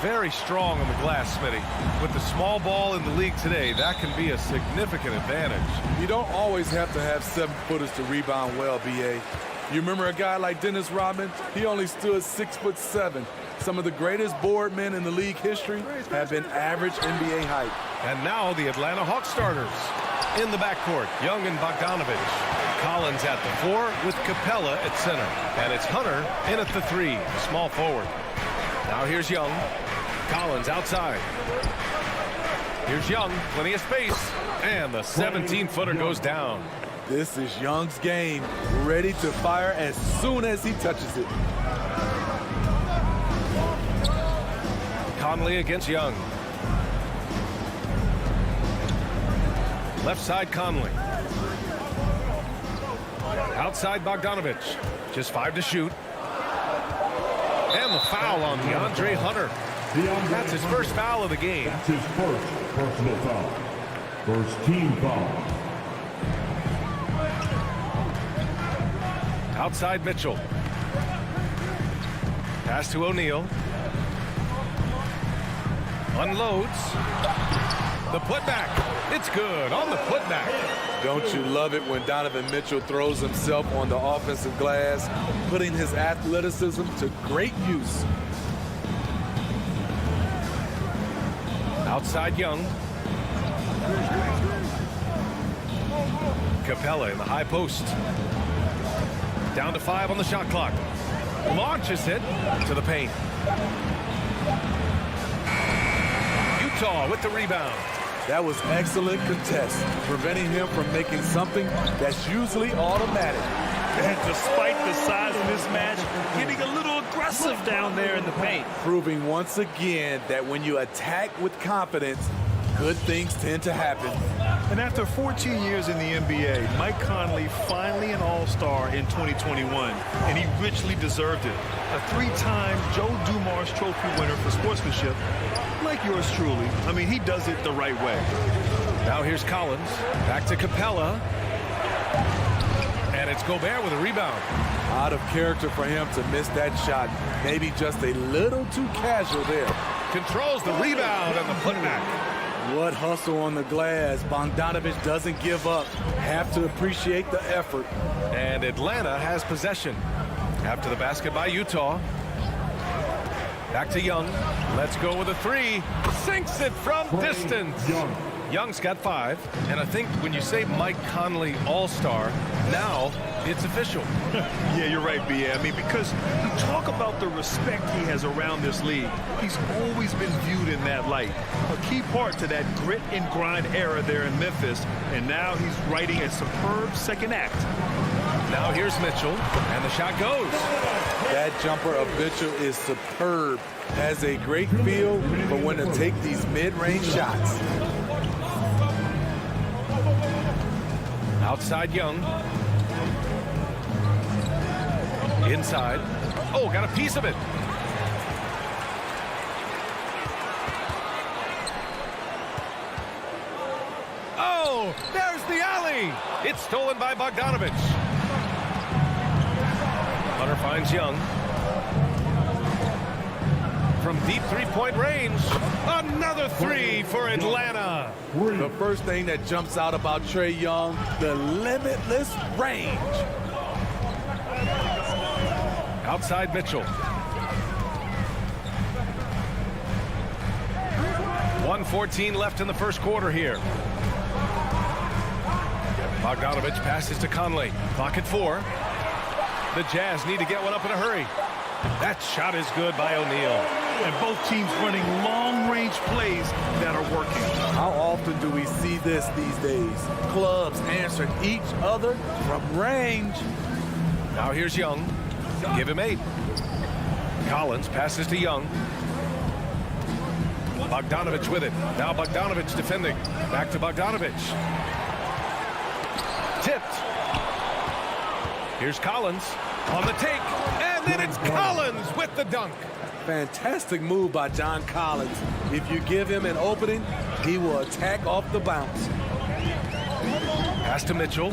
very strong on the glass, Smitty. With the small ball in the league today, that can be a significant advantage. You don't always have to have 7-footers to rebound well, B.A. You remember a guy like Dennis Rodman? He only stood 6'7". Some of the greatest board men in the league history have been average NBA height. And now the Atlanta Hawks starters. In the backcourt, Young and Bogdanovich. Collins at the 4 with Capella at center. And it's Hunter in at the 3, the small forward. Now here's Young. Collins outside. Here's Young, plenty of space. And the 17-footer goes down. This is Young's game, ready to fire as soon as he touches it. Conley against Young. Left side Conley. Outside Bogdanovich. Just 5 to shoot. And the foul on DeAndre Hunter. That's his first foul of the game. That's his first personal foul. First team foul. Outside Mitchell. Pass to O'Neal. Unloads. The putback. It's good on the putback. Don't you love it when Donovan Mitchell throws himself on the offensive glass, putting his athleticism to great use. Outside Young. Capella in the high post. Down to 5 on the shot clock. Launches it to the paint. Utah with the rebound. That was excellent contest, preventing him from making something that's usually automatic. And despite the size of this match, getting a little aggressive down there in the paint. Proving once again that when you attack with confidence, good things tend to happen. And after 14 years in the NBA, Mike Conley finally an All-Star in 2021, and he richly deserved it. A 3-time Joe Dumars Trophy winner for sportsmanship, like yours truly. I mean, he does it the right way. Now here's Collins. Back to Capella. And it's Gobert with a rebound. Out of character for him to miss that shot. Maybe just a little too casual there. Controls the rebound and the putback. What hustle on the glass. Bogdanovich doesn't give up. Have to appreciate the effort. And Atlanta has possession. After the basket by Utah. Back to Young. Let's go with a 3. Sinks it from distance. Young's got 5. And I think when you say Mike Conley All-Star, now it's official. Yeah, you're right, B.A. I mean, because you talk about the respect he has around this league. He's always been viewed in that light. A key part to that grit and grind era there in Memphis. And now he's writing a superb second act. Now here's Mitchell, and the shot goes. That jumper of Mitchell is superb. Has a great feel for when to take these mid-range shots. Outside Young. Inside. Oh, got a piece of it. Oh, there's the alley. It's stolen by Bogdanovich. Hunter finds Young. From deep three-point range. Another 3 for Atlanta. The first thing that jumps out about Trae Young, the limitless range. Outside Mitchell. 1:14 left in the first quarter here. Bogdanovich passes to Conley. Clock at 4. The Jazz need to get one up in a hurry. That shot is good by O'Neal. And both teams running long-range plays that are working. How often do we see this these days? Clubs answering each other from range. Now here's Young. Give him 8. Collins passes to Young. Bogdanovich with it. Now Bogdanovich defending. Back to Bogdanovich. Tipped. Here's Collins on the take. And then it's Collins with the dunk. Fantastic move by John Collins. If you give him an opening, he will attack off the bounce. Pass to Mitchell.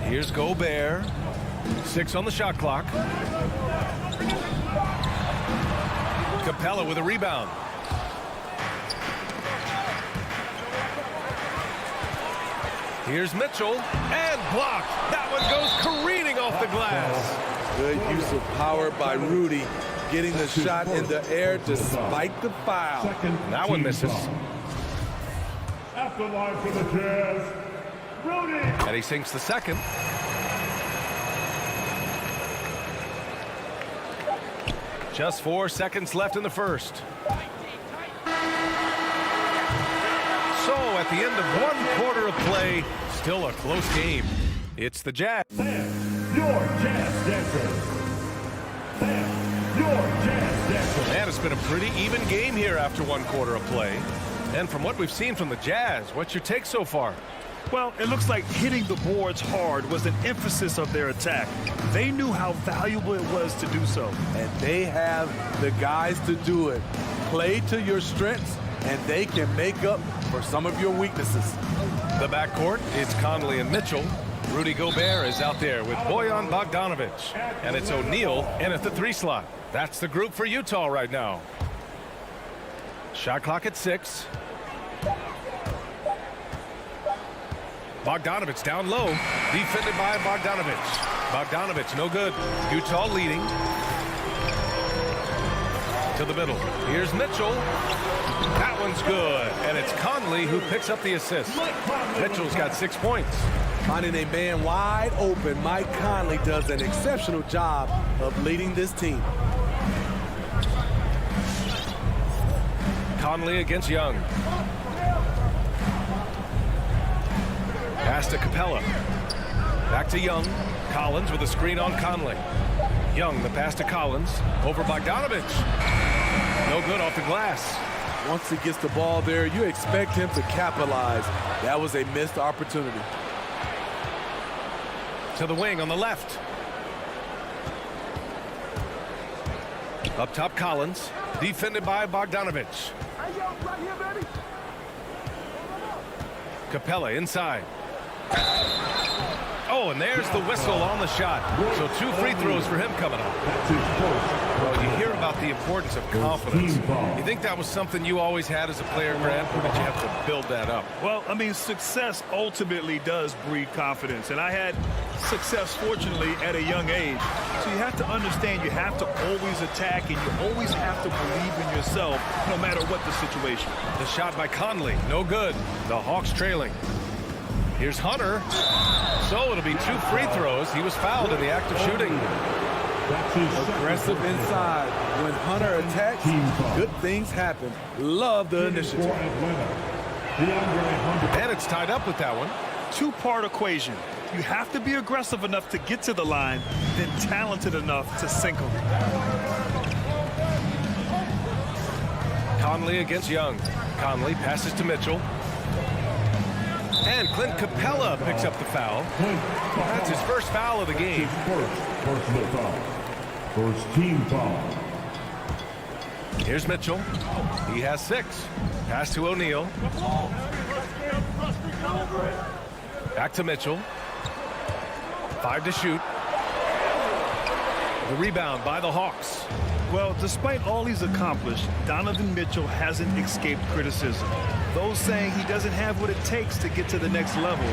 Here's Gobert. 6 on the shot clock. Capella with a rebound. Here's Mitchell, and blocked. That one goes careening off the glass. Good use of power by Rudy, getting the shot in the air despite the foul. That one misses. At the line for the Jazz, Rudy. And he sinks the second. Just 4 seconds left in the first. So at the end of 1 quarter of play, still a close game. It's the Jazz. And your Jazz dancers. And your Jazz dancers. Man, it's been a pretty even game here after 1 quarter of play. And from what we've seen from the Jazz, what's your take so far? Well, it looks like hitting the boards hard was an emphasis of their attack. They knew how valuable it was to do so. And they have the guys to do it. Play to your strengths, and they can make up for some of your weaknesses. The backcourt, it's Conley and Mitchell. Rudy Gobert is out there with Bojan Bogdanovic. And it's O'Neal in at the 3 slot. That's the group for Utah right now. Shot clock at 6. Bogdanovic down low, defended by Bogdanovic. Bogdanovic no good. Utah leading. To the middle. Here's Mitchell. That one's good. And it's Conley who picks up the assist. Mitchell's got 6 points. Finding a man wide open, Mike Conley does an exceptional job of leading this team. Conley against Young. Pass to Capella. Back to Young. Collins with a screen on Conley. Young, the pass to Collins. Over Bogdanovic. No good off the glass. Once he gets the ball there, you expect him to capitalize. That was a missed opportunity. To the wing on the left. Up top, Collins. Defended by Bogdanovic. Capella inside. Oh, and there's the whistle on the shot. So 2 free throws for him coming up. Well, you hear about the importance of confidence. You think that was something you always had as a player, Grant, or did you have to build that up? Well, I mean, success ultimately does breed confidence. And I had success, fortunately, at a young age. So you have to understand you have to always attack and you always have to believe in yourself no matter what the situation. The shot by Conley, no good. The Hawks trailing. Here's Hunter. So it'll be 2 free throws. He was fouled in the act of shooting. Aggressive inside. When Hunter attacks, good things happen. Love the initiative. And it's tied up with that one. 2-part equation. You have to be aggressive enough to get to the line, then talented enough to sink them. Conley against Young. Conley passes to Mitchell. And Clint Capella picks up the foul. That's his first foul of the game. First personal foul. First team foul. Here's Mitchell. He has 6. Pass to O'Neal. Back to Mitchell. 5 to shoot. The rebound by the Hawks. Well, despite all he's accomplished, Donovan Mitchell hasn't escaped criticism. Those saying he doesn't have what it takes to get to the next level.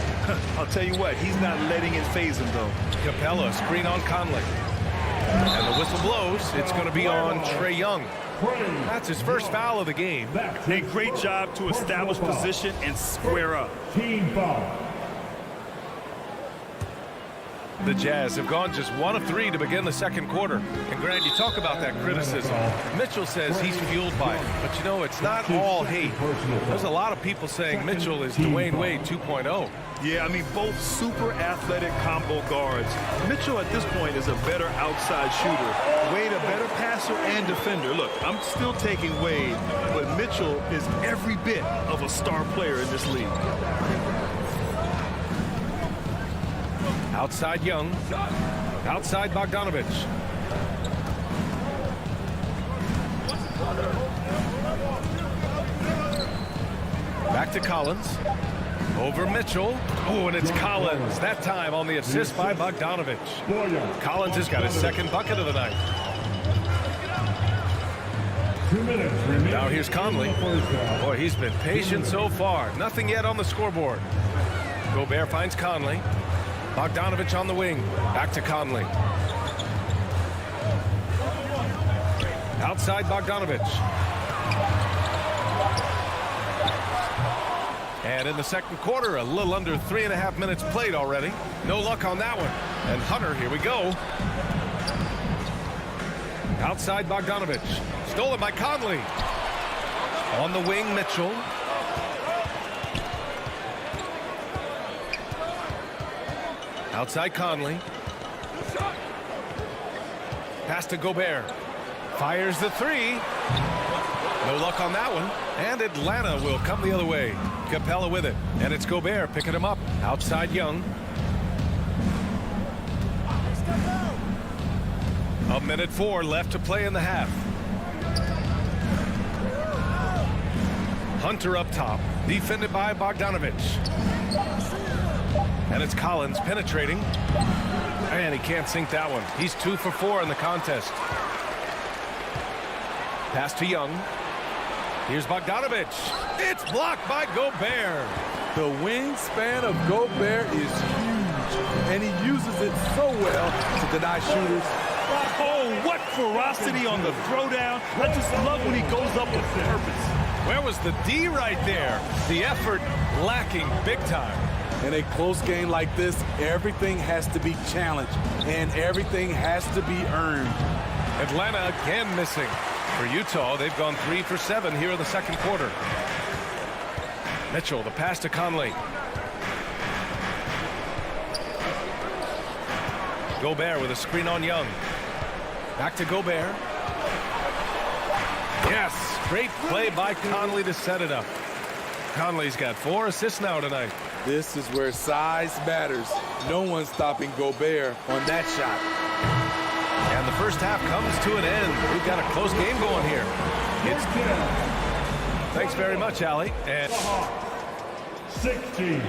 I'll tell you what, he's not letting it faze him, though. Capella, screen on Conley. And the whistle blows. It's going to be on Trae Young. That's his first foul of the game. A great job to establish position and square up. Team foul. The Jazz have gone just 1 of 3 to begin the second quarter. And Grant, you talk about that criticism. Mitchell says he's fueled by it. But you know, it's not all hate. There's a lot of people saying Mitchell is Dwayne Wade 2.0. Yeah, I mean, both super athletic combo guards. Mitchell at this point is a better outside shooter. Wade a better passer and defender. Look, I'm still taking Wade, but Mitchell is every bit of a star player in this league. Outside Young. Outside Bogdanovic. Back to Collins. Over Mitchell. Oh, and it's Collins. That time on the assist by Bogdanovich. Collins has got his second bucket of the night. 2 minutes remaining. Now here's Conley. Boy, he's been patient so far. Nothing yet on the scoreboard. Gobert finds Conley. Bogdanovich on the wing. Back to Conley. Outside Bogdanovich. And in the second quarter, a little under 3.5 minutes played already. No luck on that one. And Hunter, here we go. Outside Bogdanovich. Stolen by Conley. On the wing, Mitchell. Outside Conley. Pass to Gobert. Fires the three. No luck on that one. And Atlanta will come the other way. Capella with it. And it's Gobert picking him up. Outside Young. A minute 4 left to play in the half. Hunter up top. Defended by Bogdanovich. And it's Collins penetrating. And he can't sink that one. He's 2 for 4 in the contest. Pass to Young. Here's Bogdanovich. It's blocked by Gobert. The wingspan of Gobert is huge, and he uses it so well to deny shooters. Oh, what ferocity on the throwdown. I just love when he goes up with purpose. Where was the D right there? The effort lacking big time. In a close game like this, everything has to be challenged, and everything has to be earned. Atlanta again missing. For Utah, they've gone 3 for 7 here in the second quarter. Mitchell, the pass to Conley. Gobert with a screen on Young. Back to Gobert. Yes, great play by Conley to set it up. Conley's got 4 assists now tonight. This is where size matters. No one's stopping Gobert on that shot. And the first half comes to an end. We've got a close game going here. Thanks very much, Allie. And 16.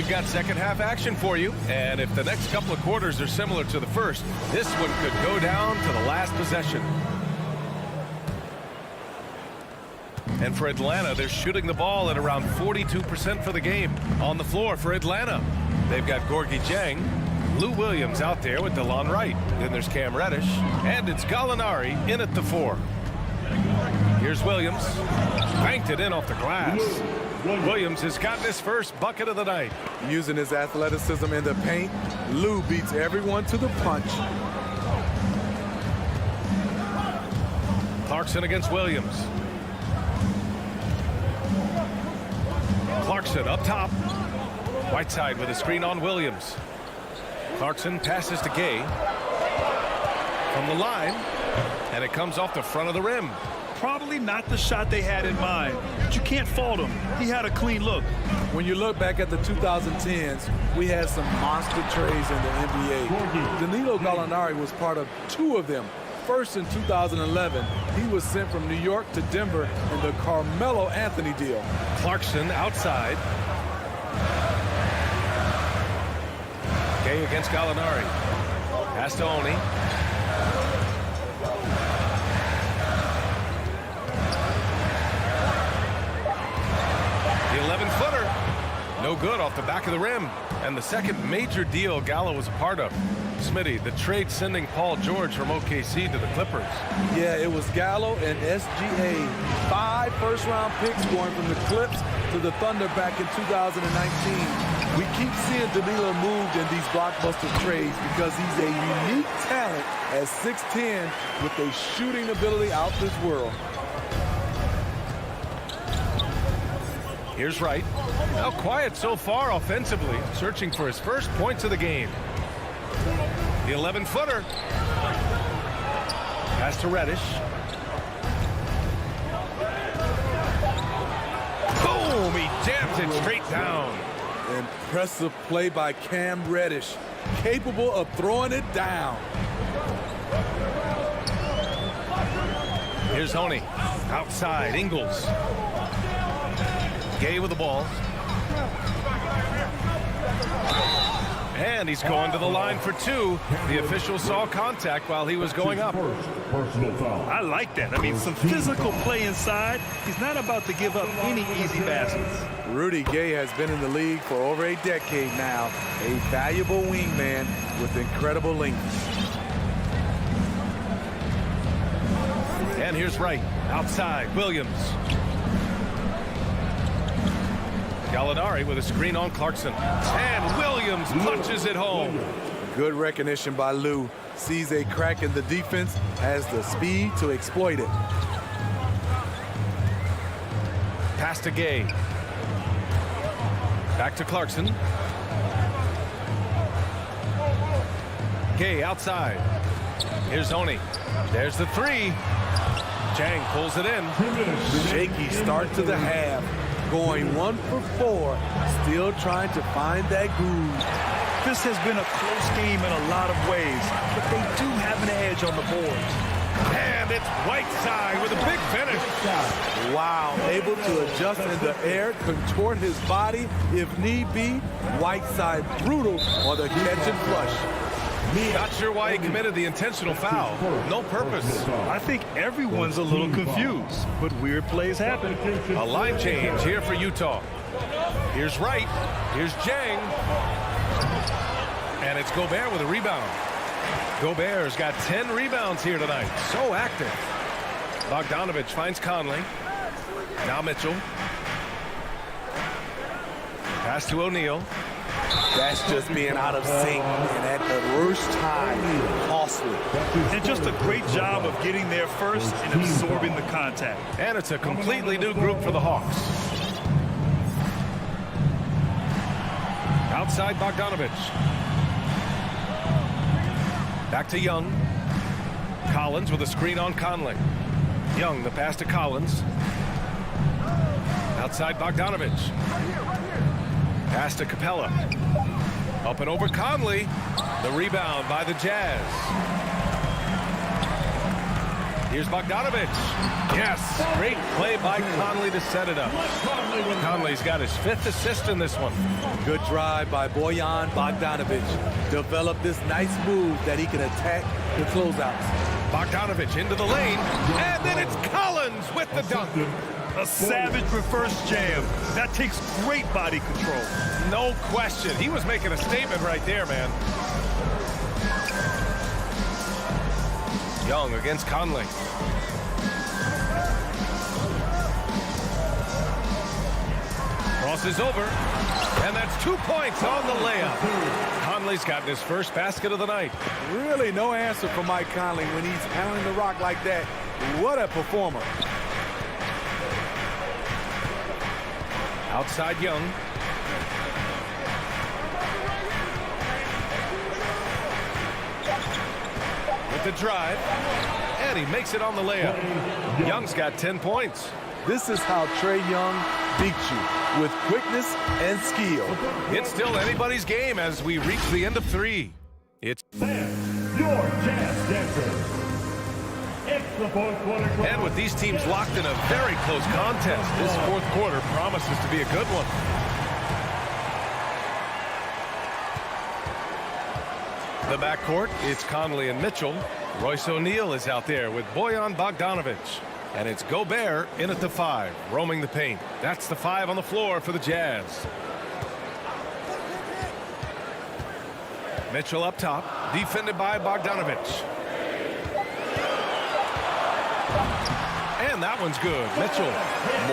we've got second half action for you. And if the next couple of quarters are similar to the first, this one could go down to the last possession. And for Atlanta, they're shooting the ball at around 42% for the game. On the floor for Atlanta, they've got Gorgie Jang, Lou Williams out there with DeLon Wright. Then there's Cam Reddish, and it's Gallinari in at the 4. Here's Williams. Banked it in off the glass. Williams has gotten his first bucket of the night. Using his athleticism in the paint, Lou beats everyone to the punch. Clarkson against Williams. Clarkson up top. Whiteside with a screen on Williams. Clarkson passes to Gay. From the line. And it comes off the front of the rim. Probably not the shot they had in mind, but you can't fault him. He had a clean look. When you look back at the 2010s, we had some monster trades in the NBA. Danilo Gallinari was part of 2 of them. First in 2011, he was sent from New York to Denver in the Carmelo Anthony deal. Clarkson outside. Gay against Gallinari. Pass to Oni. The 11-footer. No good off the back of the rim. And the second major deal Gallo was a part of. Smitty, the trade sending Paul George from OKC to the Clippers. Yeah, it was Gallo and SGA. 5 first-round picks going from the Clips to the Thunder back in 2019. We keep seeing Danilo moved in these blockbuster trades because he's a unique talent at 6'10" with a shooting ability out this world. Here's Wright. Now quiet so far offensively, searching for his first points of the game. The 11-footer. Pass to Reddish. Boom! He jams it straight down. Impressive play by Cam Reddish, capable of throwing it down. Here's Honey. Outside, Ingles. Gay with the ball. And he's going to the line for two. The official saw contact while he was going up. Personal foul. I like that. I mean, some physical play inside. He's not about to give up any easy baskets. Rudy Gay has been in the league for over a decade now. A valuable wingman with incredible length. And here's Wright. Outside, Williams. Gallinari with a screen on Clarkson. And Williams punches it home. Good recognition by Lou. Sees a crack in the defense, has the speed to exploit it. Pass to Gay. Back to Clarkson. Gay outside. Here's Oni. There's the three. Chang pulls it in. Shaky start to the half. Going 1 for 4. Still trying to find that groove. This has been a close game in a lot of ways, but they do have an edge on the boards. And it's Whiteside with a big finish. Wow, able to adjust in the air, contort his body if need be. Whiteside brutal on the catch and flush. Not sure why he committed the intentional foul. No purpose. I think everyone's a little confused, but weird plays happen. A line change here for Utah. Here's Wright. Here's Jang. And it's Gobert with a rebound. Gobert's got 10 rebounds here tonight. So active. Bogdanovich finds Conley. Now Mitchell. Pass to O'Neal. That's just being out of sync, and at the worst time, costly. And just a great job of getting there first and absorbing the contact. And it's a completely new group for the Hawks. Outside Bogdanovich. Back to Young. Collins with a screen on Conley. Young, the pass to Collins. Outside Bogdanovich. Pass to Capella. Up and over Conley. The rebound by the Jazz. Here's Bogdanovich. Yes, great play by Conley to set it up. Conley's got his 5th assist in this one. Good drive by Bojan Bogdanovich. Developed this nice move that he can attack the closeouts. Bogdanovich into the lane, and then it's Collins with the dunk. A savage reverse jam. That takes great body control. No question. He was making a statement right there, man. Young against Conley. Crosses over, and that's 2 points on the layup. Conley's gotten his first basket of the night. Really no answer for Mike Conley when he's pounding the rock like that. What a performer. Outside Young. With the drive. And he makes it on the layup. Young's got 10 points. This is how Trae Young beats you, with quickness and skill. It's still anybody's game as we reach the end of 3. It's Your Jazz Dancers. It's the fourth quarter. And with these teams locked in a very close contest, this 4th quarter promises to be a good one. The backcourt, it's Conley and Mitchell. Royce O'Neal is out there with Bojan Bogdanovich. And it's Gobert in at the 5, roaming the paint. That's the 5 on the floor for the Jazz. Mitchell up top, defended by Bogdanovich. And that one's good. Mitchell.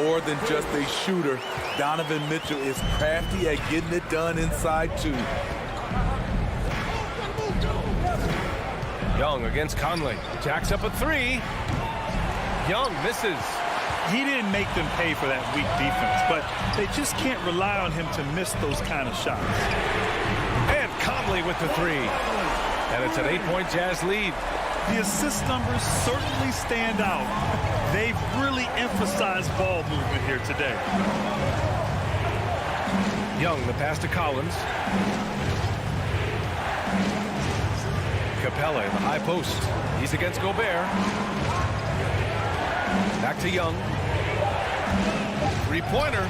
More than just a shooter, Donovan Mitchell is crafty at getting it done inside too. Young against Conley. Jacks up a 3. Young misses. He didn't make them pay for that weak defense, but they just can't rely on him to miss those kind of shots. And Conley with the 3. And it's an 8-point Jazz lead. The assist numbers certainly stand out. They've really emphasized ball movement here today. Young, the pass to Collins. Capella in the high post. He's against Gobert. Back to Young. Three-pointer.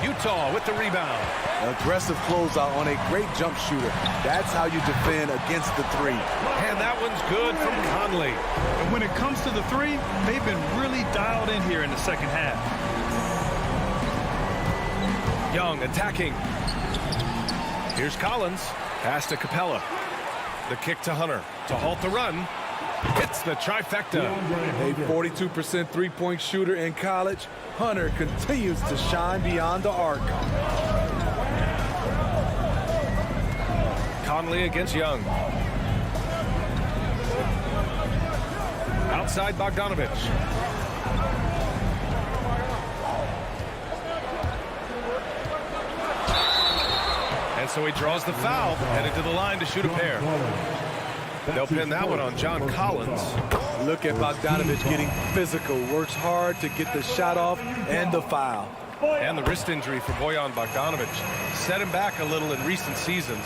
Utah with the rebound. Aggressive closeout on a great jump shooter. That's how you defend against the three. And that one's good from Conley. And when it comes to the three, they've been really dialed in here in the second half. Young attacking. Here's Collins. Pass to Capella. The kick to Hunter to halt the run. It's the trifecta. A 42% three-point shooter in college, Hunter continues to shine beyond the arc. Conley against Young. Outside Bogdanovich. And so he draws the foul, headed to the line to shoot a pair. They'll pin that one on John Collins. Look at Bogdanovich getting physical, works hard to get the shot off and the foul. And the wrist injury for Bojan Bogdanovich set him back a little in recent seasons.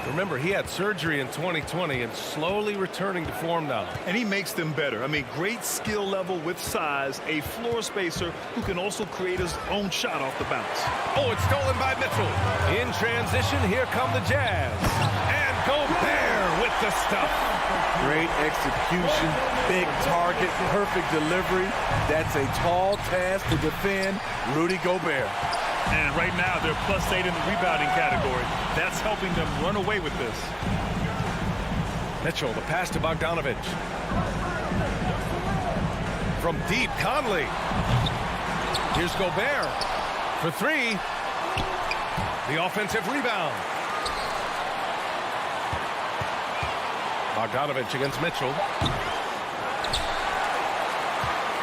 Remember, he had surgery in 2020 and slowly returning to form now. And he makes them better. I mean, great skill level with size, a floor spacer who can also create his own shot off the bounce. Oh, it's stolen by Mitchell. In transition, here come the Jazz. And Gobert with the stuff. Great execution, big target, perfect delivery. That's a tall task to defend Rudy Gobert. And right now, they're +8 in the rebounding category. That's helping them run away with this. Mitchell, the pass to Bogdanovich. From deep, Conley. Here's Gobert for three. The offensive rebound. Bogdanovich against Mitchell.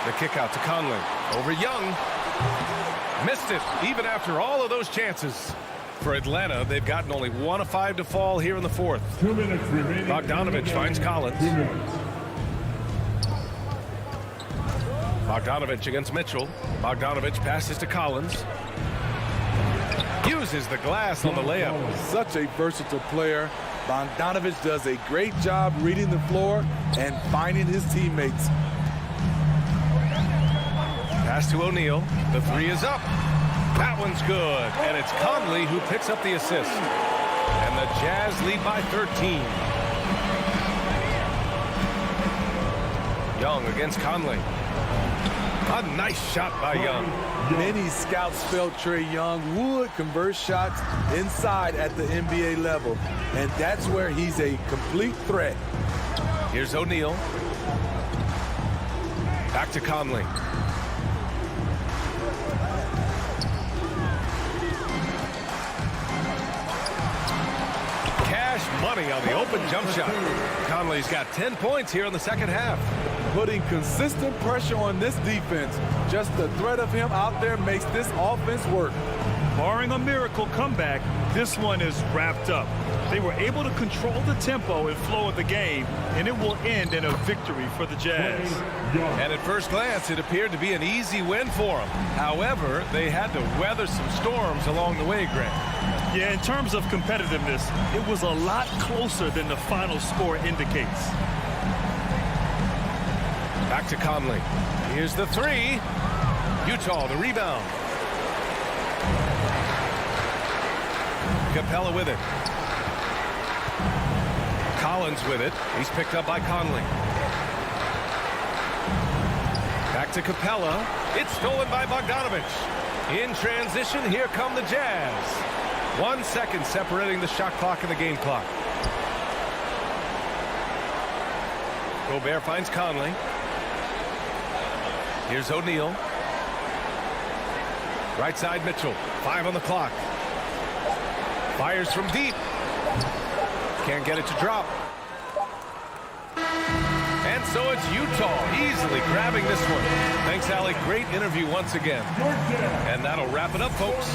The kick out to Conley. Over Young. Missed it, even after all of those chances. For Atlanta, they've gotten only 1 of 5 to fall here in the fourth. 2 minutes remaining. Bogdanovich finds Collins. 2 minutes. Bogdanovich against Mitchell. Bogdanovich passes to Collins. Uses the glass on the layup. Such a versatile player. Bogdanovich does a great job reading the floor and finding his teammates. Pass to O'Neal. The three is up. That one's good. And it's Conley who picks up the assist. And the Jazz lead by 13. Young against Conley. A nice shot by Young. Many scouts felt Trae Young would convert shots inside at the NBA level. And that's where he's a complete threat. Here's O'Neal. Back to Conley. Money on the open jump shot. Conley's got 10 points here in the second half. Putting consistent pressure on this defense. Just the threat of him out there makes this offense work. Barring a miracle comeback, this one is wrapped up. They were able to control the tempo and flow of the game, and it will end in a victory for the Jazz. And at first glance, it appeared to be an easy win for them. However, they had to weather some storms along the way, Grant. Yeah, in terms of competitiveness, it was a lot closer than the final score indicates. Back to Conley. Here's the three. Utah, the rebound. Capella with it. Collins with it. He's picked up by Conley. Back to Capella. It's stolen by Bogdanovich. In transition, here come the Jazz. 1 second separating the shot clock and the game clock. Gobert finds Conley. Here's O'Neal. Right side Mitchell. 5 on the clock. Fires from deep. Can't get it to drop. And so it's Utah easily grabbing this one. Thanks, Allie. Great interview once again. And that'll wrap it up, folks.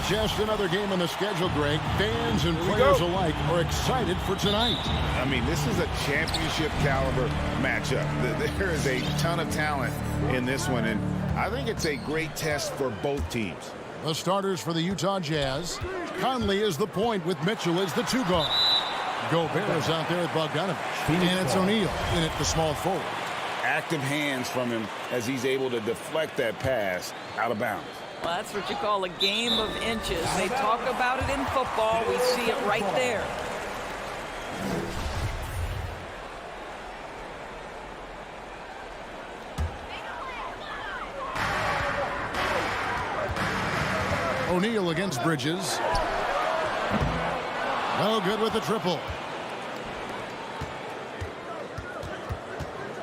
Just another game on the schedule, Greg. Fans and players alike are excited for tonight. I mean, this is a championship caliber matchup. There is a ton of talent in this one, and I think it's a great test for both teams. The starters for the Utah Jazz. Conley is the point with Mitchell as the 2 guard. Gobert is out there with Bogdanovich. And it's O'Neal in at the small forward. Active hands from him as he's able to deflect that pass out of bounds. Well, that's what you call a game of inches. They talk about it in football. We see it right there. O'Neal against Bridges. No good with the triple.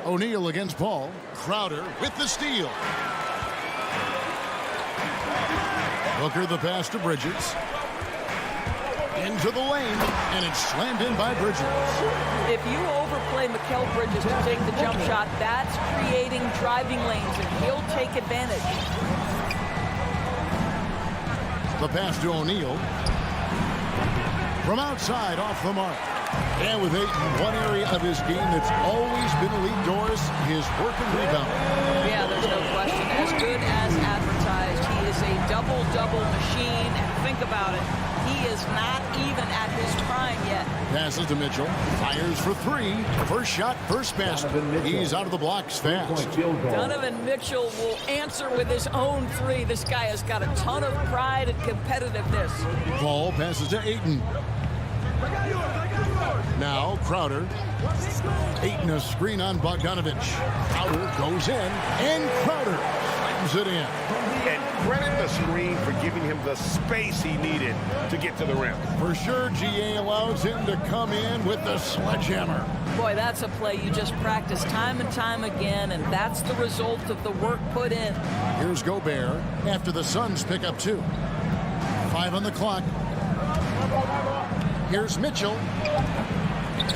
O'Neal against Paul. Crowder with the steal. Booker the pass to Bridges. Into the lane, and it's slammed in by Bridges. If you overplay Mikal Bridges to take the jump shot, that's creating driving lanes, and he'll take advantage. The pass to O'Neal. From outside, off the mark. And with Ayton, one area of his game that's always been elite, Doris, his work and rebound. Yeah, there's no question. As good as advertised, he is a double-double machine. And think about it, he is not even at his prime yet. Passes to Mitchell. Fires for 3. First shot, first basket. He's out of the blocks fast. Donovan Mitchell will answer with his own 3. This guy has got a ton of pride and competitiveness. Paul passes to Ayton. Now Crowder. Ayton a screen on Bogdanovich. Crowder goes in, and Crowder slams it in. And credit the screen for giving him the space he needed to get to the rim. For sure, GA allows him to come in with the sledgehammer. Boy, that's a play you just practice time and time again, and that's the result of the work put in. Here's Gobert after the Suns pick up 2. 5 on the clock. Here's Mitchell.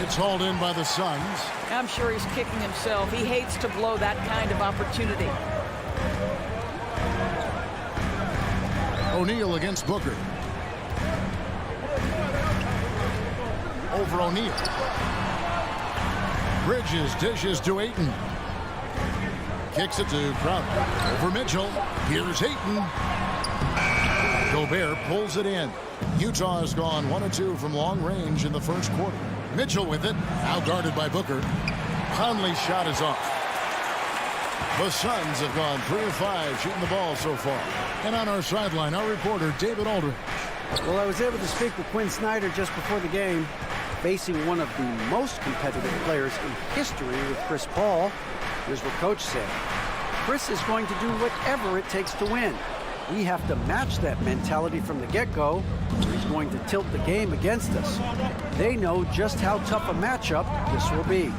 It's hauled in by the Suns. I'm sure he's kicking himself. He hates to blow that kind of opportunity. O'Neal against Booker. Over O'Neal. Bridges dishes to Ayton. Kicks it to Crowder. Over Mitchell. Here's Ayton. Gobert pulls it in. Utah has gone 1 of 2 from long range in the first quarter. Mitchell with it. Now guarded by Booker. Conley's shot is off. The Suns have gone 3 of 5 shooting the ball so far. And on our sideline, our reporter, David Aldridge. Well, I was able to speak with Quinn Snyder just before the game, facing one of the most competitive players in history with Chris Paul. Here's what Coach said. Chris is going to do whatever it takes to win. We have to match that mentality from the get-go. He's going to tilt the game against us. They know just how tough a matchup this will be.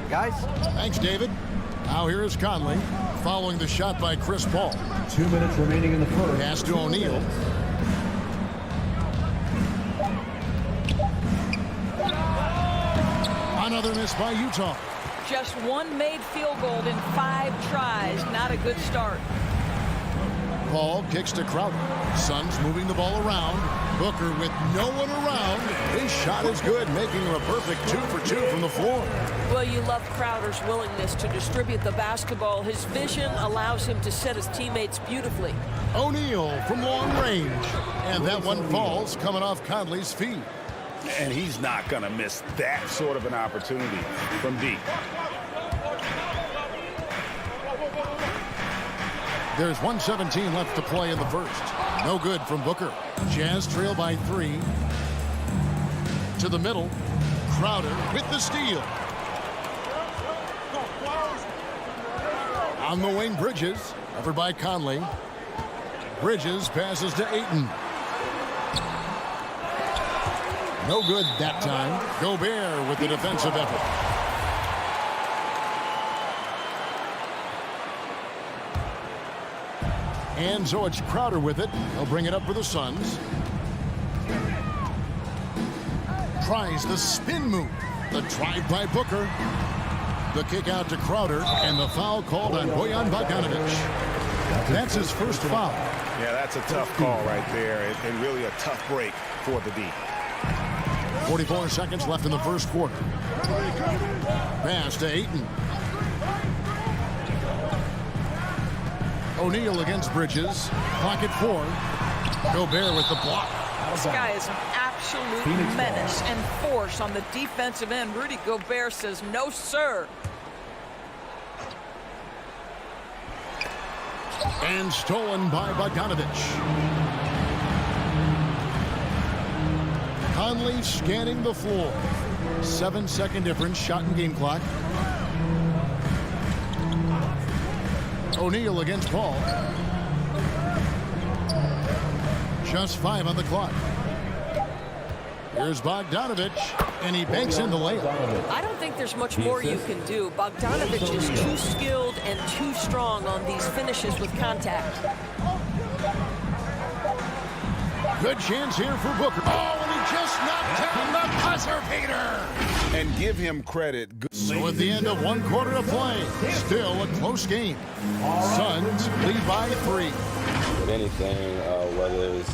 Guys? Thanks, David. Now here is Conley, following the shot by Chris Paul. 2 minutes remaining in the first. Pass to O'Neal. Another miss by Utah. Just one made field goal in 5 tries. Not a good start. Paul kicks to Crowder. Suns moving the ball around. Booker with no one around. His shot is good, making him a perfect 2 for 2 from the floor. Well, you love Crowder's willingness to distribute the basketball. His vision allows him to set his teammates beautifully. O'Neal from long range. And that one falls coming off Conley's feet. And he's not going to miss that sort of an opportunity from deep. There's 1:17 left to play in the first. No good from Booker. Jazz trail by 3. To the middle. Crowder with the steal. On the wing, Bridges. Covered by Conley. Bridges passes to Ayton. No good that time. Gobert with the defensive effort. And so it's Crowder with it. He'll bring it up for the Suns. Tries the spin move. The drive by Booker. The kick out to Crowder. And the foul called on Bojan Bogdanovich. That's his first foul. Yeah, that's a tough call right there, and really a tough break for the D. 44 seconds left in the first quarter. Pass to Ayton. O'Neal against Bridges. Clock at 4. Gobert with the block. This guy is an absolute menace and force on the defensive end. Rudy Gobert says, no, sir. And stolen by Bogdanovich. Conley scanning the floor. 7-second difference, shot and game clock. O'Neal against Paul. Just 5 on the clock. Here's Bogdanovich, and he banks in the layup. I don't think there's much more you can do. Bogdanovich is too skilled and too strong on these finishes with contact. Good chance here for Booker. Oh, and he just knocked down the buzzer beater. And give him credit. So at the end of 1 quarter of play, still a close game. Suns lead by 3. With anything, whether it's...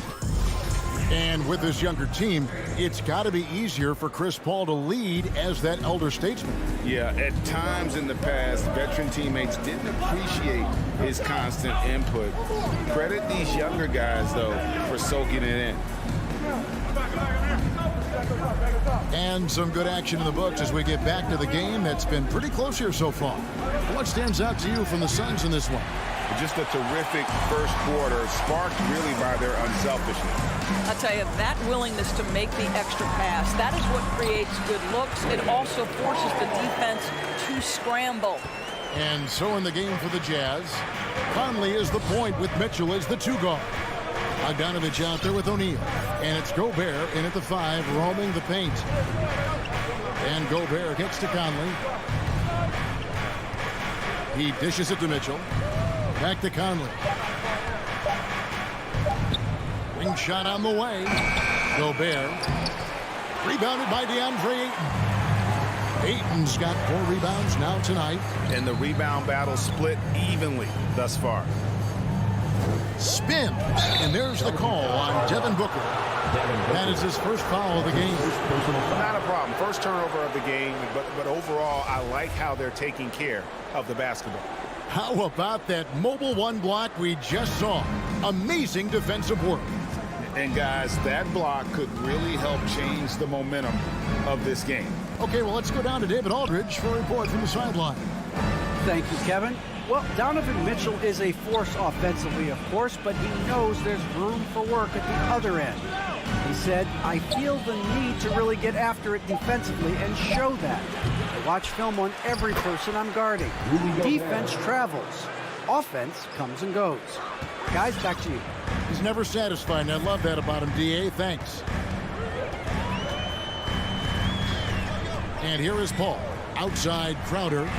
And with this younger team, it's got to be easier for Chris Paul to lead as that elder statesman. Yeah, at times in the past, veteran teammates didn't appreciate his constant input. Credit these younger guys, though, for soaking it in. And some good action in the books as we get back to the game that's been pretty close here so far. What stands out to you from the Suns in this one? Just a terrific first quarter, sparked really by their unselfishness. I tell you, that willingness to make the extra pass, that is what creates good looks. It also forces the defense to scramble. And so in the game for the Jazz, Conley is the point with Mitchell as the 2 guard. Bogdanovich out there with O'Neal. And it's Gobert in at the 5, roaming the paint. And Gobert gets to Conley. He dishes it to Mitchell. Back to Conley. Wing shot on the way. Gobert. Rebounded by DeAndre Ayton. Ayton's got 4 rebounds now tonight. And the rebound battle split evenly thus far. Spin. And there's the call on Devin Booker. That is his first foul of the game. Not a problem. First turnover of the game, but overall, I like how they're taking care of the basketball. How about that mobile 1 block we just saw? Amazing defensive work. And guys, that block could really help change the momentum of this game. Okay, well, let's go down to David Aldridge for a report from the sideline. Thank you, Kevin. Well, Donovan Mitchell is a force offensively, of course, but he knows there's room for work at the other end. He said, I feel the need to really get after it defensively and show that. I watch film on every person I'm guarding. Defense travels. Offense comes and goes. Guys, back to you. He's never satisfied, and I love that about him, D.A. Thanks. And here is Paul. Outside Crowder.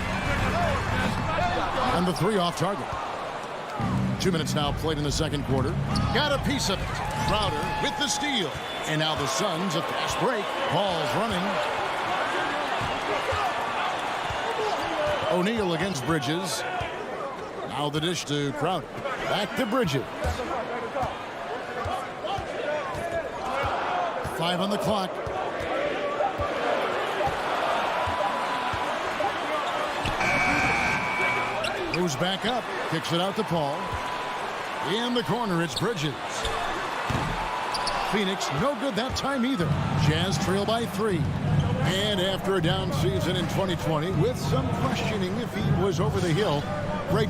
And the 3 off target. 2 minutes now played in the second quarter. Got a piece of it. Crowder with the steal. And now the Suns, a fast break. Paul's running. O'Neal against Bridges. Now the dish to Crowder. Back to Bridges. 5 on the clock. Moves back up. Kicks it out to Paul. In the corner, it's Bridges. Phoenix, no good that time either. Jazz trail by 3. And after a down season in 2020, with some questioning if he was over the hill,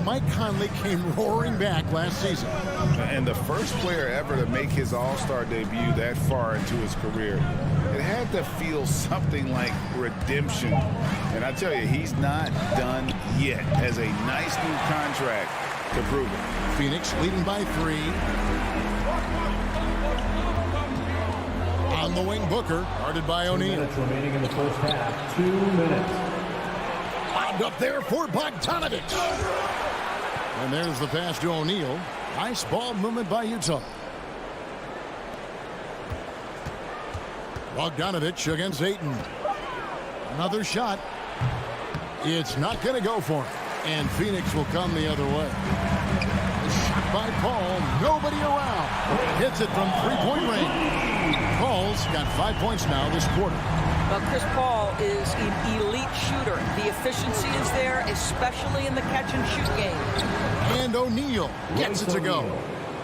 Mike Conley came roaring back last season. And the first player ever to make his All-Star debut that far into his career. It had to feel something like redemption. And I tell you, he's not done yet. Has a nice new contract to prove it. Phoenix leading by 3. On the wing, Booker, guarded by O'Neal. 2 minutes remaining in the first half. 2 minutes. Lined up there for Bogdanovich. And there's the pass to O'Neal. Nice ball movement by Utah. Bogdanovich against Ayton. Another shot. It's not going to go for him. And Phoenix will come the other way. The shot by Paul. Nobody around. Hits it from three-point range. Paul's got 5 points now this quarter. Well, Chris Paul is an elite shooter. The efficiency is there, especially in the catch-and-shoot game. And O'Neal gets it to go.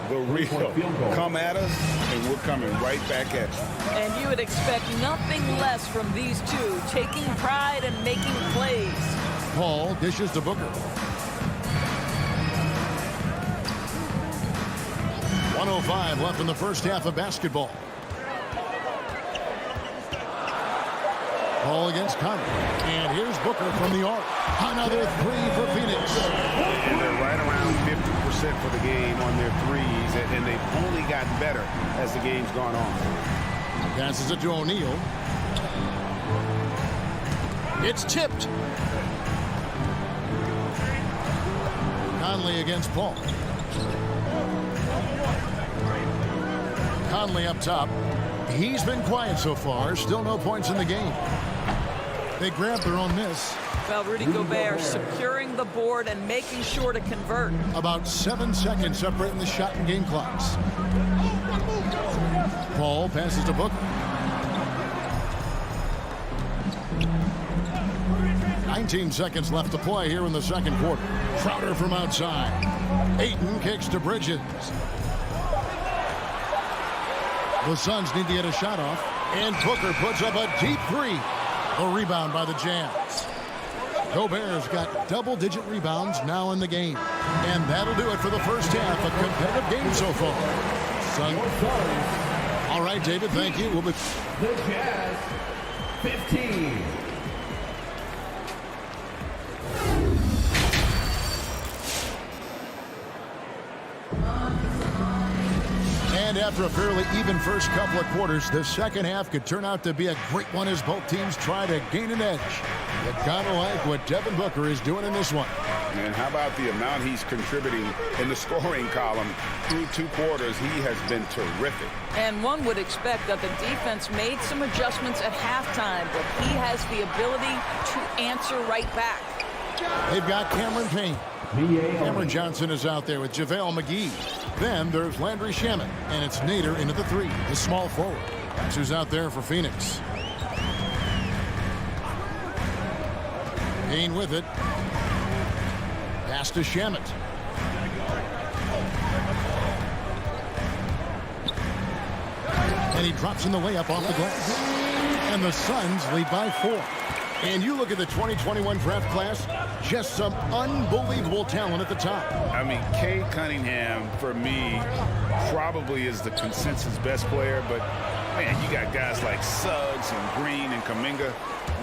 The real come at us, and we're coming right back at you. And you would expect nothing less from these two, taking pride and making plays. Paul dishes to Booker. 1:05 left in the first half of basketball. Paul against Conley. And here's Booker from the arc. Another three for Phoenix. And they're right around 50% for the game on their threes, and they've only gotten better as the game's gone on. Passes it to O'Neal. It's tipped. Conley against Paul. Conley up top. He's been quiet so far. Still no points in the game. They grab their own miss. Well, Rudy Gobert securing the board and making sure to convert. About 7 seconds separating the shot and game clocks. Paul passes to Booker. 19 seconds left to play here in the second quarter. Crowder from outside. Ayton kicks to Bridges. The Suns need to get a shot off. And Booker puts up a deep three. The rebound by the Jazz. Gobert's got double-digit rebounds now in the game. And that'll do it for the first half. A competitive game so far. All right, David, thank you. We'll be... The Jazz, 15. And after a fairly even first couple of quarters, the second half could turn out to be a great one as both teams try to gain an edge. You gotta like what Devin Booker is doing in this one. And how about the amount he's contributing in the scoring column through 2 quarters? He has been terrific. And one would expect that the defense made some adjustments at halftime, but he has the ability to answer right back. They've got Cameron Payne. Cameron Johnson is out there with JaVale McGee. Then there's Landry Shamet, and it's Nader into the 3, the small forward. That's who's out there for Phoenix. Payne with it. Pass to Shamet. And he drops in the layup off the glass. And the Suns lead by 4. And you look at the 2021 draft class, just some unbelievable talent at the top. I mean, Cade Cunningham, for me, probably is the consensus best player. But, man, you got guys like Suggs and Green and Kuminga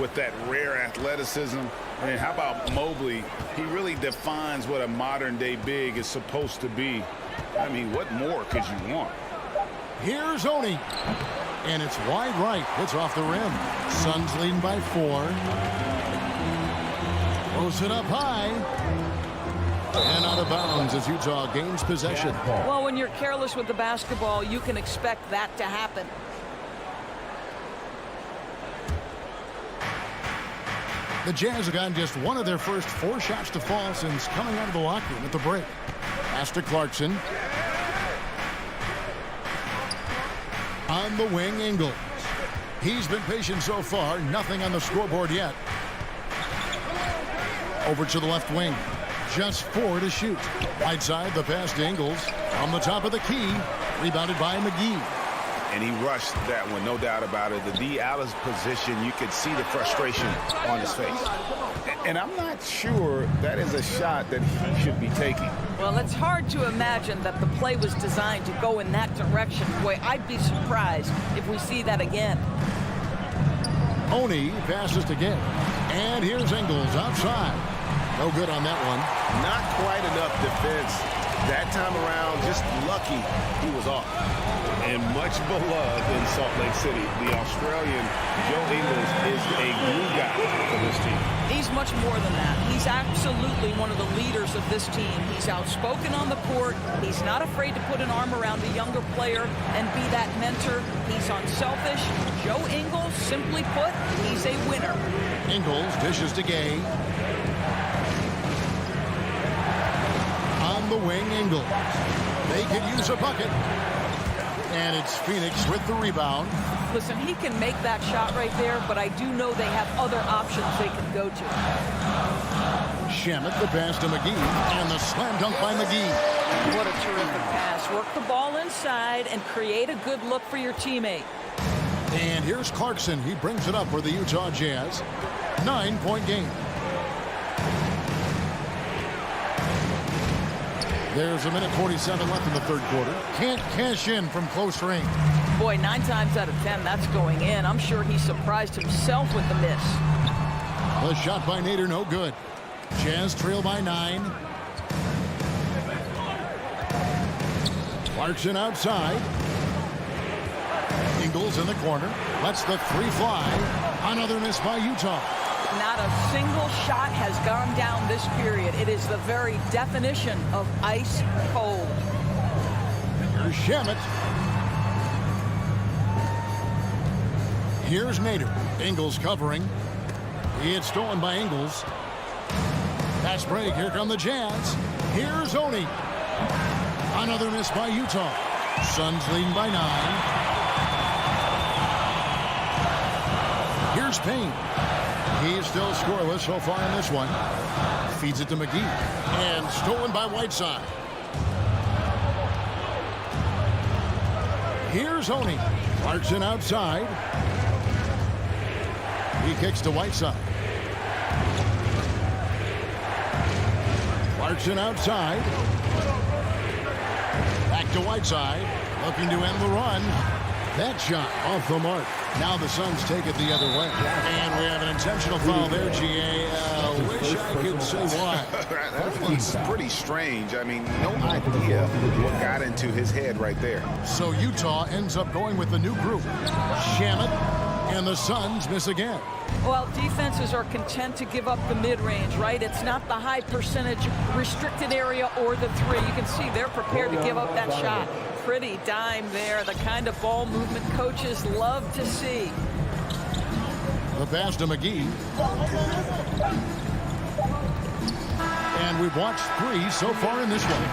with that rare athleticism. And how about Mobley? He really defines what a modern-day big is supposed to be. I mean, what more could you want? Here's Oni. And it's wide right. It's off the rim. Suns leading by 4. Throws it up high. And out of bounds as Utah gains possession. Well, when you're careless with the basketball, you can expect that to happen. The Jazz have gotten just one of their first 4 shots to fall since coming out of the locker room at the break. Pass to Clarkson. On the wing, Ingles. He's been patient so far. Nothing on the scoreboard yet. Over to the left wing. Just 4 to shoot. Right side, the pass to Ingles. On the top of the key. Rebounded by McGee. And he rushed that one, no doubt about it. The D out of position, you could see the frustration on his face. And I'm not sure that is a shot that he should be taking. Well, it's hard to imagine that the play was designed to go in that direction. Boy, I'd be surprised if we see that again. Oni passes to Gay. And here's Ingles outside. No good on that one. Not quite enough defense that time around. Just lucky he was off. And much beloved in Salt Lake City. The Australian Joe Ingles is a glue guy for this team. He's much more than that. He's absolutely one of the leaders of this team. He's outspoken on the court. He's not afraid to put an arm around a younger player and be that mentor. He's unselfish. Joe Ingles, simply put, he's a winner. Ingles dishes to Gay. On the wing, Ingles. They could use a bucket. And it's Phoenix with the rebound. Listen, he can make that shot right there, but I do know they have other options they can go to. Shamet the pass to McGee, and the slam dunk by McGee. What a terrific pass. Work the ball inside and create a good look for your teammate. And here's Clarkson. He brings it up for the Utah Jazz. 9-point game. There's 1:47 left in the third quarter. Can't cash in from close range. Boy, 9 times out of 10, that's going in. I'm sure he surprised himself with the miss. The shot by Nader, no good. Jazz trail by 9. Clarkson outside. Ingles in the corner. Lets the three fly. Another miss by Utah. Not a single shot has gone down this period. It is the very definition of ice cold. Here's Shamet. Here's Nader. Ingles covering. It's stolen by Ingles. Pass break. Here come the Jazz. Here's Oni. Another miss by Utah. Suns leading by 9. Here's Payne. He's still scoreless so far in this one. Feeds it to McGee. And stolen by Whiteside. Here's Oni. Clarkson outside. He kicks to Whiteside. Clarkson outside. Back to Whiteside. Looking to end the run. That shot off the mark. Now the Suns take it the other way. And we have an intentional foul there, GA. Wish I could say why. That was pretty strange. I mean, no idea what got into his head right there. So Utah ends up going with the new group. Shamet and the Suns miss again. Well, defenses are content to give up the mid-range, right? It's not the high percentage restricted area or the three. You can see they're prepared to give up that shot. Pretty dime there, the kind of ball movement coaches love to see. The pass to McGee. And we've watched 3 so far in this one.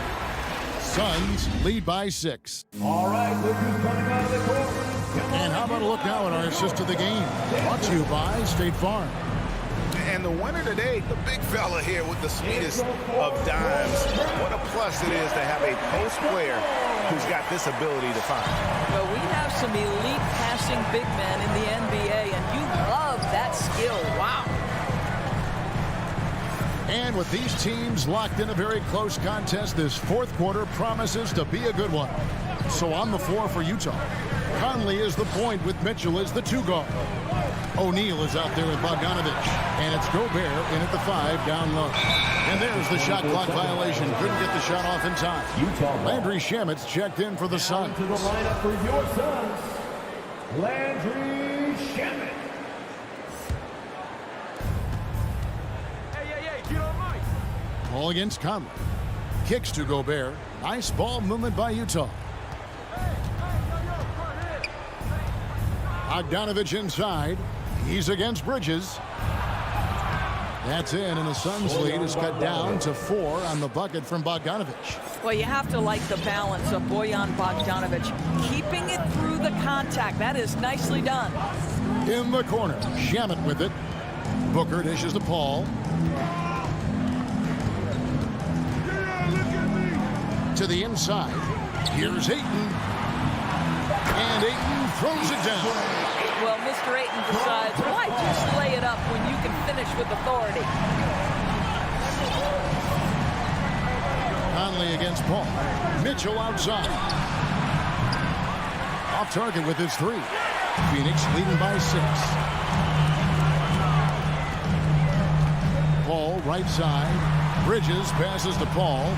Suns lead by 6. All right, look who's coming out of the court. And how about a look now at our assist to the game? Brought to you by State Farm. And the winner today, the big fella here with the sweetest of dimes. What a plus it is to have a post player who's got this ability to find. Well, we have some elite passing big men in the NBA, and you love that skill. Wow. And with these teams locked in a very close contest, this fourth quarter promises to be a good one. So on the floor for Utah, Conley is the point with Mitchell as the 2 guard. O'Neal is out there with Bogdanovich. And it's Gobert in at the 5 down low. And there's the shot clock violation. Couldn't get the shot off in time. Landry Shamet's checked in for the Suns. To the lineup for your Suns, Landry Shamet. Ball against Conley. Kicks to Gobert. Nice ball movement by Utah. Bogdanovich inside. He's against Bridges. That's in, and the Suns lead is cut down to 4 on the bucket from Bogdanovich. Well, you have to like the balance of Bojan Bogdanovich. Keeping it through the contact. That is nicely done. In the corner, Shamet with it. Booker dishes to Paul. To the inside. Here's Ayton. And Ayton throws it down. Well, Mr. Ayton decides, why just lay it up when you can finish with authority? Conley against Paul. Mitchell outside. Off target with his 3. Phoenix leading by 6. Paul right side. Bridges passes to Paul.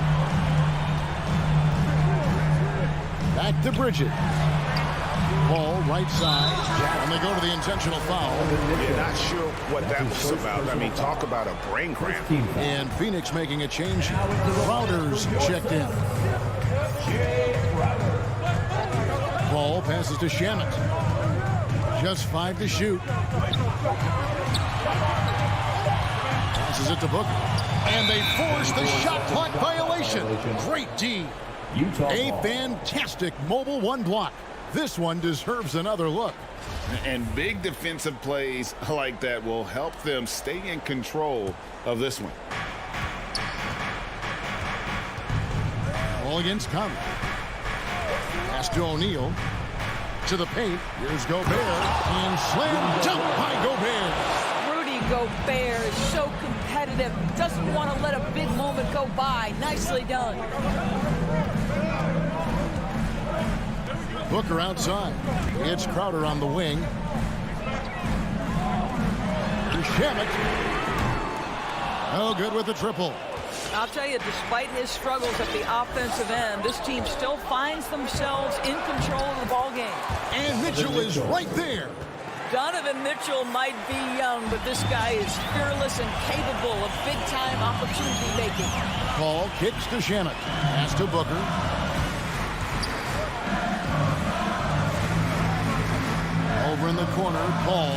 Back to Bridges. Paul right side. And they go to the intentional foul. Yeah, not sure what that was about. I mean, talk about a brain cramp. And Phoenix making a change. Crowder's checked in. Paul passes to Shamet. Just 5 to shoot. Passes it to Booker. And they force the shot clock violation. Great D. A fantastic mobile one block. This one deserves another look. And big defensive plays like that will help them stay in control of this one. All against Conley. Pass to O'Neal. To the paint. Here's Gobert. And slam dunk by Gobert. Rudy Gobert is so competitive. Doesn't want to let a big moment go by. Nicely done. Booker outside. It's Crowder on the wing. Shamet. Oh, good with the triple. I'll tell you, despite his struggles at the offensive end, this team still finds themselves in control of the ball game. And Mitchell is right there. Donovan Mitchell might be young, but this guy is fearless and capable of big-time opportunity making. Paul kicks to Shamet. Pass to Booker. Over in the corner, Paul.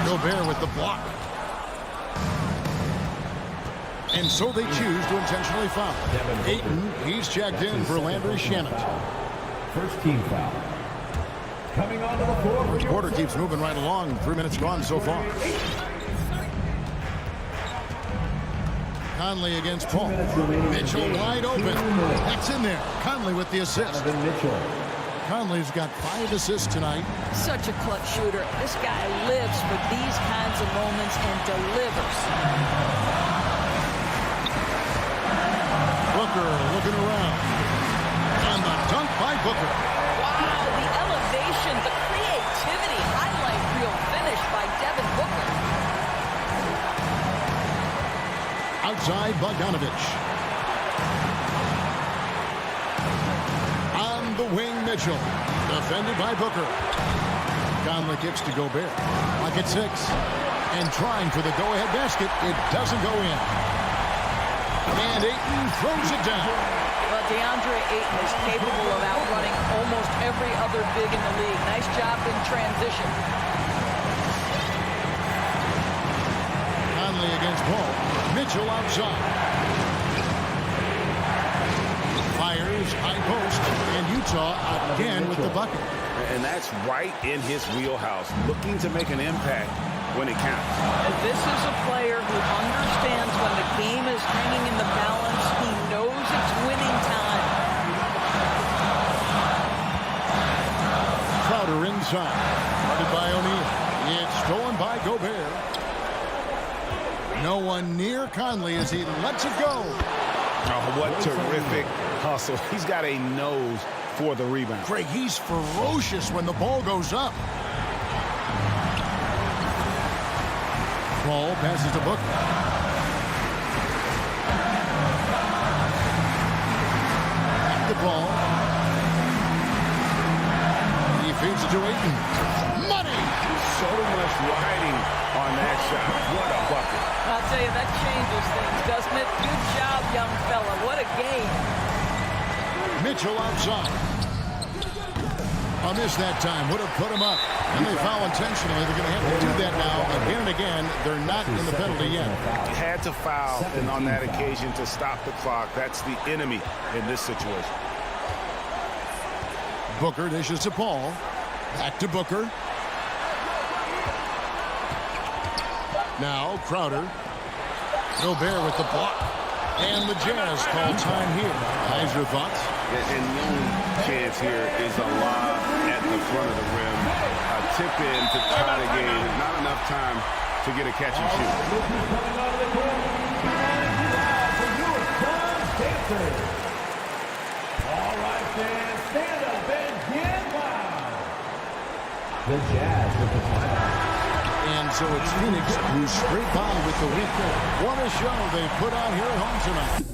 Gobert with the block. And so they choose to intentionally foul. Ayton, he's checked in for Landry Shamet. First team foul. Coming onto the floor. The quarter keeps moving right along. 3 minutes gone so far. Conley against Paul. Mitchell wide open. That's in there. Conley with the assist. Conley's got 5 assists tonight. Such a clutch shooter. This guy lives for these kinds of moments and delivers. Booker looking around. And the dunk by Booker. Wow, the elevation, the creativity, highlight reel finish by Devin Booker. Outside Bogdanovich. On the wing, Mitchell. Defended by Booker. Conley kicks to Gobert. Lock at 6. And trying for the go-ahead basket. It doesn't go in. And Ayton throws it down. Well, DeAndre Ayton is capable of outrunning almost every other big in the league. Nice job in transition. Conley against Paul. Mitchell outside. Fires, high post, and Utah again with the bucket. And that's right in his wheelhouse, looking to make an impact when it counts. And this is a player who understands when the game is hanging in the balance. He knows it's winning time. Crowder inside. Guarded by O'Neal. It's stolen by Gobert. No one near Conley as he lets it go. Oh, what terrific hustle. He's got a nose for the rebound. Craig, he's ferocious when the ball goes up. Ball passes to Booker. Back the ball. He feeds it to Ayton. Money! So much riding on that shot. What a bucket. I'll tell you, that changes things, doesn't it? Good job, young fella. What a game. Mitchell outside. A miss that time would have put him up. And they foul intentionally. They're going to have to do that now again and again. They're not in the penalty yet. Had to foul and on that occasion to stop the clock. That's the enemy in this situation. Booker dishes to Paul. Back to Booker. Now Crowder. Gobert with the block. And the Jazz call time here. Guys, your thoughts? And the only chance here is a lob at the front of the rim. A tip in to tie the game. Not enough time to get a catch and shoot. All right, fans, stand up and get wild. The Jazz with the timeout. And so it's Phoenix who's straight by with the win. What a show they put on here at home tonight.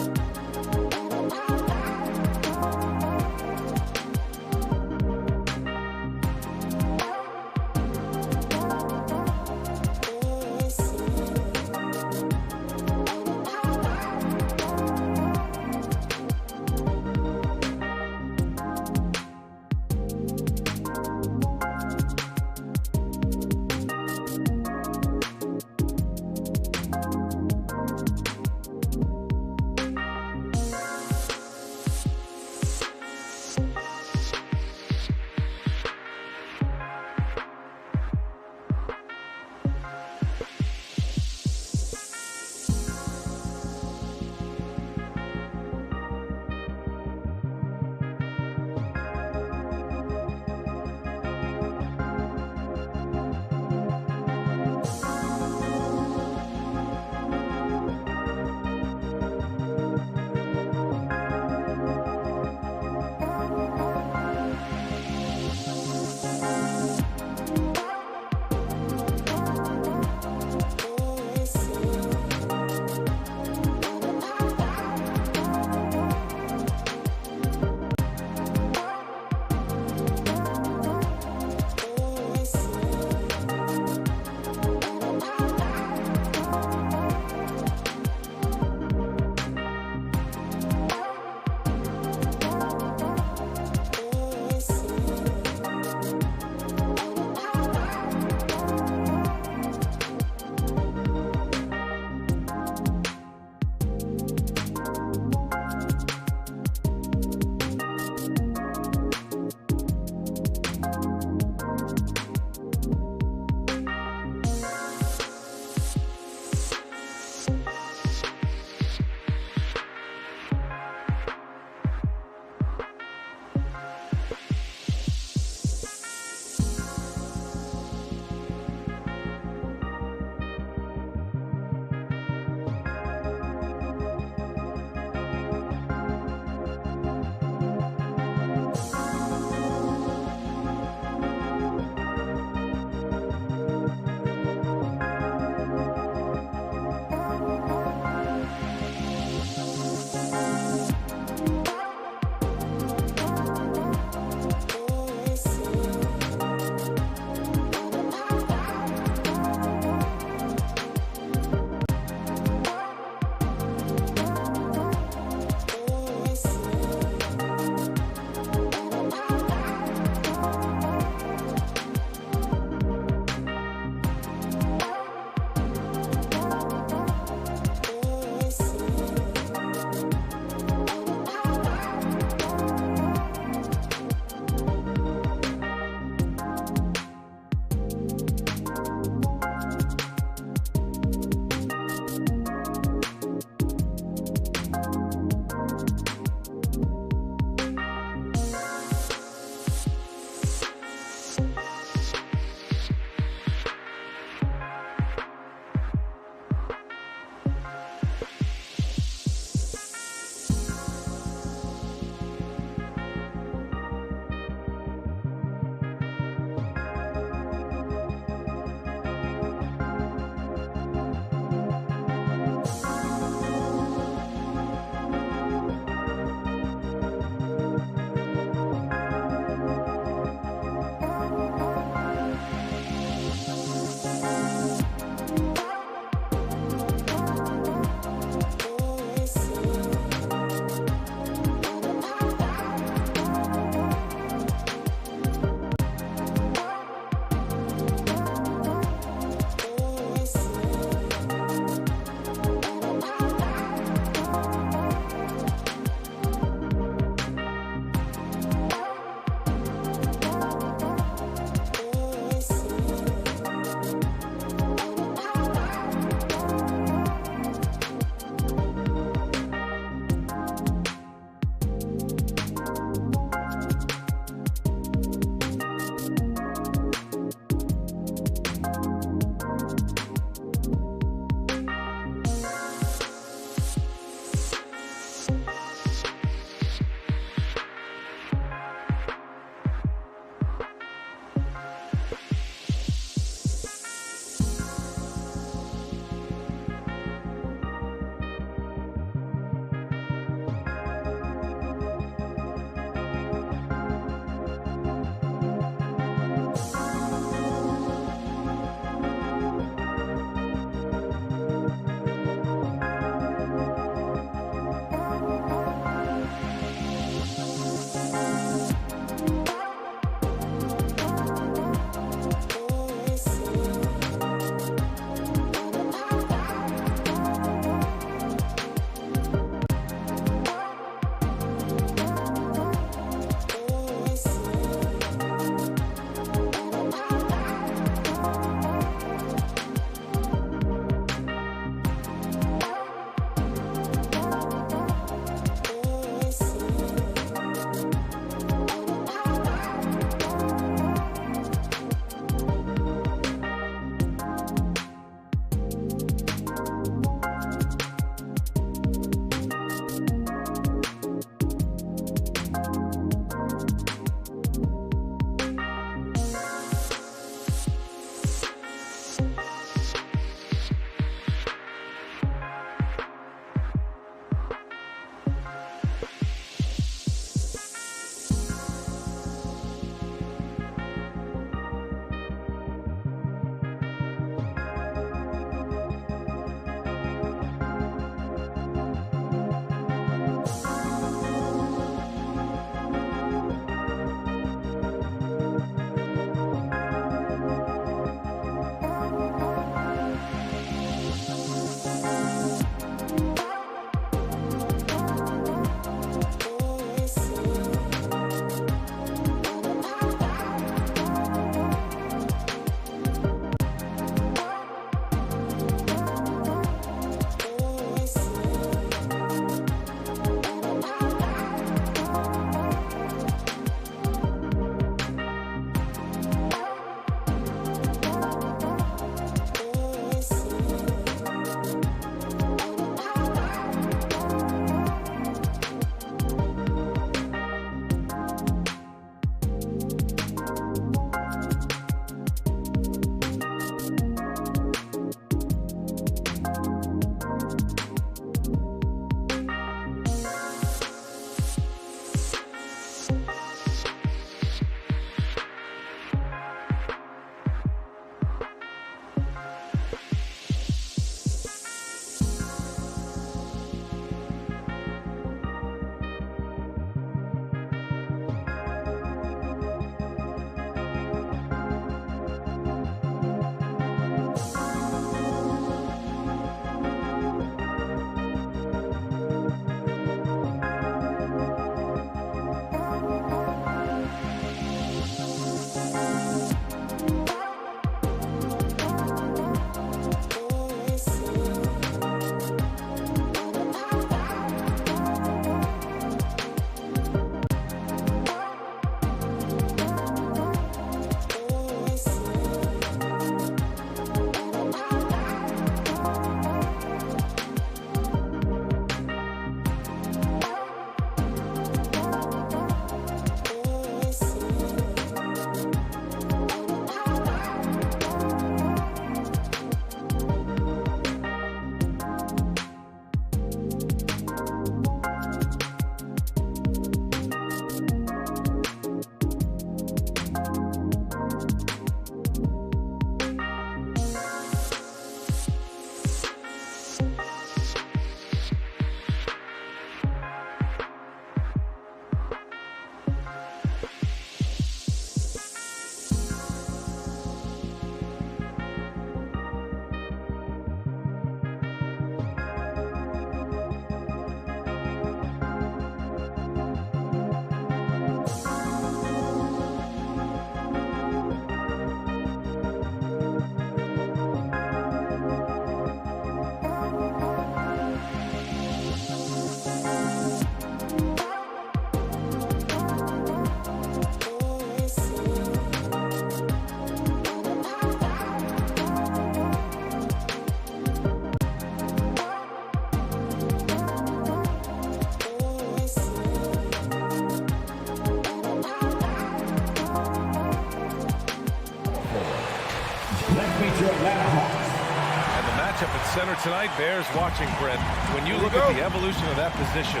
lineup at center tonight bears watching, Brent. When you look at the evolution of that position,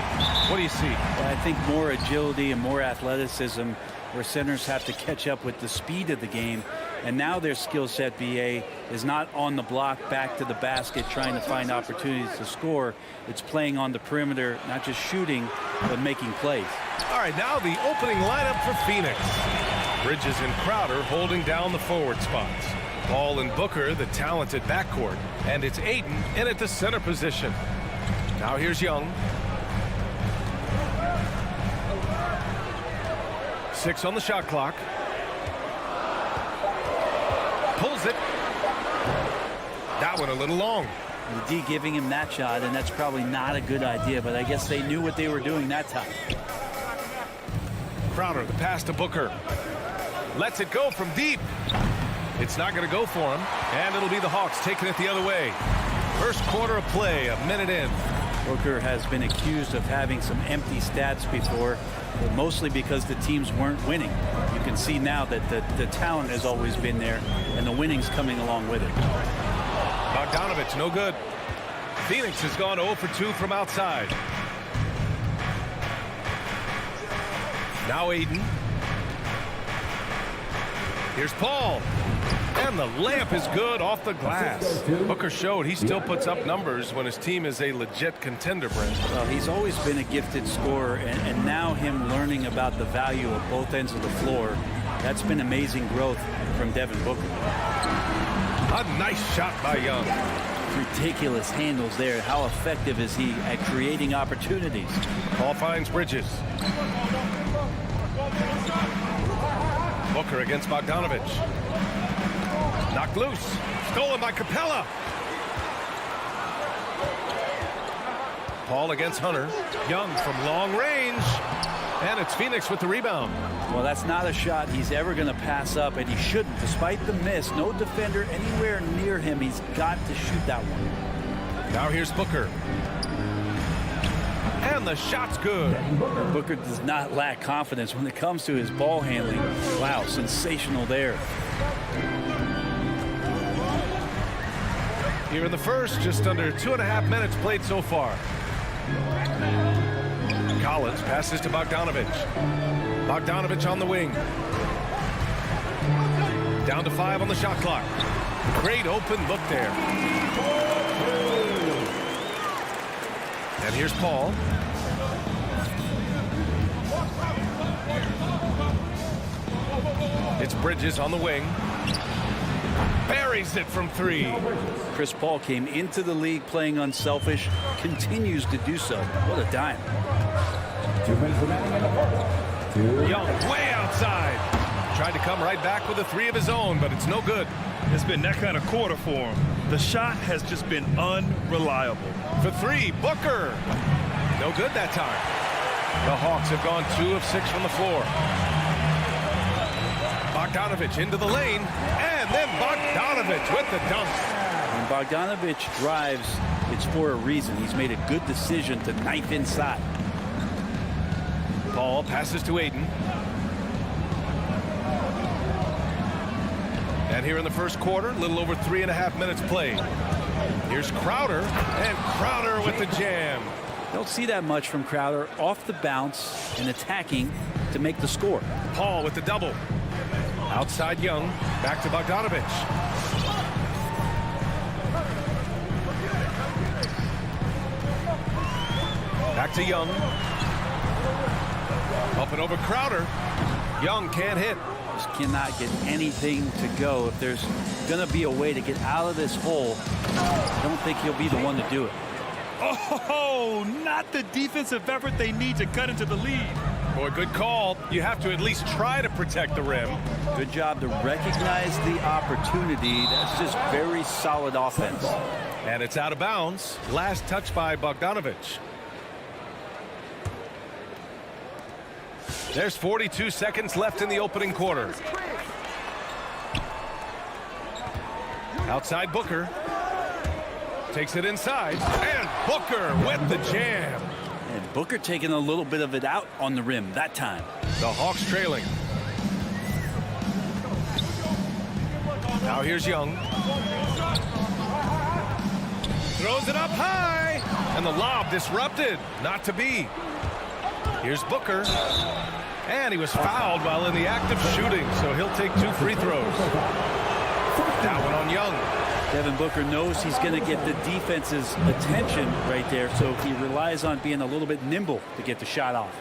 what do you see? Well, I think more agility and more athleticism, where centers have to catch up with the speed of the game. And now their skill set, BA, is not on the block back to the basket trying to find opportunities to score. It's playing on the perimeter, not just shooting, but making plays. All right, now the opening lineup for Phoenix. Bridges and Crowder holding down the forward spots. Paul and Booker, the talented backcourt. And it's Ayton in at the center position. Now here's Young. 6 on the shot clock. Pulls it. That one a little long. The D giving him that shot, and that's probably not a good idea, but I guess they knew what they were doing that time. Crowder, the pass to Booker. Lets it go from deep. It's not going to go for him, and it'll be the Hawks taking it the other way. First quarter of play, a minute in. Booker has been accused of having some empty stats before, but mostly because the teams weren't winning. You can see now that the talent has always been there, and the winning's coming along with it. Bogdanovich, no good. Phoenix has gone 0 for 2 from outside. Now Ayton. Here's Paul. And the layup is good off the glass. Booker showed he still puts up numbers when his team is a legit contender, Brent. Well, he's always been a gifted scorer, and now him learning about the value of both ends of the floor, that's been amazing growth from Devin Booker. A nice shot by Young. Ridiculous handles there. How effective is he at creating opportunities? Paul finds Bridges. Booker against Bogdanovich. Knocked loose. Stolen by Capella. Paul against Hunter. Young from long range. And it's Phoenix with the rebound. Well, that's not a shot he's ever going to pass up, and he shouldn't. Despite the miss, no defender anywhere near him. He's got to shoot that one. Now here's Booker. And the shot's good. Booker does not lack confidence when it comes to his ball handling. Wow, sensational there. Here in the first, just under 2.5 minutes played so far. Collins passes to Bogdanovich. Bogdanovich on the wing. Down to 5 on the shot clock. Great open look there. And here's Paul. It's Bridges on the wing. Buries it from 3. Chris Paul came into the league playing unselfish, continues to do so. What a dime. 2 minutes remaining in the fourth. Young way outside. Tried to come right back with a 3 of his own, but it's no good. It's been that kind of quarter for him. The shot has just been unreliable. For 3, Booker. No good that time. The Hawks have gone 2 of 6 from the floor. Bogdanovich into the lane, and then Bogdanovich with the dunk. When Bogdanovich drives, it's for a reason. He's made a good decision to knife inside. Paul passes to Ayton. And here in the first quarter, a little over 3.5 minutes played. Here's Crowder, and Crowder with the jam. Don't see that much from Crowder, off the bounce and attacking to make the score. Paul with the double. Outside Young, back to Bogdanovich. Back to Young. Up and over Crowder. Young can't hit. Just cannot get anything to go. If there's going to be a way to get out of this hole, I don't think he'll be the one to do it. Oh, not the defensive effort they need to cut into the lead. Boy, good call. You have to at least try to protect the rim. Good job to recognize the opportunity. That's just very solid offense. And it's out of bounds. Last touch by Bogdanovich. There's 42 seconds left in the opening quarter. Outside Booker. Takes it inside. And Booker with the jam. And Booker taking a little bit of it out on the rim that time. The Hawks trailing. Now here's Young. throws it up high, and the lob disrupted. Not to be. Here's Booker. And he was fouled while in the act of shooting, so he'll take 2 free throws. That one on Young. Devin Booker knows he's going to get the defense's attention right there, so he relies on being a little bit nimble to get the shot off.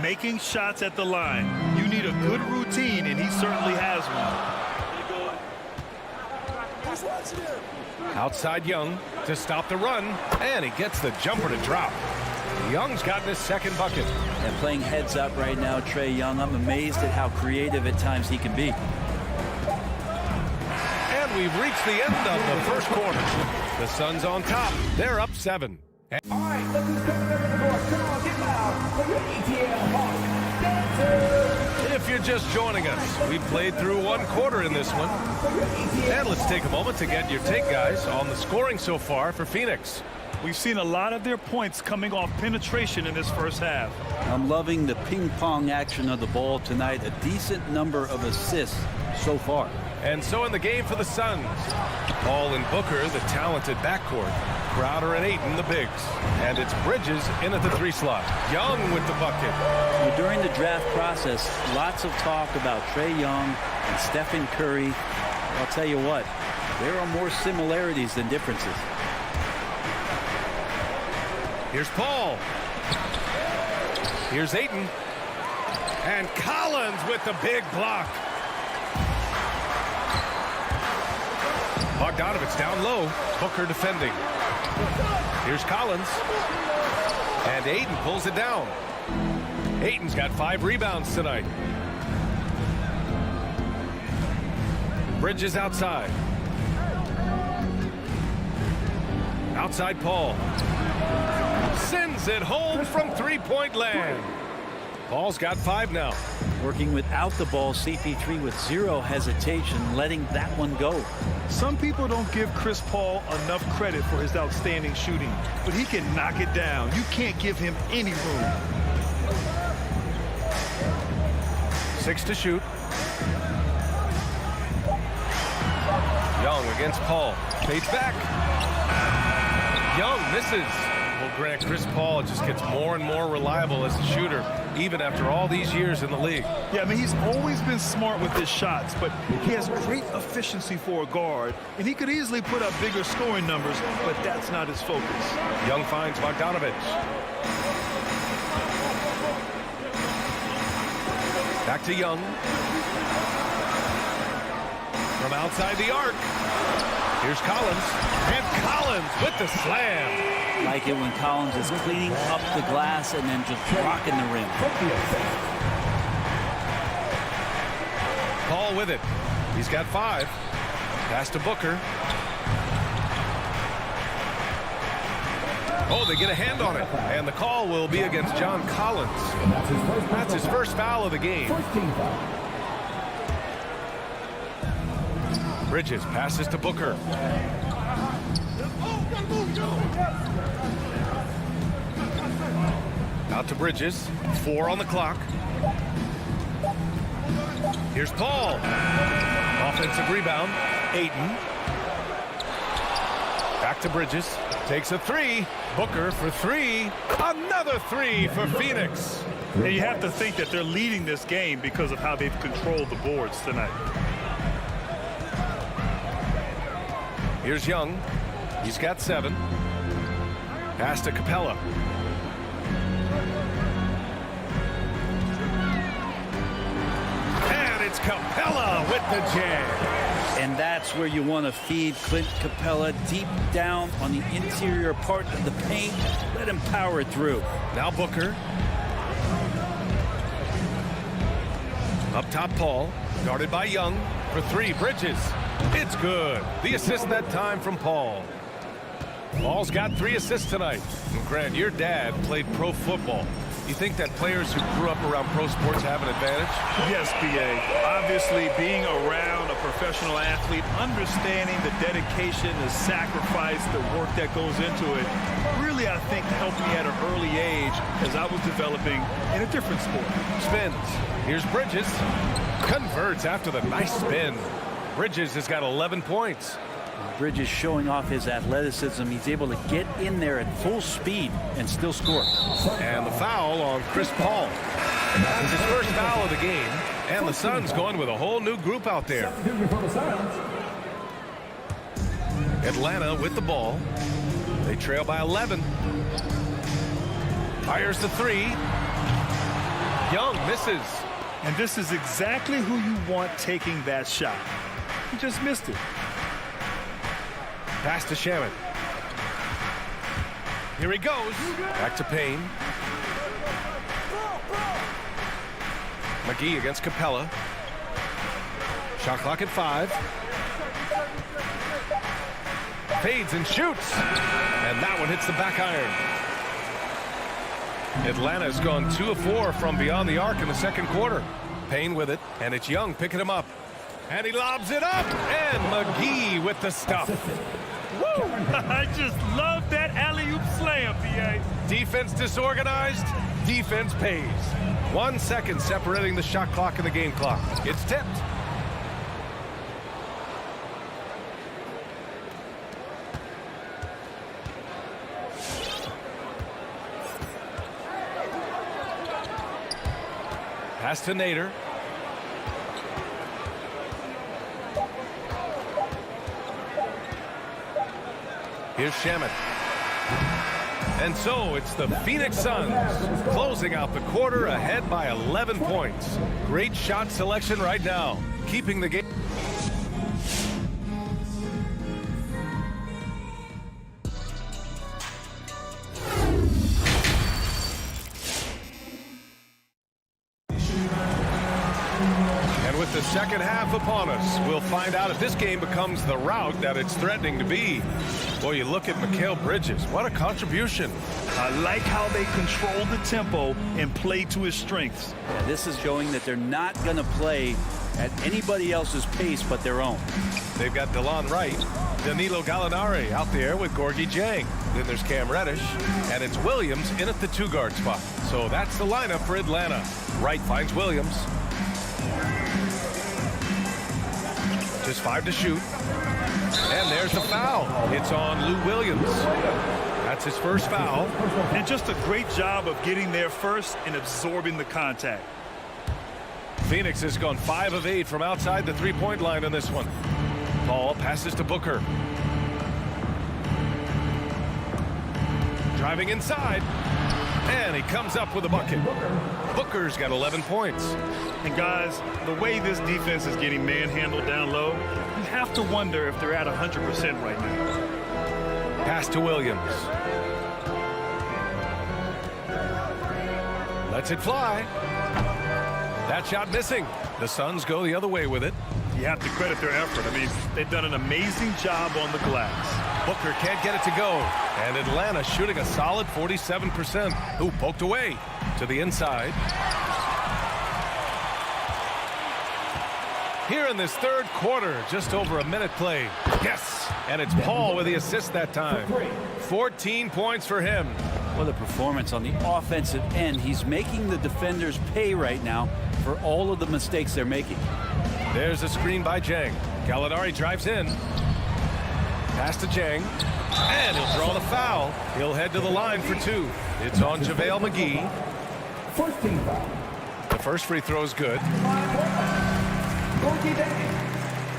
Making shots at the line. You need a good routine, and he certainly has one. Outside Young to stop the run, and he gets the jumper to drop. Young's gotten his second bucket. And playing heads up right now, Trae Young, I'm amazed at how creative at times he can be. And we've reached the end of the first quarter. The Suns on top. They're up 7. All right, let's just come to the floor. Come on, get loud for your ATL Hawks dancers. If you're just joining us, we've played through 1 quarter in this one. And let's take a moment to get your take, guys, on the scoring so far for Phoenix. We've seen a lot of their points coming off penetration in this first half. I'm loving the ping-pong action of the ball tonight. A decent number of assists so far. And so in the game for the Suns, Paul and Booker, the talented backcourt. Crowder and Ayton, the bigs. And it's Bridges in at the 3 slot. Young with the bucket. Well, during the draft process, lots of talk about Trae Young and Stephen Curry. I'll tell you what, there are more similarities than differences. Here's Paul. Here's Ayton. And Collins with the big block. Bogdanovich down low. Booker defending. Here's Collins. And Ayton pulls it down. Ayton's got 5 rebounds tonight. Bridges outside. Outside Paul. Sends it home from 3-point land. Paul's got 5 now. Working without the ball, CP3 with 0 hesitation, letting that one go. Some people don't give Chris Paul enough credit for his outstanding shooting, but he can knock it down. You can't give him any room. 6 to shoot. Young against Paul. Fades back. Young misses. Well, Grant, Chris Paul just gets more and more reliable as a shooter, even after all these years in the league. Yeah, I mean, he's always been smart with his shots, but he has great efficiency for a guard, and he could easily put up bigger scoring numbers, but that's not his focus. Young finds Bogdanovich. Back to Young. From outside the arc. Here's Collins. And Collins with the slam. Like it when Collins is cleaning up the glass and then just rocking the rim. Paul with it. He's got 5. Pass to Booker. Oh, they get a hand on it. And the call will be against John Collins. That's his first foul of the game. Bridges passes to Booker. Out to Bridges. 4 on the clock. Here's Paul. Offensive rebound. Ayton. Back to Bridges. Takes a 3. Booker for 3. Another 3 for Phoenix. And you have to think that they're leading this game because of how they've controlled the boards tonight. Here's Young. He's got 7. Pass to Capella. And it's Capella with the jam. And that's where you want to feed Clint Capella, deep down on the interior part of the paint. Let him power it through. Now Booker. Up top Paul. Guarded by Young for 3. Bridges. It's good. The assist that time from Paul. Paul's got 3 assists tonight. And Grant, your dad played pro football. You think that players who grew up around pro sports have an advantage? Yes, B.A. Obviously, being around a professional athlete, understanding the dedication, the sacrifice, the work that goes into it, really, I think, helped me at an early age as I was developing in a different sport. Spins. Here's Bridges. Converts after the nice spin. Bridges has got 11 points. Bridges showing off his athleticism. He's able to get in there at full speed and still score. And the foul on Chris Paul. That's his first foul of the game. And the Suns going with a whole new group out there. Atlanta with the ball. They trail by 11. Fires the three. Young misses. And this is exactly who you want taking that shot. He just missed it. Pass to Shaman. Here he goes. Back to Payne. McGee against Capella. Shot clock at 5. Fades and shoots. And that one hits the back iron. Atlanta's gone 2 of 4 from beyond the arc in the second quarter. Payne with it, and it's Young picking him up. And he lobs it up, and McGee with the stuff. Woo! I just love that alley-oop slam, B.A. Defense disorganized, defense pays. 1 second separating the shot clock and the game clock. It's tipped. Pass to Nader. Here's Shaman. And so it's the Phoenix Suns closing out the quarter ahead by 11 points. Great shot selection right now, keeping the game. With the second half upon us, we'll find out if this game becomes the rout that it's threatening to be. Boy, you look at Mikal Bridges. What a contribution. I like how they control the tempo and play to his strengths. Yeah, this is showing that they're not going to play at anybody else's pace but their own. They've got DeLon Wright, Danilo Gallinari out there with Gorgie Jang. Then there's Cam Reddish, and it's Williams in at the 2-guard spot. So that's the lineup for Atlanta. Wright finds Williams. Just 5 to shoot. And there's the foul. It's on Lou Williams. That's his first foul. And just a great job of getting there first and absorbing the contact. Phoenix has gone 5 of 8 from outside the three-point line on this one. Paul passes to Booker. Driving inside. And he comes up with a bucket. Booker's got 11 points. And guys, the way this defense is getting manhandled down low, you have to wonder if they're at 100% right now. Pass to Williams. Lets it fly. That shot missing. The Suns go the other way with it. You have to credit their effort. I mean, they've done an amazing job on the glass. Booker can't get it to go. And Atlanta shooting a solid 47%. Ooh, poked away to the inside. Here in this third quarter, just over a minute played. Yes, and it's Paul with the assist that time. 14 points for him. What a performance on the offensive end. He's making the defenders pay right now for all of the mistakes they're making. There's a screen by Jang. Gallinari drives in. Pass to Jang. And he'll draw the foul. He'll head to the line for 2. It's on JaVale McGee. The first free throw is good.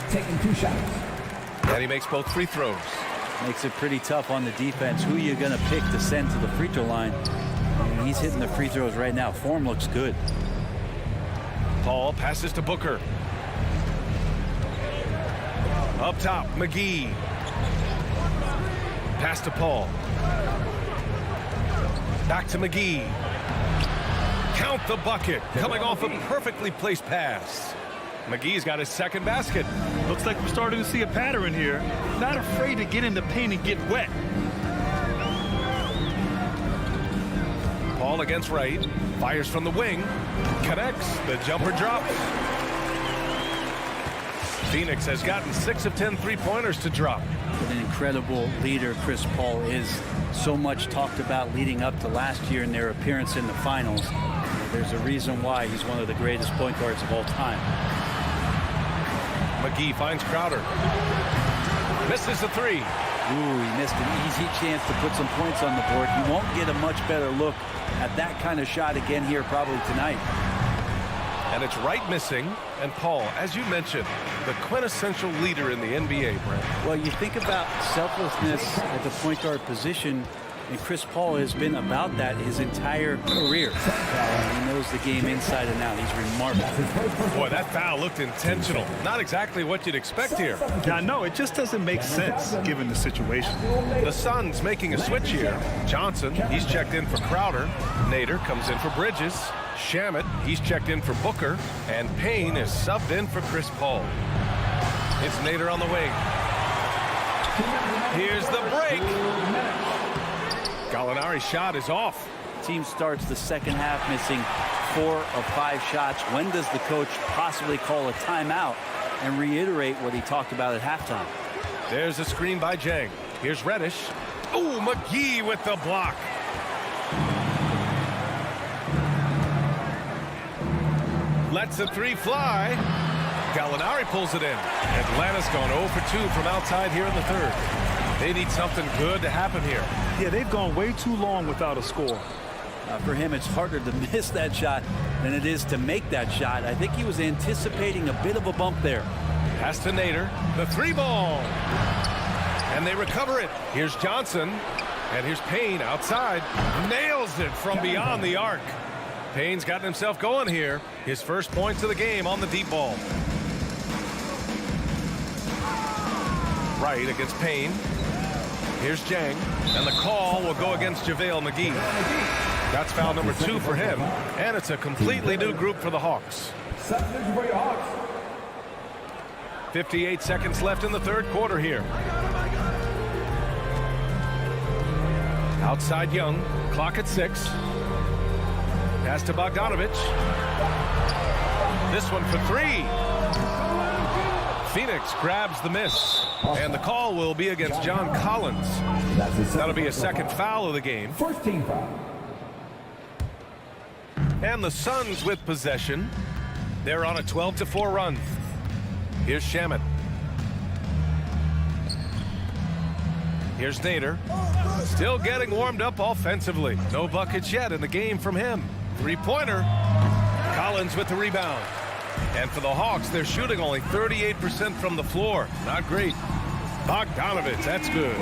Taking 2 shots. And he makes both free throws. Makes it pretty tough on the defense. Who you're going to pick to send to the free throw line. And he's hitting the free throws right now. Form looks good. Paul passes to Booker. Up top, McGee. Pass to Paul. Back to McGee. Count the bucket. Coming off a perfectly placed pass. McGee's got his second basket. Looks like we're starting to see a pattern here. Not afraid to get in the paint and get wet. Paul against Wright. Fires from the wing. Connects. The jumper drops. Phoenix has gotten 6 of 10 three-pointers to drop. An incredible leader Chris Paul is. So much talked about leading up to last year in their appearance in the finals. There's a reason why he's one of the greatest point guards of all time. McGee finds Crowder. Misses the three. Ooh, he missed an easy chance to put some points on the board. He won't get a much better look at that kind of shot again here probably tonight. And it's right missing. And Paul, as you mentioned, the quintessential leader in the NBA, Brent. Well, you think about selflessness at the point guard position, and Chris Paul has been about that his entire career. He knows the game inside and out. He's remarkable. Boy, that foul looked intentional. Not exactly what you'd expect here. Yeah, no, it just doesn't make sense given the situation. The Suns making a switch here. Johnson, he's checked in for Crowder. Nader comes in for Bridges. Shamet, he's checked in for Booker. And Payne is subbed in for Chris Paul. It's Nader on the wing. Here's the break. Gallinari's shot is off. Team starts the second half missing 4 of 5 shots. When does the coach possibly call a timeout and reiterate what he talked about at halftime? There's a screen by Jang. Here's Reddish. Ooh, McGee with the block. Lets the three fly. Gallinari pulls it in. Atlanta's gone 0 for 2 from outside here in the third. They need something good to happen here. Yeah, they've gone way too long without a score. For him, it's harder to miss that shot than it is to make that shot. I think he was anticipating a bit of a bump there. Pass to Nader. The three ball. And they recover it. Here's Johnson. And here's Payne outside. Nails it from beyond the arc. Payne's gotten himself going here. His first points of the game on the deep ball. Right against Payne. Here's Jang. And the call will go against JaVale McGee. That's foul number 2 for him. And it's a completely new group for the Hawks. 58 seconds left in the third quarter here. Outside Young. Clock at 6. Pass to Bogdanovich. This one for 3. Phoenix grabs the miss. And the call will be against John Collins. That'll be a second foul of the game. First team foul. And the Suns with possession. They're on a 12-4 run. Here's Shamet. Here's Nader. Still getting warmed up offensively. No buckets yet in the game from him. Three-pointer. Collins with the rebound. And for the Hawks, they're shooting only 38% from the floor. Not great. Bogdanovich, that's good.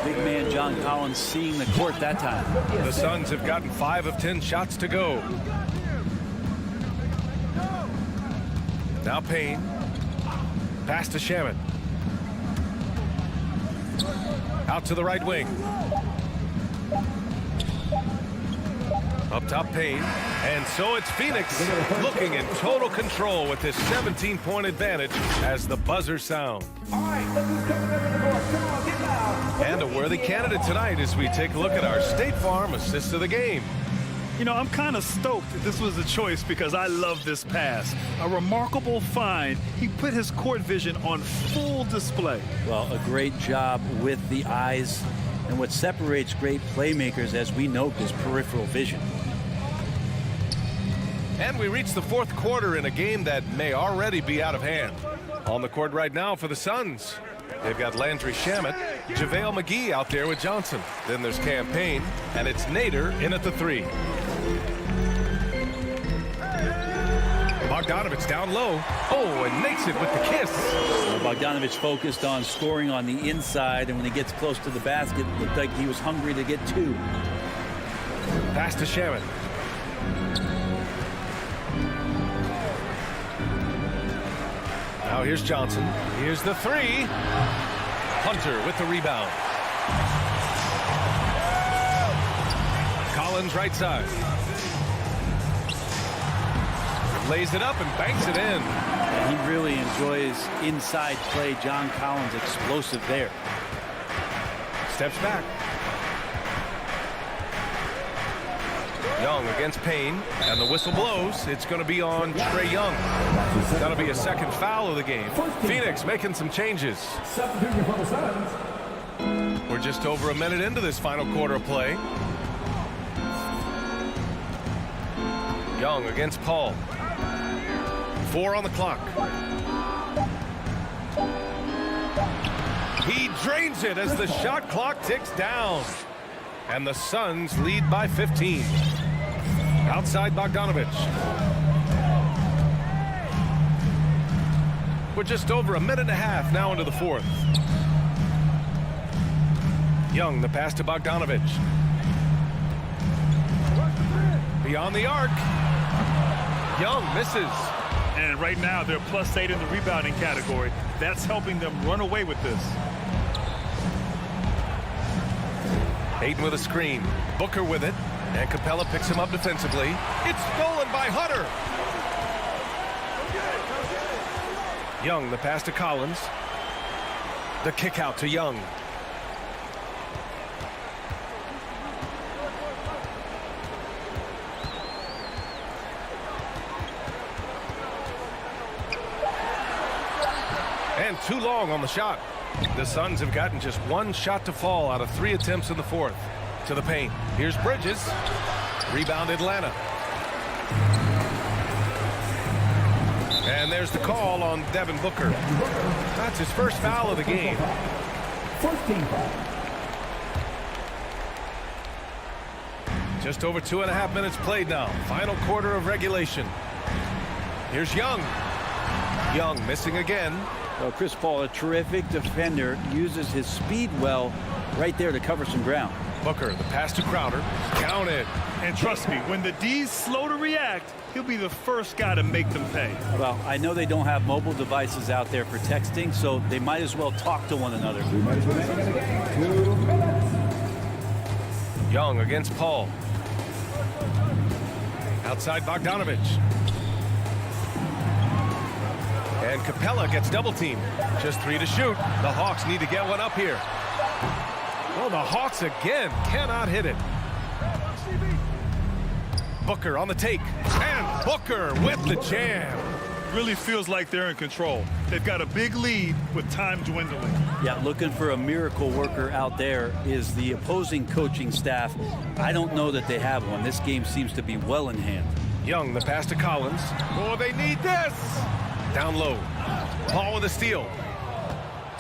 Big man John Collins seeing the court that time. The Suns have gotten 5 of 10 shots to go. Now Payne. Pass to Shamet. Out to the right wing. Up top Payne. And so it's Phoenix looking in total control with this 17-point advantage as the buzzer sounds. And a worthy candidate tonight as we take a look at our State Farm assist of the game. You know, I'm kind of stoked this was a choice because I love this pass. A remarkable find. He put his court vision on full display. Well, a great job with the eyes. And what separates great playmakers, as we note, is peripheral vision. And we reach the fourth quarter in a game that may already be out of hand. On the court right now for the Suns. They've got Landry Shamet, JaVale McGee out there with Johnson. Then there's Cam Payne, and it's Nader in at the 3. Bogdanovich down low. Oh, and makes it with the kiss. Well, Bogdanovich focused on scoring on the inside, and when he gets close to the basket, it looked like he was hungry to get 2. Pass to Shamet. Now here's Johnson. Here's the 3. Hunter with the rebound. Collins right side. Lays it up and banks it in. And he really enjoys inside play. John Collins explosive there. Steps back. Young against Payne, and the whistle blows. It's going to be on Trae Young. That'll be a second foul of the game. Phoenix making some changes. We're just over a minute into this final quarter of play. Young against Paul. 4 on the clock. He drains it as the shot clock ticks down. And the Suns lead by 15. Outside Bogdanovich. We're just over a minute and a half now into the fourth. Young, the pass to Bogdanovich. Beyond the arc. Young misses. And right now they're +8 in the rebounding category. That's helping them run away with this. Ayton with a screen. Booker with it. And Capella picks him up defensively. It's stolen by Hunter. Young, the pass to Collins. The kick out to Young. And too long on the shot. The Suns have gotten just one shot to fall out of 3 attempts in the fourth. To the paint. Here's Bridges. Rebound Atlanta. And there's the call on Devin Booker. That's his first foul of the game. First team foul. Just over 2.5 minutes played now. Final quarter of regulation. Here's Young. Young missing again. Well, Chris Paul, a terrific defender, uses his speed well right there to cover some ground. Booker, the pass to Crowder. Counted. And trust me, when the D's slow to react, he'll be the first guy to make them pay. Well, I know they don't have mobile devices out there for texting, so they might as well talk to one another. 2 minutes remaining in the game. 2 minutes. Young against Paul. Outside Bogdanovich. And Capella gets double teamed. Just 3 to shoot. The Hawks need to get one up here. Well, the Hawks again cannot hit it. Booker on the take. And Booker with the jam. Really feels like they're in control. They've got a big lead with time dwindling. Yeah, looking for a miracle worker out there is the opposing coaching staff. I don't know that they have one. This game seems to be well in hand. Young, the pass to Collins. Oh, they need this. Down low. Paul with a steal.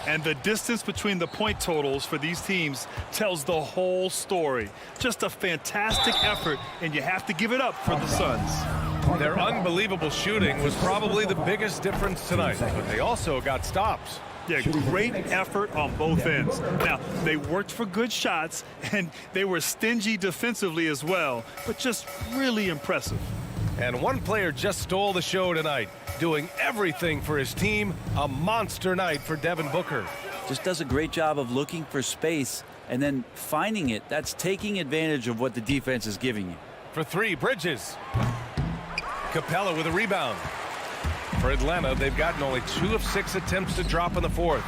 And the distance between the point totals for these teams tells the whole story. Just a fantastic effort, and you have to give it up for the Suns. Their unbelievable shooting was probably the biggest difference tonight, but they also got stops. Yeah, great effort on both ends. Now, they worked for good shots, and they were stingy defensively as well, but just really impressive. And one player just stole the show tonight, doing everything for his team. A monster night for Devin Booker. Just does a great job of looking for space and then finding it. That's taking advantage of what the defense is giving you. For 3, Bridges. Capella with a rebound. For Atlanta, they've gotten only 2 of 6 attempts to drop in the fourth.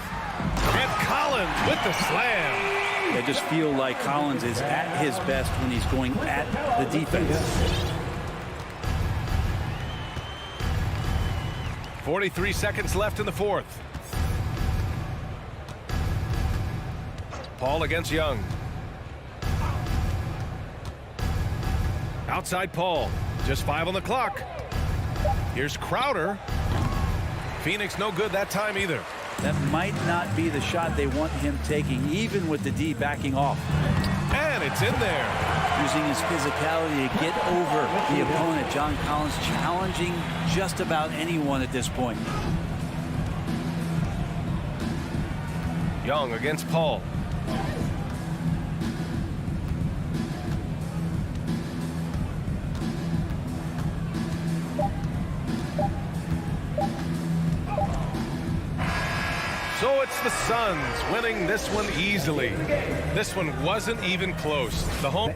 And Collins with the slam. I just feel like Collins is at his best when he's going at the defense. 43 seconds left in the fourth. Paul against Young. Outside Paul. Just 5 on the clock. Here's Crowder. Phoenix no good that time either. That might not be the shot they want him taking, even with the D backing off. And it's in there. Using his physicality to get over the opponent. John Collins challenging just about anyone at this point. Young against Paul. So it's the Suns winning this one easily. This one wasn't even close. The home.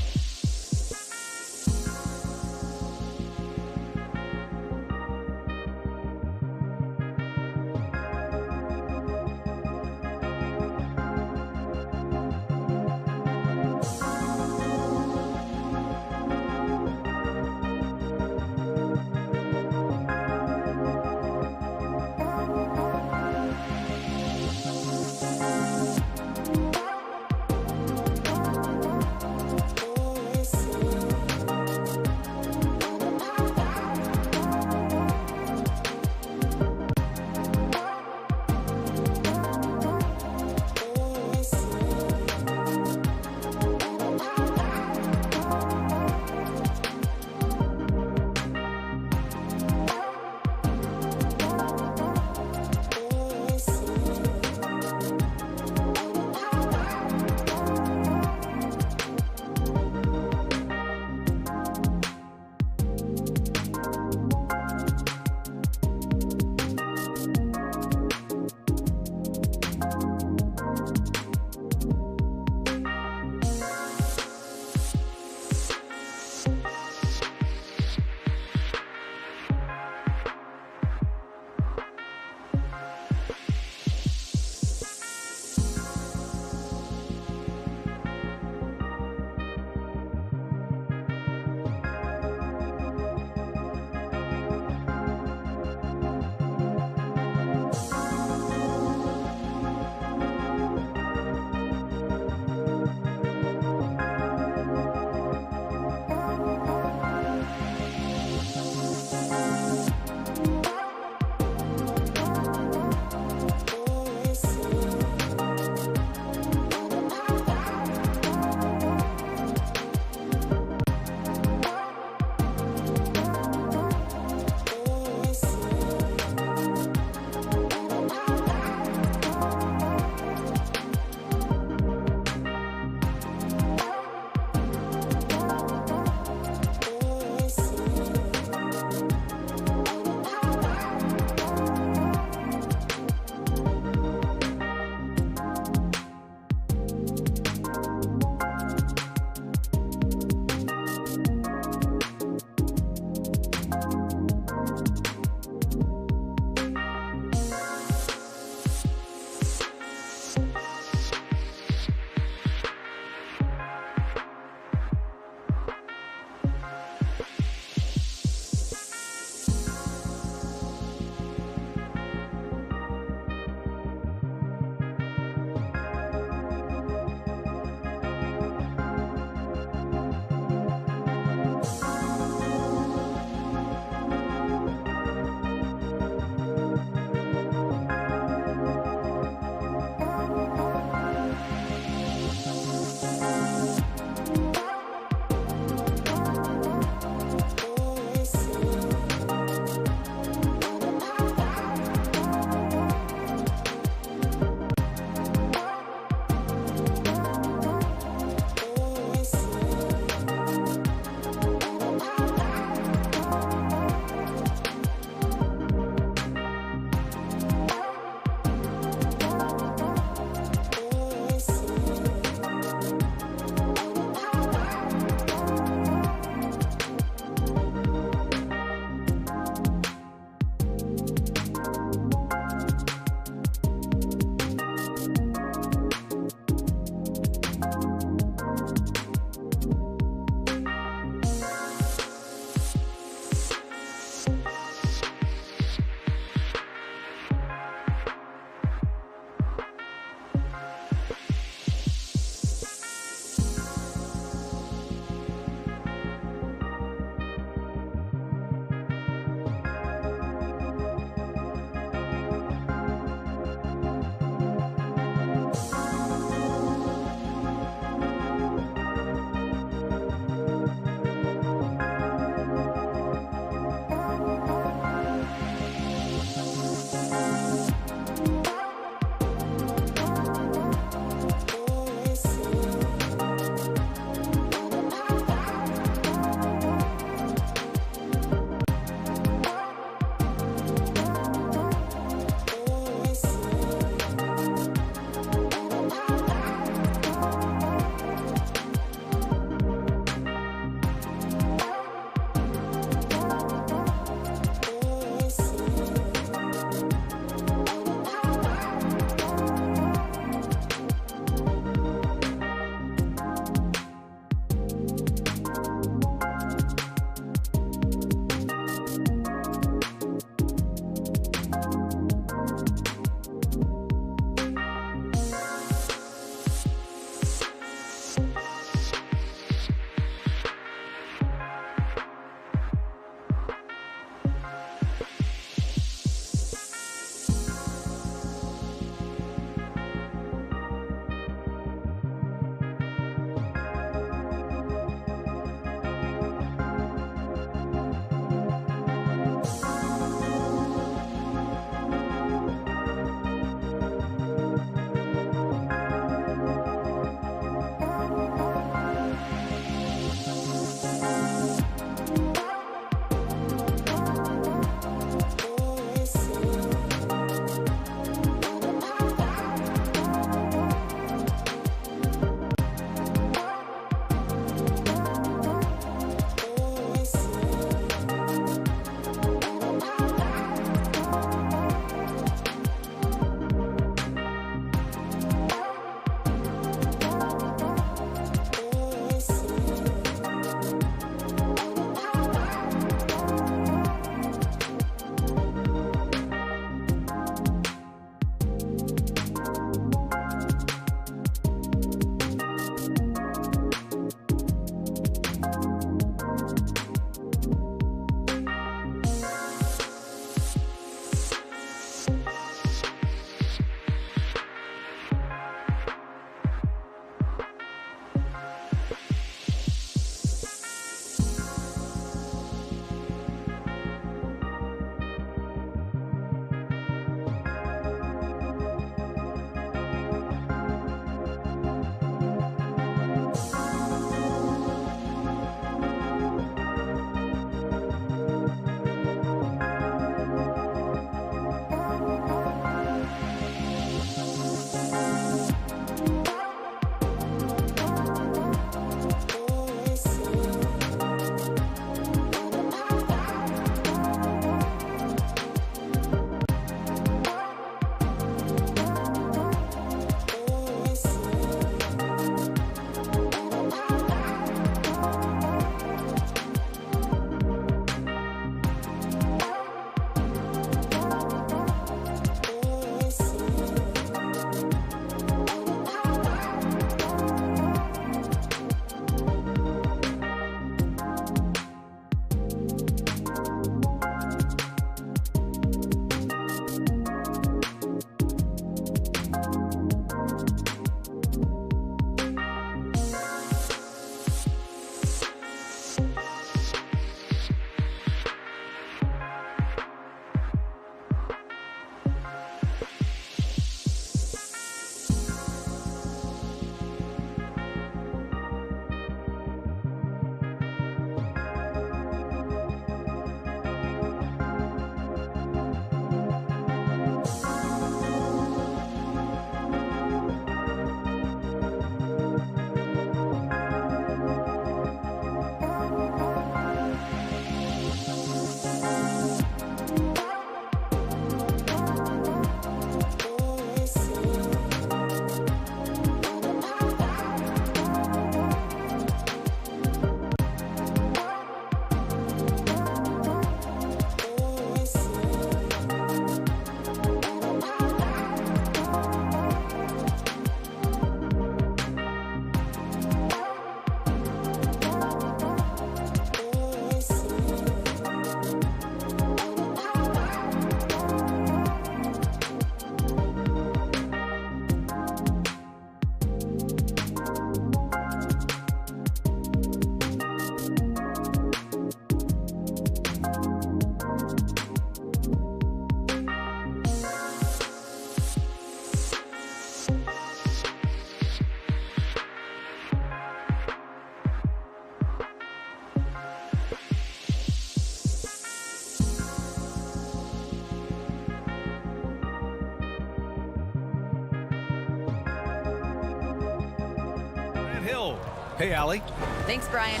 Hill. Hey, Allie. Thanks, Brian.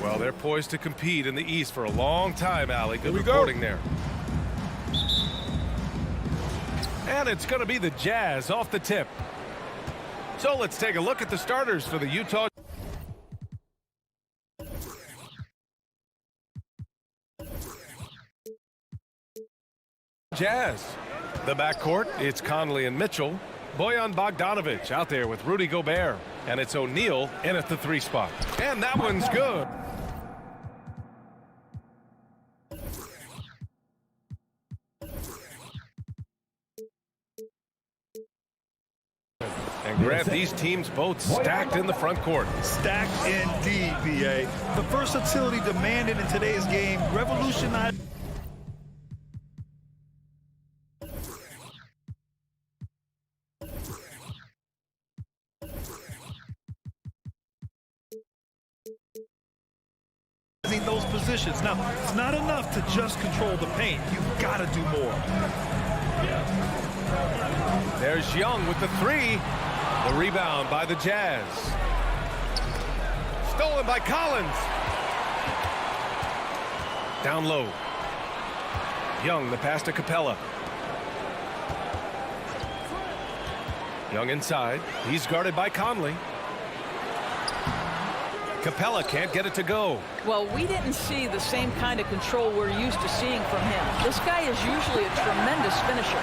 Well, they're poised to compete in the East for a long time, Allie. Good Here we reporting go. there. And it's going to be the Jazz off the tip. So let's take a look at the starters for the Utah. Jazz. The backcourt, it's Conley and Mitchell. Bojan Bogdanovic out there with Rudy Gobert. And it's O'Neal in at the 3 spot. And that one's good. And grab these teams both stacked in the front court. Stacked indeed, BA. The versatility demanded in today's game revolutionized. Those positions. Now, it's not enough to just control the paint. You've got to do more. There's Young with the 3. The rebound by the Jazz. Stolen by Collins. Down low. Young, the pass to Capella. Young inside. He's guarded by Conley. Capella can't get it to go. Well, we didn't see the same kind of control we're used to seeing from him. This guy is usually a tremendous finisher.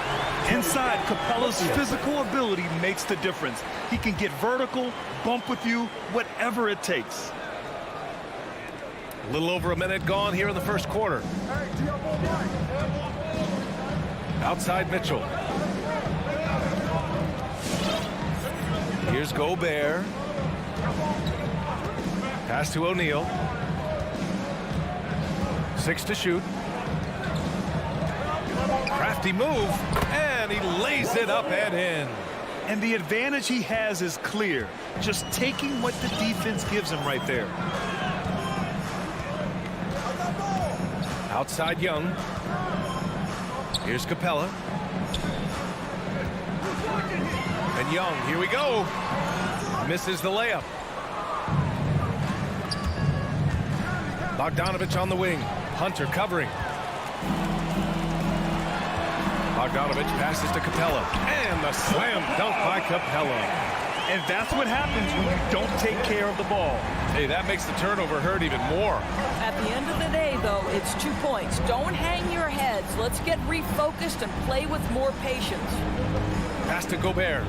Inside, Capella's physical ability makes the difference. He can get vertical, bump with you, whatever it takes. A little over a minute gone here in the first quarter. Outside Mitchell. Here's Gobert. Pass to O'Neal. 6 to shoot. Crafty move, and he lays it up and in. And the advantage he has is clear. Just taking what the defense gives him right there. Outside Young. Here's Capella. And Young, here we go. Misses the layup. Bogdanovic on the wing. Hunter covering. Bogdanovic passes to Capella. And the slam dunk by Capella. And that's what happens when you don't take care of the ball. Hey, that makes the turnover hurt even more. At the end of the day, though, it's 2 points. Don't hang your heads. Let's get refocused and play with more patience. Pass to Gobert.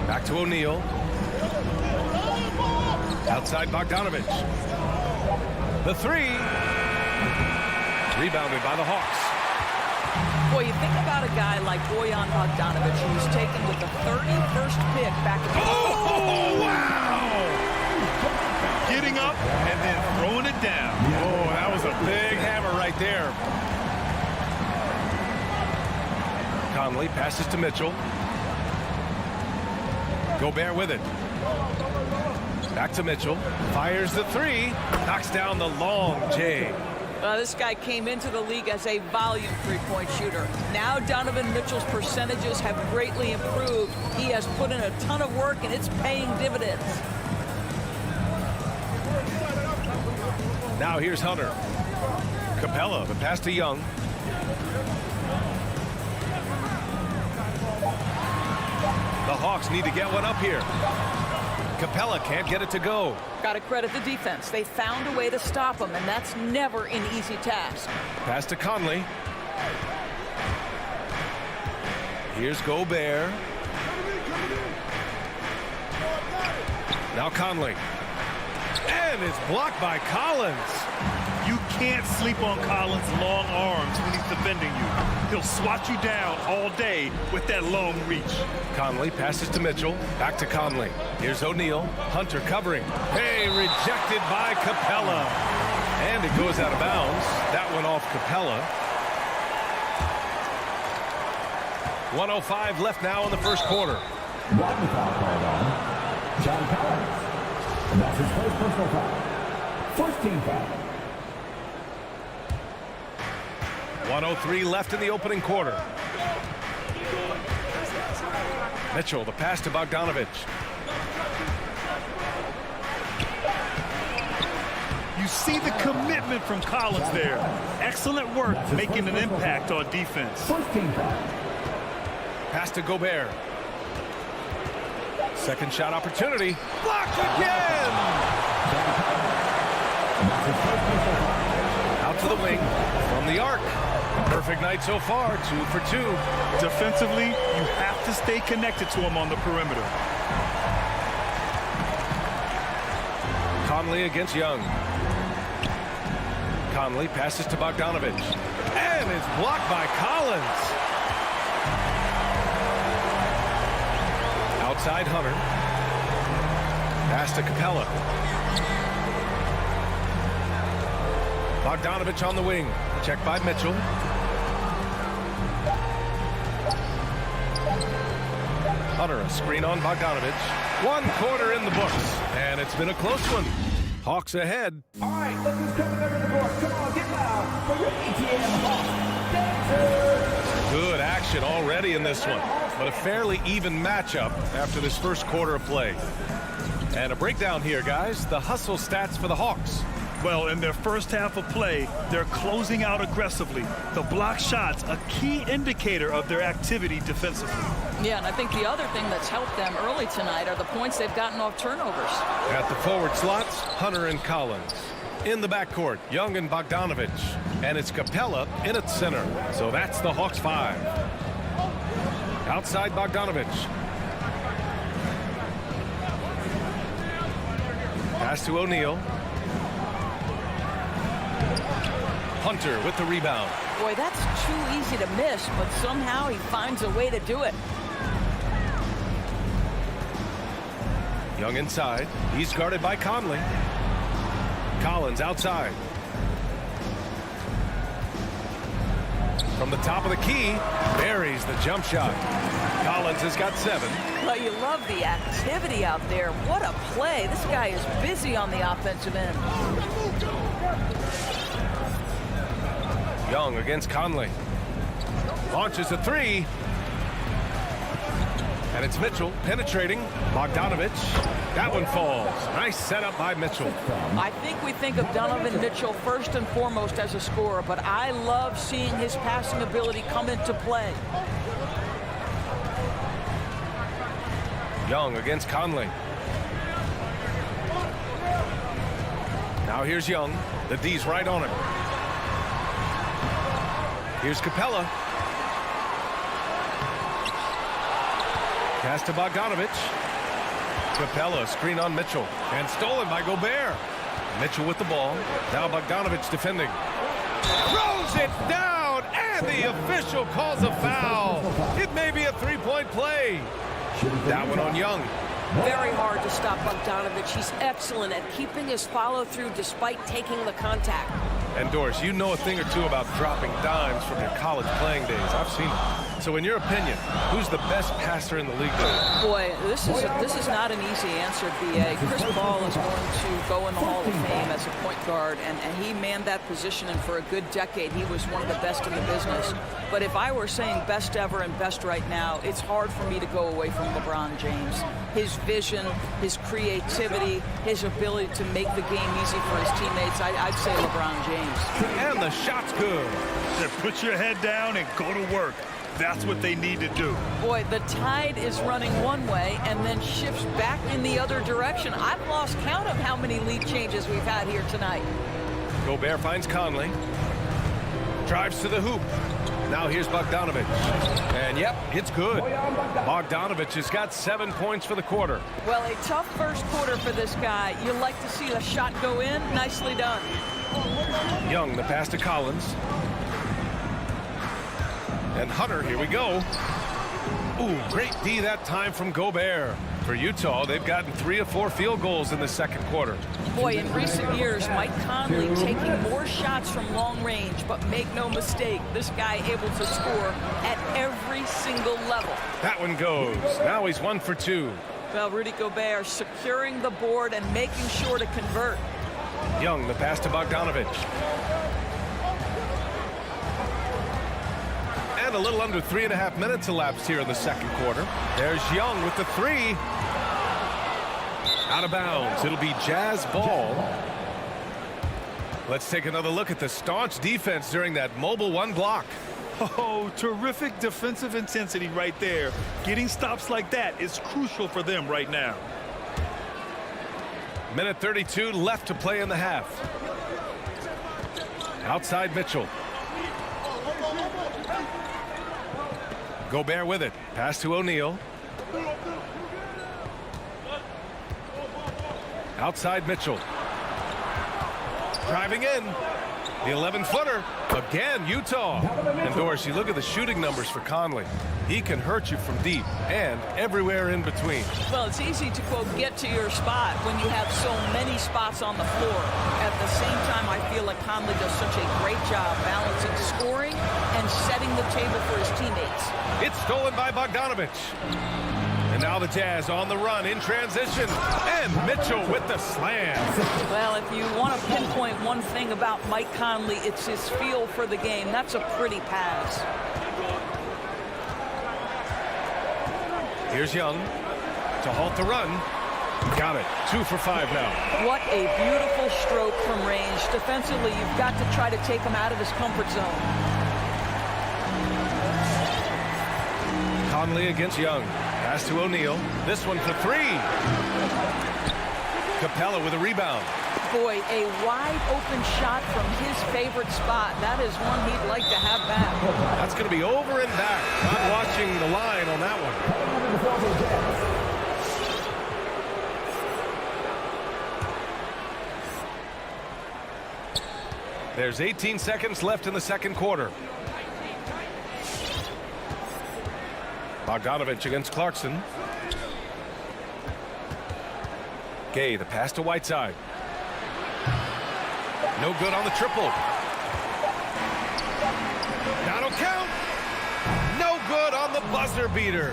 Back to O'Neal. Outside Bogdanovic. The 3. Rebounded by the Hawks. Boy, you think about a guy like Bojan Bogdanovic, who was taken with the 31st pick back in the... Oh, wow! Getting up and then throwing it down. Oh, that was a big hammer right there. Conley passes to Mitchell. Gobert with it. Back to Mitchell. Fires the 3. Knocks down the long J. This guy came into the league as a volume three-point shooter. Now Donovan Mitchell's percentages have greatly improved. He has put in a ton of work, and it's paying dividends. Now here's Hunter. Capella, the pass to Young. The Hawks need to get one up here. Capella can't get it to go. Got to credit the defense. They found a way to stop him, and that's never an easy task. Pass to Conley. Here's Gobert. Now Conley. And it's blocked by Collins. You can't sleep on Collins' long arms when he's defending you. He'll swat you down all day with that long reach. Conley passes to Mitchell. Back to Conley. Here's O'Neal. Hunter covering. Hey, rejected by Capella. And it goes out of bounds. That one off Capella. 1:05 left now in the first quarter. One foul called on John Collins. And that's his first personal foul. First team foul. 1:03 left in the opening quarter. Mitchell, the pass to Bogdanovich. You see the commitment from Collins there. Excellent work making an impact on defense. Pass to Gobert. Second shot opportunity. Blocked again! Out to the wing from the arc. Perfect night so far, 2 for 2. Defensively, you have to stay connected to him on the perimeter. Conley against Young. Conley passes to Bogdanovich. And it's blocked by Collins. Outside Hunter. Pass to Capella. Bogdanovich on the wing. Checked by Mitchell. Hunter, a screen on Bogdanovich. 1 quarter in the books. And it's been a close one. Hawks ahead. All right, look who's coming over the board. Come on, get loud for your ATM Hawks dancers. Good action already in this one, but a fairly even matchup after this first quarter of play. And a breakdown here, guys. The hustle stats for the Hawks. Well, in their first half of play, they're closing out aggressively. The block shots, a key indicator of their activity defensively. Yeah, and I think the other thing that's helped them early tonight are the points they've gotten off turnovers. At the forward slots, Hunter and Collins. In the backcourt, Young and Bogdanovich. And it's Capella in at center. So that's the Hawks 5. Outside Bogdanovich. Pass to O'Neal. Hunter with the rebound. Boy, that's too easy to miss, but somehow he finds a way to do it. Young inside. He's guarded by Conley. Collins outside. From the top of the key, buries the jump shot. Collins has got 7. Well, you love the activity out there. What a play. This guy is busy on the offensive end. Young against Conley. Launches a 3. And it's Mitchell penetrating. Bogdanovich. That one falls. Nice setup by Mitchell. I think we think of Donovan Mitchell first and foremost as a scorer, but I love seeing his passing ability come into play. Young against Conley. Now here's Young. The D's right on him. Here's Capella. Pass to Bogdanovich. Capella, screen on Mitchell. And stolen by Gobert. Mitchell with the ball. Now Bogdanovich defending. Throws it down, and the official calls a foul. It may be a 3-point play. That one on Young. Very hard to stop Bogdanovich. He's excellent at keeping his follow-through despite taking the contact. And Doris, you know a thing or two about dropping dimes from your college playing days. I've seen it. So in your opinion, who's the best passer in the league today? Boy, this is not an easy answer, B.A. Chris Paul is going to go in the Hall of Fame as a point guard, and he manned that position, and for a good decade, he was one of the best in the business. But if I were saying best ever and best right now, it's hard for me to go away from LeBron James. His vision, his creativity, his ability to make the game easy for his teammates, I'd say LeBron James. And the shot's good. Put your head down and go to work. That's what they need to do. Boy, the tide is running one way and then shifts back in the other direction. I've lost count of how many lead changes we've had here tonight. Gobert finds Conley. Drives to the hoop. Now here's Bogdanovich. And yep, it's good. Bogdanovich has got 7 points for the quarter. Well, a tough first quarter for this guy. You like to see the shot go in. Nicely done. Young, the pass to Collins. And Hunter, here we go. Ooh, great D that time from Gobert. For Utah, they've gotten 3 of 4 field goals in the second quarter. Boy, in recent years, Mike Conley taking more shots from long range, but make no mistake, this guy able to score at every single level. That one goes. Now he's 1 for 2. Well, Rudy Gobert securing the board and making sure to convert. Young, the pass to Bogdanovich. And a little under 3.5 minutes elapsed here in the second quarter. There's Young with the three. Out of bounds. It'll be Jazz ball. Let's take another look at the staunch defense during that mobile one block. Oh, terrific defensive intensity right there. Getting stops like that is crucial for them right now. Minute 32 left to play in the half. Outside Mitchell. Gobert with it. Pass to O'Neal. Outside Mitchell. Driving in. The 11-footer. Again, Utah. And Dorsey, look at the shooting numbers for Conley. He can hurt you from deep and everywhere in between. Well, it's easy to, quote, get to your spot when you have so many spots on the floor. At the same time, I feel like Conley does such a great job balancing scoring and setting the table for his teammates. It's stolen by Bogdanovich. And now the Jazz on the run in transition. And Mitchell with the slam. Well, if you want to pinpoint one thing about Mike Conley, it's his feel for the game. That's a pretty pass. Here's Young to halt the run. Got it. 2 for 5 now. What a beautiful stroke from range. Defensively, you've got to try to take him out of his comfort zone. Conley against Young. Pass to O'Neal. This one for 3. Capella with a rebound. Boy, a wide open shot from his favorite spot. That is one he'd like to have back. That's going to be over and back. Not watching the line on that one. There's 18 seconds left in the second quarter. Bogdanovich against Clarkson. Gay, the pass to Whiteside. No good on the triple. That'll count. No good on the buzzer beater.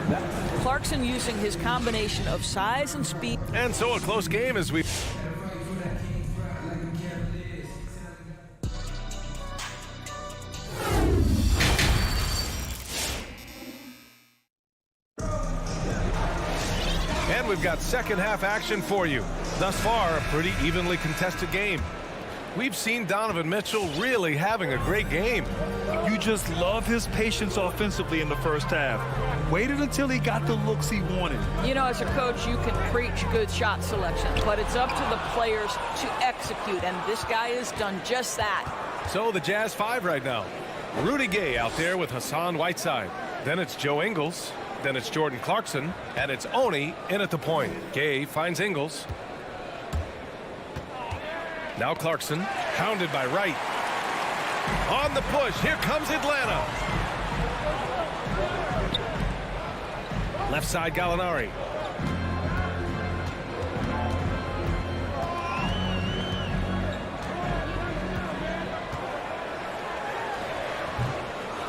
Clarkson using his combination of size and speed. And so a close game as we... And we've got second half action for you. Thus far, a pretty evenly contested game. We've seen Donovan Mitchell really having a great game. You just love his patience offensively in the first half. Waited until he got the looks he wanted. You know, as a coach, you can preach good shot selection, but it's up to the players to execute, and this guy has done just that. So the Jazz 5 right now. Rudy Gay out there with Hassan Whiteside. Then it's Joe Ingles. Then it's Jordan Clarkson. And it's Oni in at the point. Gay finds Ingles. Now Clarkson, hounded by Wright. On the push, here comes Atlanta. Left side, Gallinari.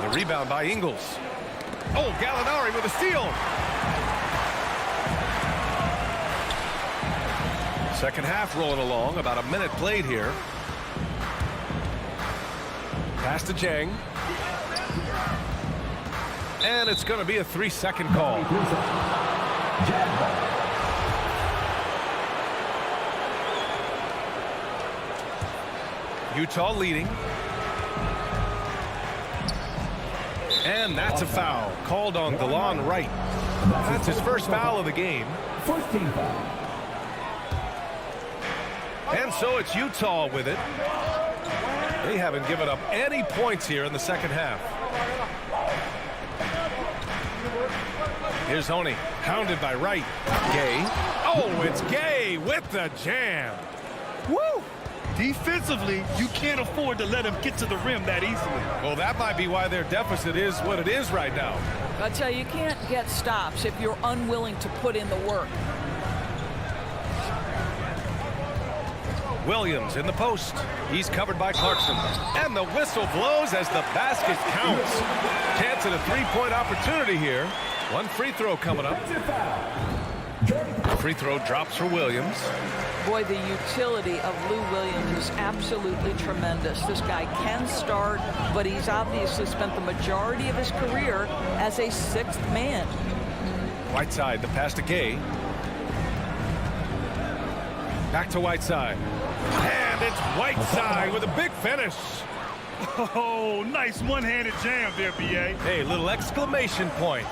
The rebound by Ingles. Oh, Gallinari with a steal. Second half rolling along, about a minute played here. Pass to Jang. And it's going to be a 3-second call. Utah leading. And that's a foul called on Delon Wright. That's his first foul of the game. First team foul. And so it's Utah with it. They haven't given up any points here in the second half. Here's Oni, hounded by Wright. Gay. Oh, it's Gay with the jam. Woo! Defensively, you can't afford to let him get to the rim that easily. Well, that might be why their deficit is what it is right now. I tell you, you can't get stops if you're unwilling to put in the work. Williams in the post. He's covered by Clarkson. And the whistle blows as the basket counts. Chance at a three-point opportunity here. One free throw coming up. The free throw drops for Williams. Boy, the utility of Lou Williams is absolutely tremendous. This guy can start, but he's obviously spent the majority of his career as a sixth man. Whiteside, the pass to Gay. Back to Whiteside. And it's Whiteside with a big finish. Oh, nice one-handed jam there, B.A. Hey, little exclamation point.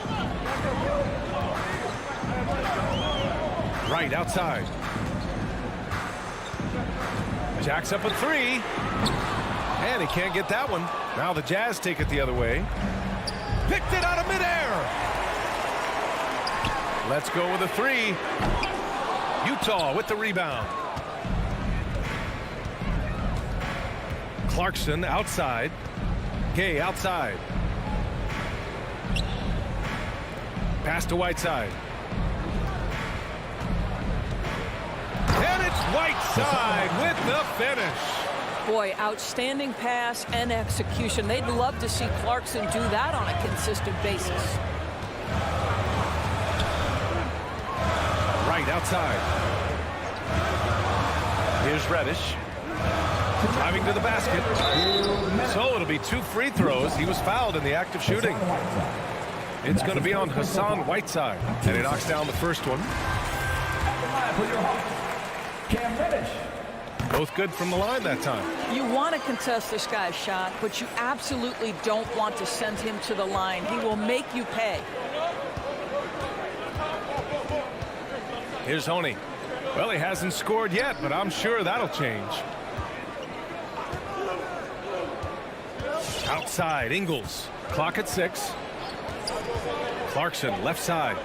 Right outside. Jacks up a three. And he can't get that one. Now the Jazz take it the other way. Picked it out of midair. Let's go with a three. Utah with the rebound. Clarkson outside. Gay outside. Pass to Whiteside. And it's Whiteside with the finish. Boy, outstanding pass and execution. They'd love to see Clarkson do that on a consistent basis. Right outside. Here's Reddish. Driving to the basket. So it'll be 2 free throws. He was fouled in the act of shooting. It's going to be on Hassan Whiteside. And he knocks down the first one. Both good from the line that time. You want to contest this guy's shot, but you absolutely don't want to send him to the line. He will make you pay. Here's Honey. Well, he hasn't scored yet, but I'm sure that'll change. Outside, Ingles. Clock at 6. Clarkson, left side.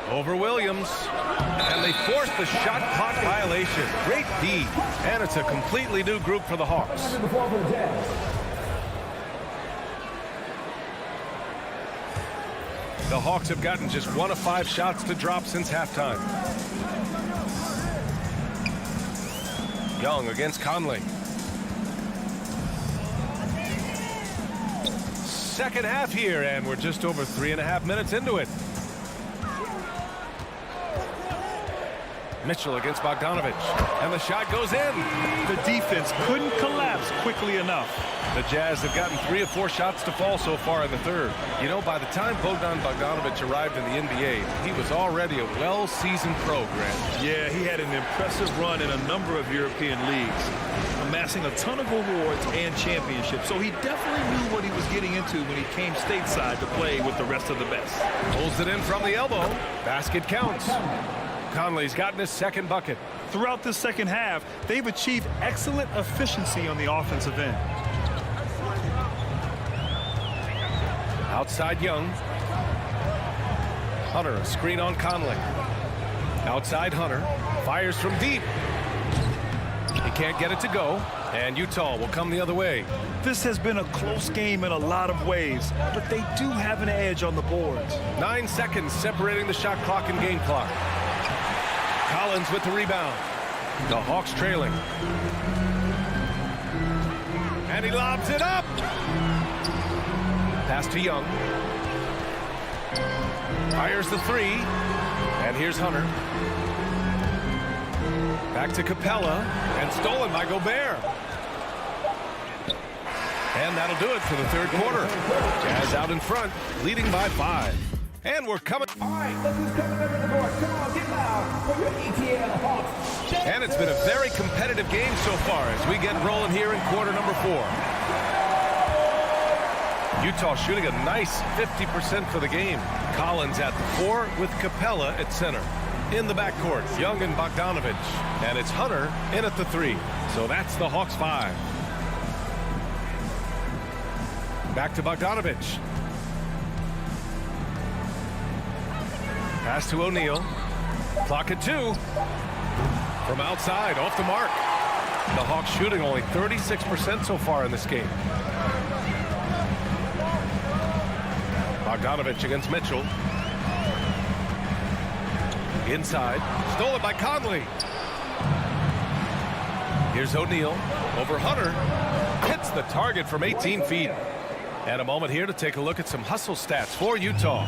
Over Williams. And they force the shot clock violation. Great D. And it's a completely new group for the Hawks. The Hawks have gotten just 1 of 5 shots to drop since halftime. Young against Conley. Second half here, and we're just over 3.5 minutes into it. Mitchell against Bogdanovich, and the shot goes in. The defense couldn't collapse quickly enough. The Jazz have gotten 3 or 4 shots to fall so far in the third. You know, by the time Bogdanovich arrived in the NBA, he was already a well-seasoned pro, Grant. Yeah, he had an impressive run in a number of European leagues, amassing a ton of awards and championships. So he definitely knew what he was getting into when he came stateside to play with the rest of the best. Pulls it in from the elbow. Basket counts. Conley's gotten his second bucket. Throughout this second half, they've achieved excellent efficiency on the offensive end. Outside Young. Hunter, a screen on Conley. Outside Hunter. Fires from deep. He can't get it to go. And Utah will come the other way. This has been a close game in a lot of ways, but they do have an edge on the boards. 9 seconds separating the shot clock and game clock. Collins with the rebound. The Hawks trailing. And he lobs it up. Pass to Young. Fires the three. And here's Hunter. Back to Capella. And stolen by Gobert. And that'll do it for the third quarter. Jazz out in front, leading by 5. And we're coming. All right, look who's coming over the board. Come on, get loud for your ETN Hawks. And it's been a very competitive game so far as we get rolling here in quarter number 4. Utah shooting a nice 50% for the game. Collins at the 4 with Capella at center. In the backcourt, Young and Bogdanovich. And it's Hunter in at the 3. So that's the Hawks 5. Back to Bogdanovich. Pass to O'Neal. Clock at 2. From outside, off the mark. The Hawks shooting only 36% so far in this game. Bogdanovich against Mitchell. Inside. Stolen by Conley. Here's O'Neal. Over Hunter. Hits the target from 18 feet. And a moment here to take a look at some hustle stats for Utah.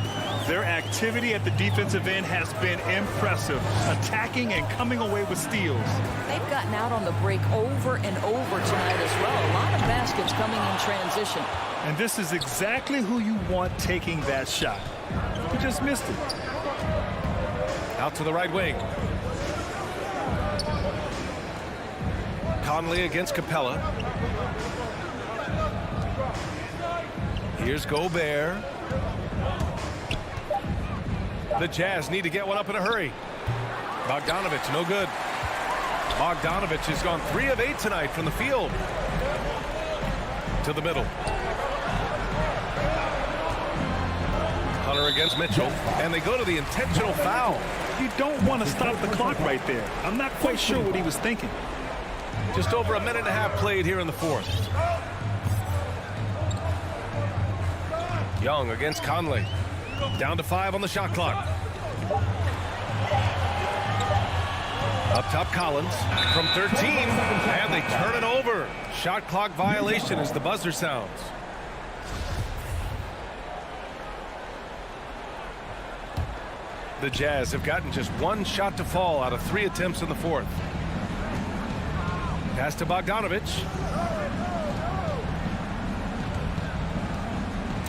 Their activity at the defensive end has been impressive, attacking and coming away with steals. They've gotten out on the break over and over tonight as well. A lot of baskets coming in transition. And this is exactly who you want taking that shot. He just missed it. Out to the right wing. Conley against Capella. Here's Gobert. The Jazz need to get one up in a hurry. Bogdanovich, no good. Bogdanovich has gone 3 of 8 tonight from the field. To the middle. Hunter against Mitchell, and they go to the intentional foul. You don't want to stop the clock right there. I'm not quite sure what he was thinking. Just over a minute and a half played here in the fourth. Young against Conley. Down to 5 on the shot clock. Up top, Collins from 13, and they turn it over. Shot clock violation as the buzzer sounds. The Jazz have gotten just 1 shot to fall out of 3 attempts in the fourth. Pass to Bogdanovich.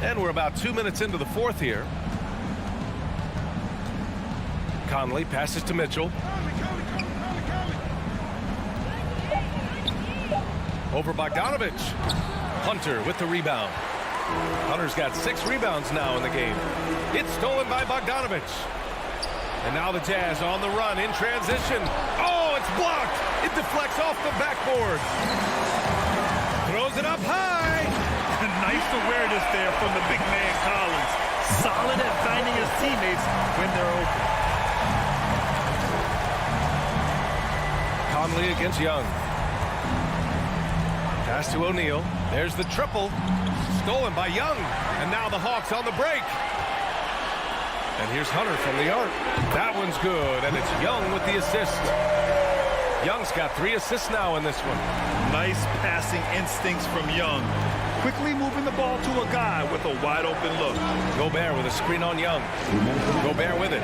And we're about 2 minutes into the fourth here. Conley passes to Mitchell. Over Bogdanovich. Hunter with the rebound. Hunter's got 6 rebounds now in the game. It's stolen by Bogdanovich. And now the Jazz on the run in transition. Oh, it's blocked. It deflects off the backboard. Throws it up high. Nice awareness there from the big man Collins. Solid at finding his teammates when they're open. Conley against Young. Pass to O'Neal. There's the triple. Stolen by Young. And now the Hawks on the break. And here's Hunter from the arc. That one's good, and it's Young with the assist. Young's got 3 assists now in this one. Nice passing instincts from Young. Quickly moving the ball to a guy with a wide open look. Gobert with a screen on Young. Gobert with it.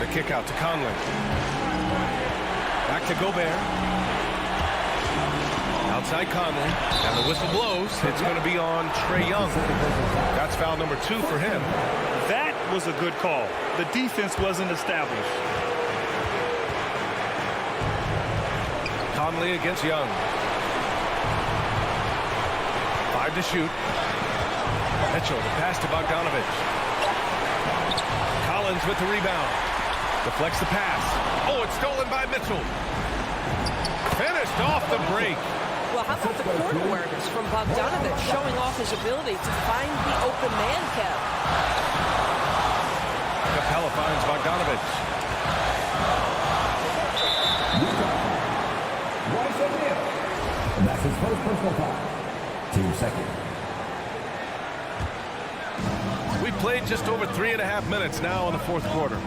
The kick out to Conley. Back to Gobert. Outside Conley. And the whistle blows. It's going to be on Trae Young. That's foul number 2 for him. That was a good call. The defense wasn't established. Conley against Young. 5 to shoot. Mitchell, the pass to Bogdanovich. Collins with the rebound. Deflects the pass. Oh, it's stolen by Mitchell. Finished off the break. Well, how about the court awareness from Bogdanovich showing off his ability to find the open man, Kev? Capella finds Bogdanovich. And that's his first personal foul. Team second. We played just over 3.5 minutes now in the fourth quarter.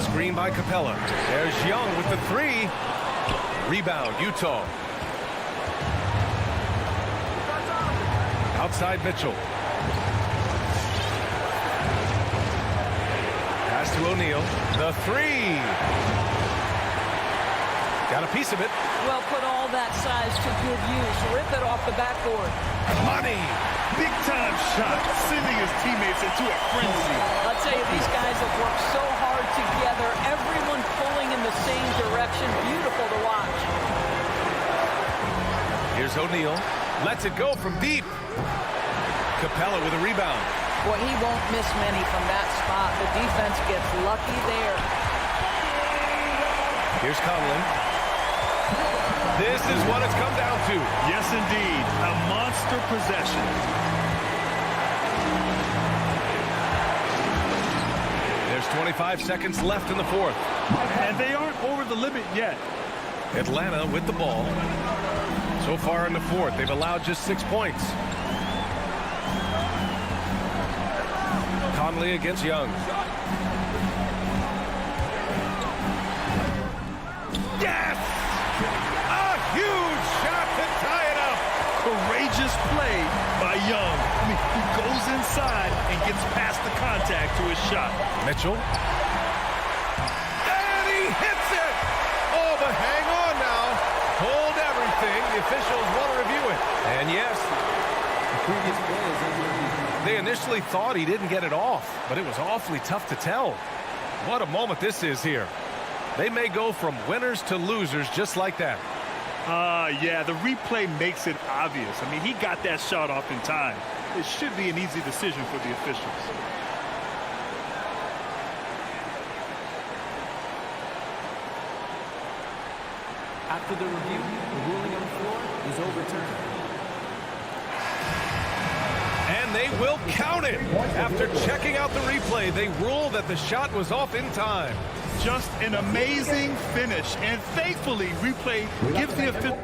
Screen by Capella. There's Young with the 3. Rebound, Utah. Outside Mitchell. Pass to O'Neal. The 3. Got a piece of it. Well, put all that size to good use. Rip it off the backboard. Money. Big time shot, sending his teammates into a frenzy. I'll tell you, these guys have worked so hard together. Everyone pulling in the same direction. Beautiful to watch. Here's O'Neal. Lets it go from deep. Capella with a rebound. Boy, he won't miss many from that spot. The defense gets lucky there. Here's Conley. This is what it's come down to. Yes, indeed. A monster possession. There's 25 seconds left in the fourth. And they aren't over the limit yet. Atlanta with the ball. So far in the fourth, they've allowed just 6 points. Conley against Young. Yes! A huge shot to tie it up. Courageous play by Young. I mean, he goes inside and gets past the contact to his shot. Mitchell. And he hits it! Oh, but hang on now. Hold everything. The officials want to review it. And yes, they initially thought he didn't get it off, but it was awfully tough to tell. What a moment this is here. They may go from winners to losers just like that. Yeah, the replay makes it obvious. I mean, he got that shot off in time. It should be an easy decision for the officials. After the review, the ruling on the floor is overturned. And they will count it. After checking out the replay, they rule that the shot was off in time. Just an amazing finish. And thankfully, replay gives the official.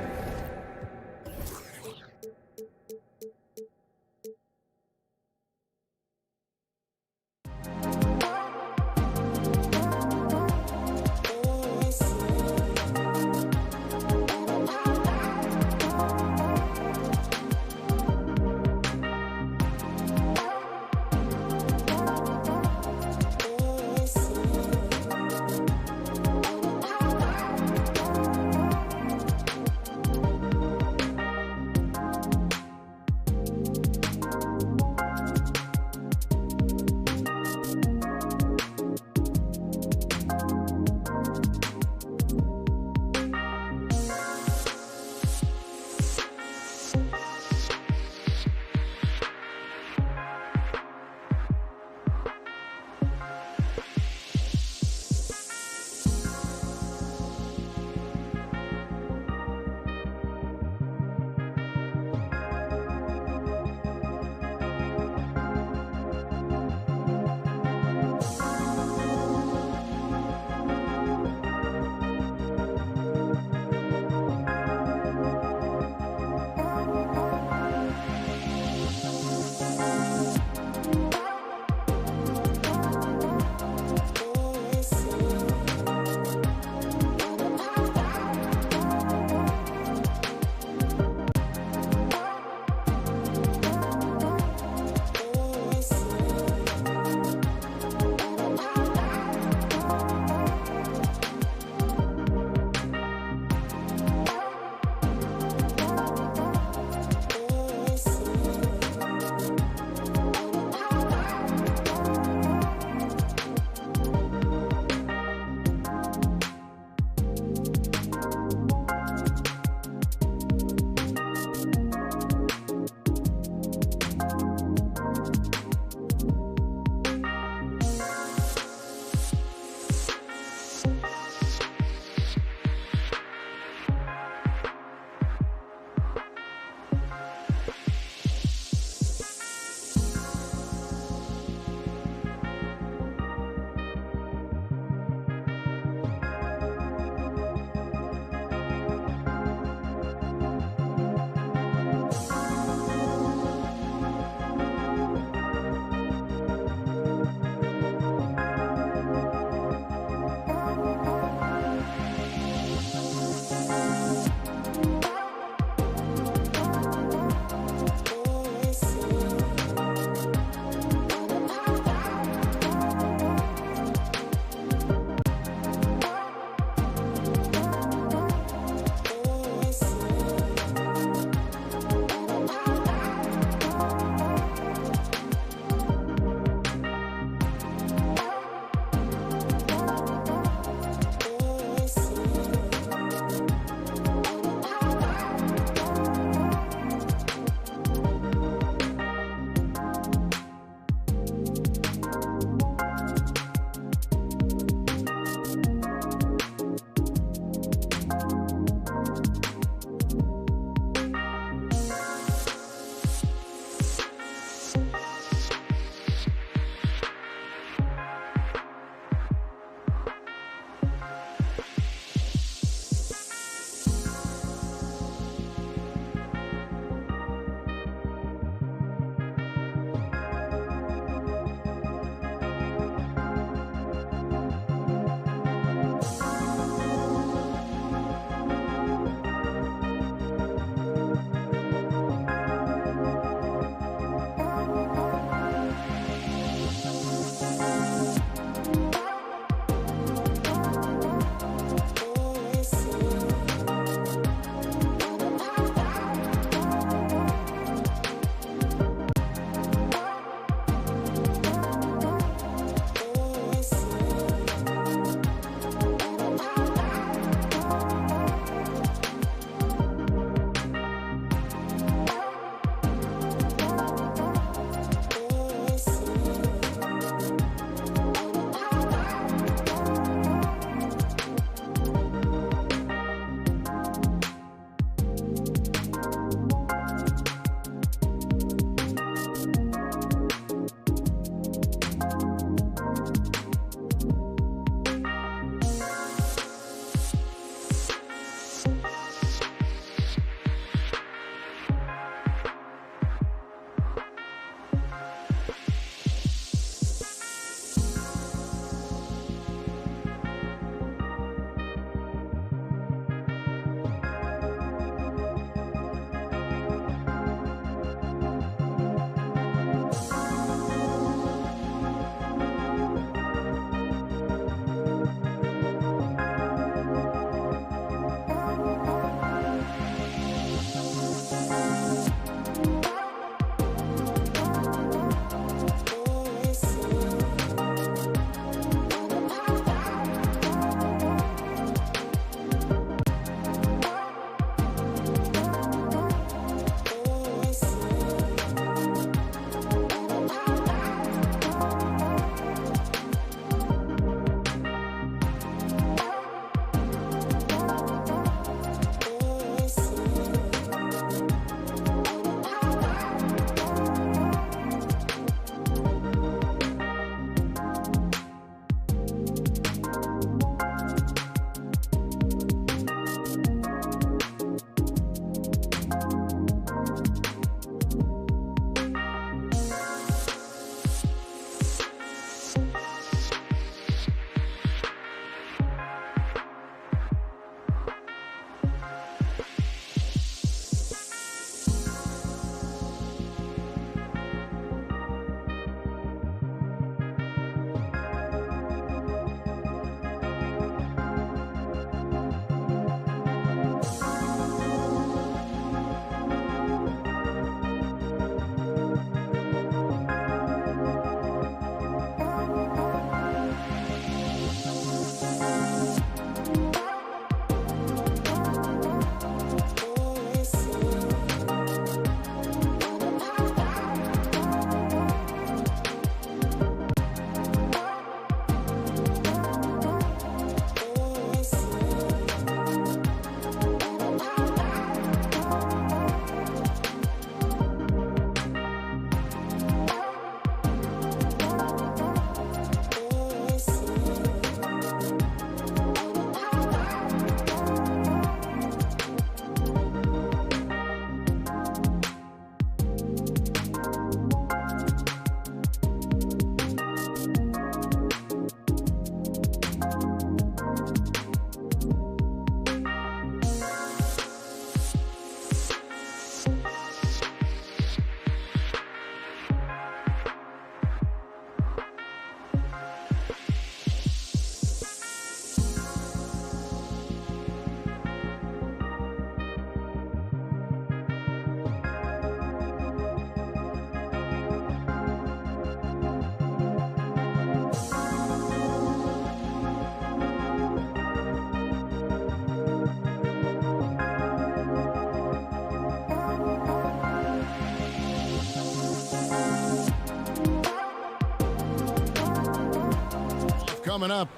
Coming up,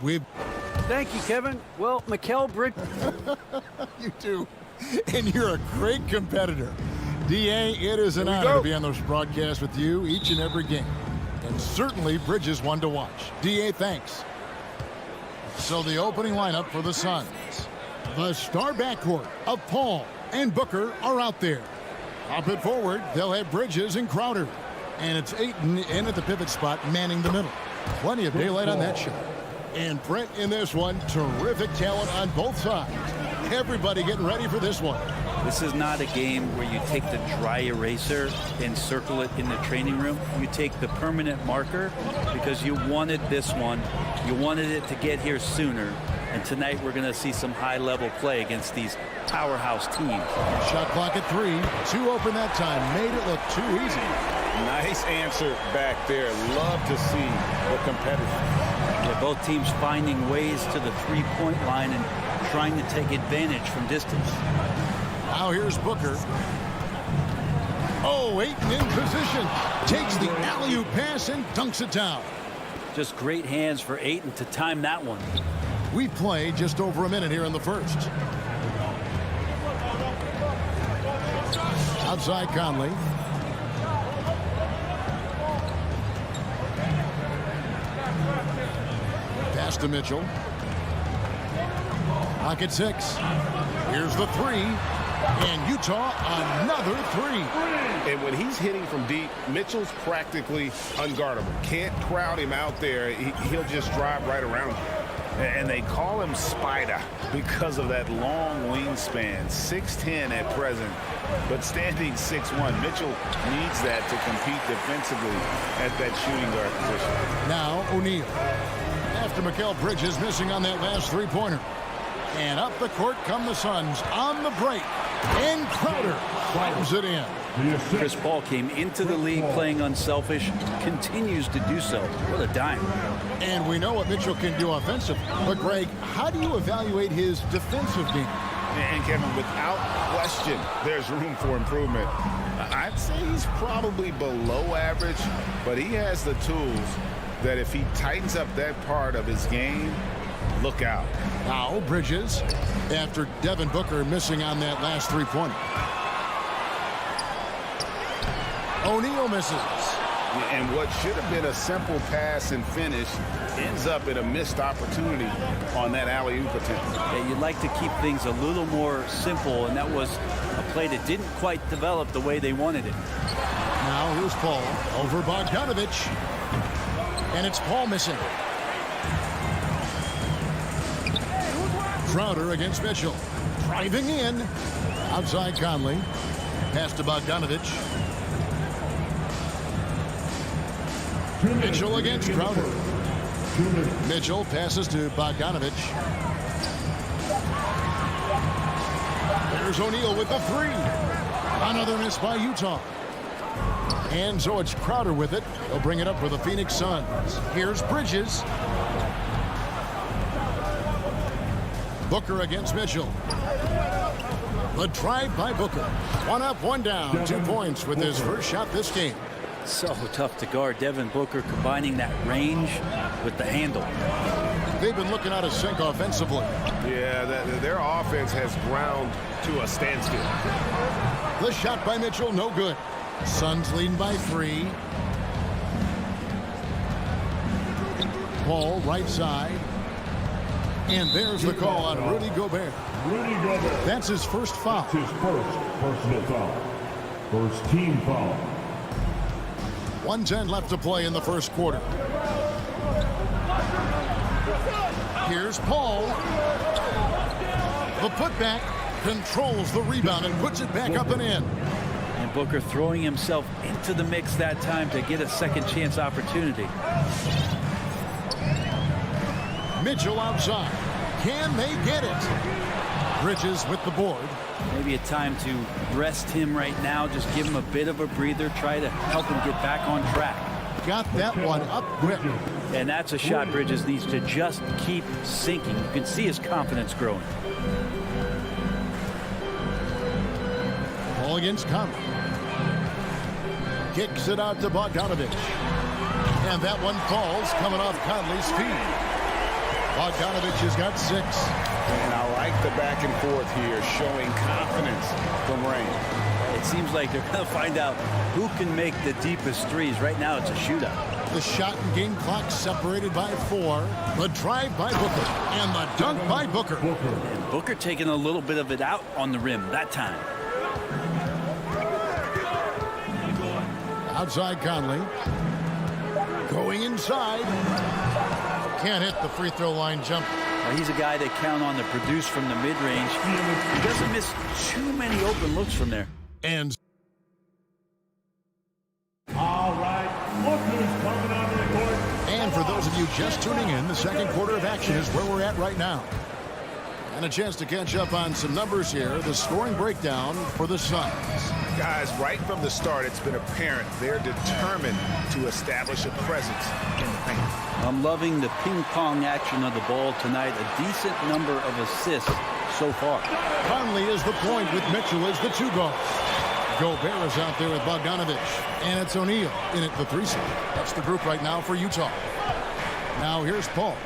Thank you, Kevin. Well, Mikal Bridges. You do. And you're a great competitor. D.A., it is an honor to be on this broadcast with you each and every game. And certainly Bridges one to watch. D.A., thanks. So the opening lineup for the Suns. The star backcourt of Paul and Booker are out there. Up it forward, they'll have Bridges and Crowder. And it's Ayton in at the pivot spot, manning the middle. Plenty of daylight on that shot. And Brent in this one, terrific talent on both sides. Everybody getting ready for this one. This is not a game where you take the dry eraser and circle it in the training room. You take the permanent marker because you wanted this one. You wanted it to get here sooner. And tonight we're going to see some high-level play against these powerhouse teams. Shot clock at 3. 2 open that time. Made it look too easy. Nice answer back there. Love to see the competitors. Yeah, both teams finding ways to the three-point line and trying to take advantage from distance. Now here's Booker. Oh, Ayton in position. Takes the alley-oop pass and dunks it down. Just great hands for Ayton to time that one. We play just over a minute here in the first. Outside Conley. Pass to Mitchell. Pocket 6. Here's the 3. And Utah, another 3. And when he's hitting from deep, Mitchell's practically unguardable. Can't crowd him out there. He'll just drive right around you. And they call him Spider because of that long wingspan, 6'10" at present, but standing 6'1". Mitchell needs that to compete defensively at that shooting guard position. Now O'Neal. After Mikal Bridges missing on that last three-pointer. And up the court come the Suns on the break. And Crowder slams it in. Chris Paul came into the league playing unselfish, continues to do so. What a dime. And we know what Mitchell can do offensively. But, Greg, how do you evaluate his defensive game? And, Kevin, without question, there's room for improvement. I'd say he's probably below average, but he has the tools that if he tightens up that part of his game, look out. Now Bridges, after Devin Booker missing on that last three-pointer. O'Neal misses. And what should have been a simple pass and finish ends up in a missed opportunity on that alley-oop attempt. Yeah, you'd like to keep things a little more simple, and that was a play that didn't quite develop the way they wanted it. Now here's Paul over Bogdanovich. And it's Paul missing. Crowder against Mitchell. Driving in. Outside Conley. Pass to Bogdanovich. Mitchell against Crowder. Mitchell passes to Bogdanovich. There's O'Neal with the 3. Another miss by Utah. And so it's Crowder with it. They'll bring it up for the Phoenix Suns. Here's Bridges. Booker against Mitchell. The drive by Booker. 1 up, 1 down. 2 points with his first shot this game. So tough to guard. Devin Booker combining that range with the handle. They've been looking out of sync offensively. Yeah, their offense has ground to a standstill. The shot by Mitchell, no good. Suns leading by 3. Paul right side. And there's the call on Rudy Gobert. That's his first foul. His first personal foul. First team foul. 1:10 left to play in the first quarter. Here's Paul. The putback controls the rebound and puts it back up and in. And Booker throwing himself into the mix that time to get a second chance opportunity. Mitchell outside. Can they get it? Bridges with the board. Maybe a time to rest him right now. Just give him a bit of a breather. Try to help him get back on track. Got that one up quick. And that's a shot Bridges needs to just keep sinking. You can see his confidence growing. Ball against Conley. Kicks it out to Bogdanovich. And that one falls coming off Conley's feet. Bogdanovich has got 6. And I like the back and forth here, showing confidence from Rain. It seems like they're going to find out who can make the deepest threes. Right now, it's a shootout. The shot and game clock separated by 4. The drive by Booker. And the dunk by Booker. And Booker taking a little bit of it out on the rim that time. Outside Conley. Going inside. Can't hit the free throw line jump. Well, he's a guy that count on to produce from the mid-range. He doesn't miss too many open looks from there. And All right, Booker's coming onto the court. And for those of you just tuning in, the second quarter of action is where we're at right now. And a chance to catch up on some numbers here. The scoring breakdown for the Suns. Guys, right from the start, it's been apparent they're determined to establish a presence in the paint. I'm loving the ping pong action of the ball tonight. A decent number of assists so far. Conley is the point with Mitchell as the 2 guard. Gobert is out there with Bogdanovich. And it's O'Neal in at the 3 slot. That's the group right now for Utah. Now here's Paul.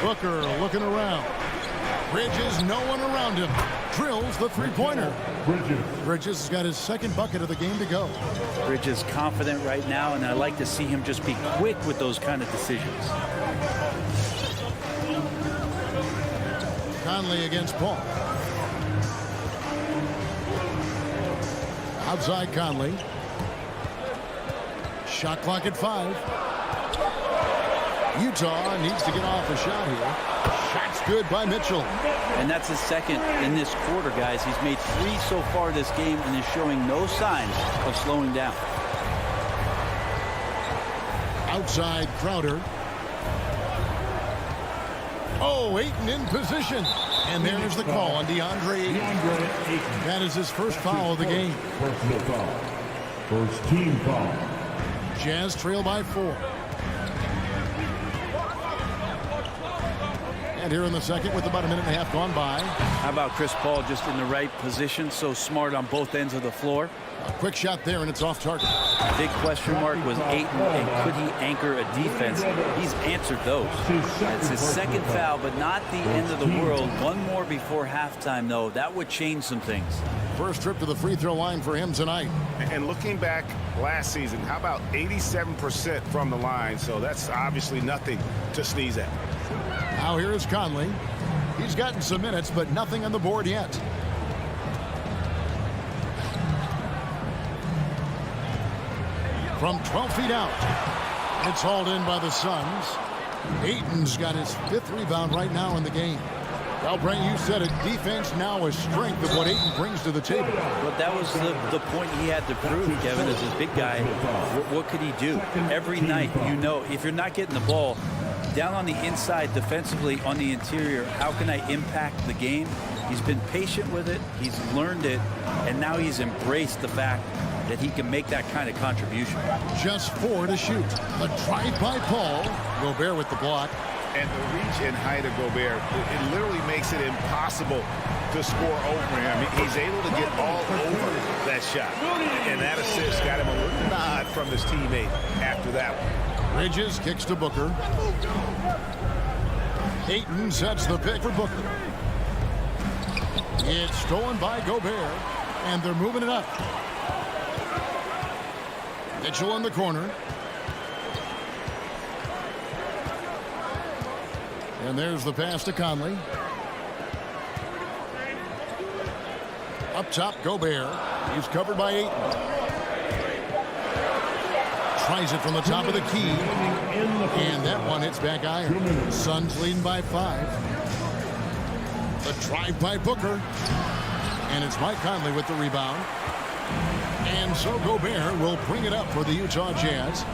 Booker looking around. Bridges, no one around him. Drills the 3-pointer. Bridges has got his second bucket of the game to go. Bridges confident right now, and I like to see him just be quick with those kind of decisions. Conley against Paul. Outside Conley. Shot clock at 5. Utah needs to get off a shot here. Shot's good by Mitchell. And that's his second in this quarter, guys. He's made 3 so far this game and is showing no signs of slowing down. Outside Crowder. Oh, Ayton in position. And there's the call on DeAndre Ayton. That is his first foul of the game. Personal foul. First team foul. Jazz trail by 4. And here in the second with about a minute and a half gone by. How about Chris Paul just in the right position, so smart on both ends of the floor. A quick shot there, and it's off target. Big question mark was Ayton, and could he anchor a defense? He's answered those. It's his second foul, but not the end of the world. One more before halftime, though. That would change some things. First trip to the free throw line for him tonight. And looking back last season, how about 87% from the line? So that's obviously nothing to sneeze at. Now here is Conley. He's gotten some minutes, but nothing on the board yet. From 12 feet out, it's hauled in by the Suns. Ayton's got his 5th rebound right now in the game. Well, Brent, you said it. Defense now a strength of what Ayton brings to the table. But that was the point he had to prove, Kevin, as a big guy. What could he do? Every night, you know, if you're not getting the ball down on the inside defensively on the interior, how can I impact the game? He's been patient with it. He's learned it. And now he's embraced the fact that he can make that kind of contribution. Just 4 to shoot. The drive by Paul. Gobert with the block. And the reach and height of Gobert, it literally makes it impossible to score over him. He's able to get all over that shot. And that assist got him a little nod from his teammate after that one. Bridges kicks to Booker. Ayton sets the pick for Booker. It's stolen by Gobert. And they're moving it up. Mitchell in the corner. And there's the pass to Conley. Up top, Gobert. He's covered by Ayton. Tries it from the top of the key. And that one hits back iron. Suns leading by 5. The drive by Booker. And it's Mike Conley with the rebound. And so Gobert will bring it up for the Utah Jazz.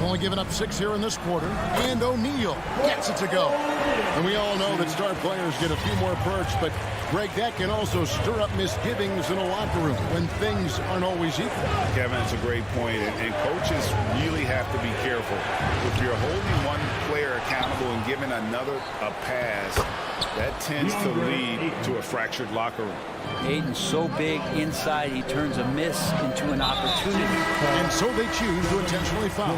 Only giving up 6 here in this quarter. And O'Neal gets it to go. And we all know that star players get a few more perks, but Greg, that can also stir up misgivings in a locker room when things aren't always equal. Kevin, it's a great point, and coaches really have to be careful. If you're holding one player accountable and giving another a pass, that tends to lead to a fractured locker room. Ayton's so big inside, he turns a miss into an opportunity. And so they choose to intentionally foul.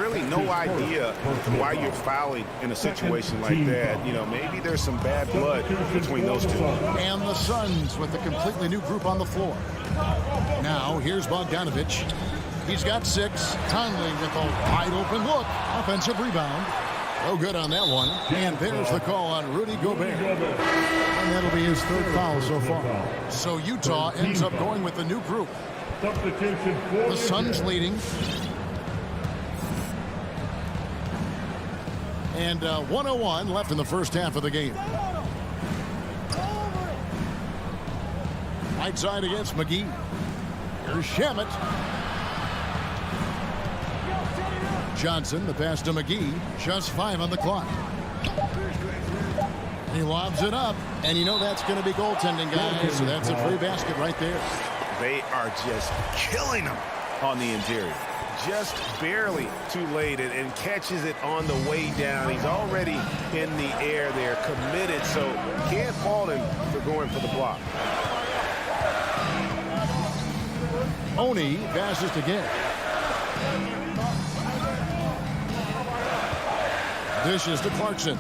really no idea why you're fouling in a situation like that. You know, maybe there's some bad blood between those two. And the Suns with a completely new group on the floor. Now, here's Bogdanovich. He's got 6. Conley with a wide open look. Offensive rebound. No good on that one. And there's the call on Rudy Gobert. And that'll be his 3rd foul so far. So Utah ends up going with the new group. The Suns leading. And 1:01 left in the first half of the game. Right side against McGee. Here's Shamet. Johnson, the pass to McGee. Just 5 on the clock. He lobs it up. And you know that's going to be goaltending, guys. So that's a free basket right there. They are just killing him on the interior. Just barely too late and catches it on the way down. He's already in the air there, committed, so can't fault him for going for the block. Oni passes to Gay. Dishes to Clarkson.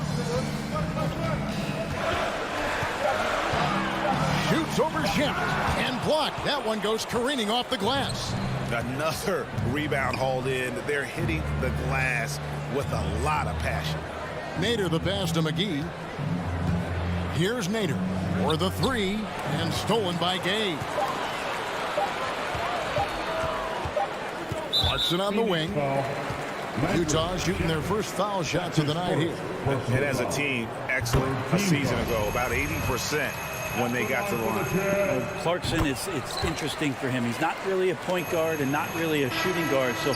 Shoots over Shamet and blocked. That one goes careening off the glass. Another rebound hauled in. They're hitting the glass with a lot of passion. Nader the pass to McGee. Here's Nader for the 3 and stolen by Gay. Clarkson on the wing. Utah shooting their first foul shots of the night here. And as a team, excellent a season ago, about 80% when they got to the line. Well, Clarkson, it's interesting for him. He's not really a point guard and not really a shooting guard, so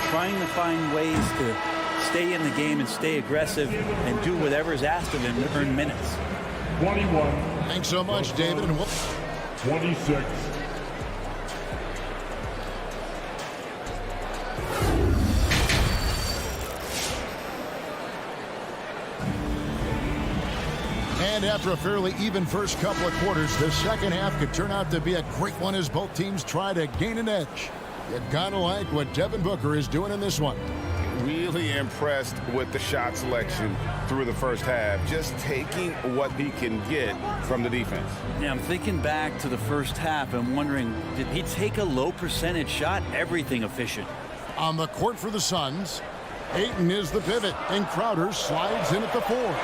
trying to find ways to stay in the game and stay aggressive and do whatever is asked of him to earn minutes. 21. Thanks so much, David. 26. And after a fairly even first couple of quarters, the second half could turn out to be a great one as both teams try to gain an edge. You gotta like what Devin Booker is doing in this one. Really impressed with the shot selection through the first half, just taking what he can get from the defense. Yeah, I'm thinking back to the first half and wondering, did he take a low percentage shot? Everything efficient. On the court for the Suns, Ayton is the pivot, and Crowder slides in at the 4.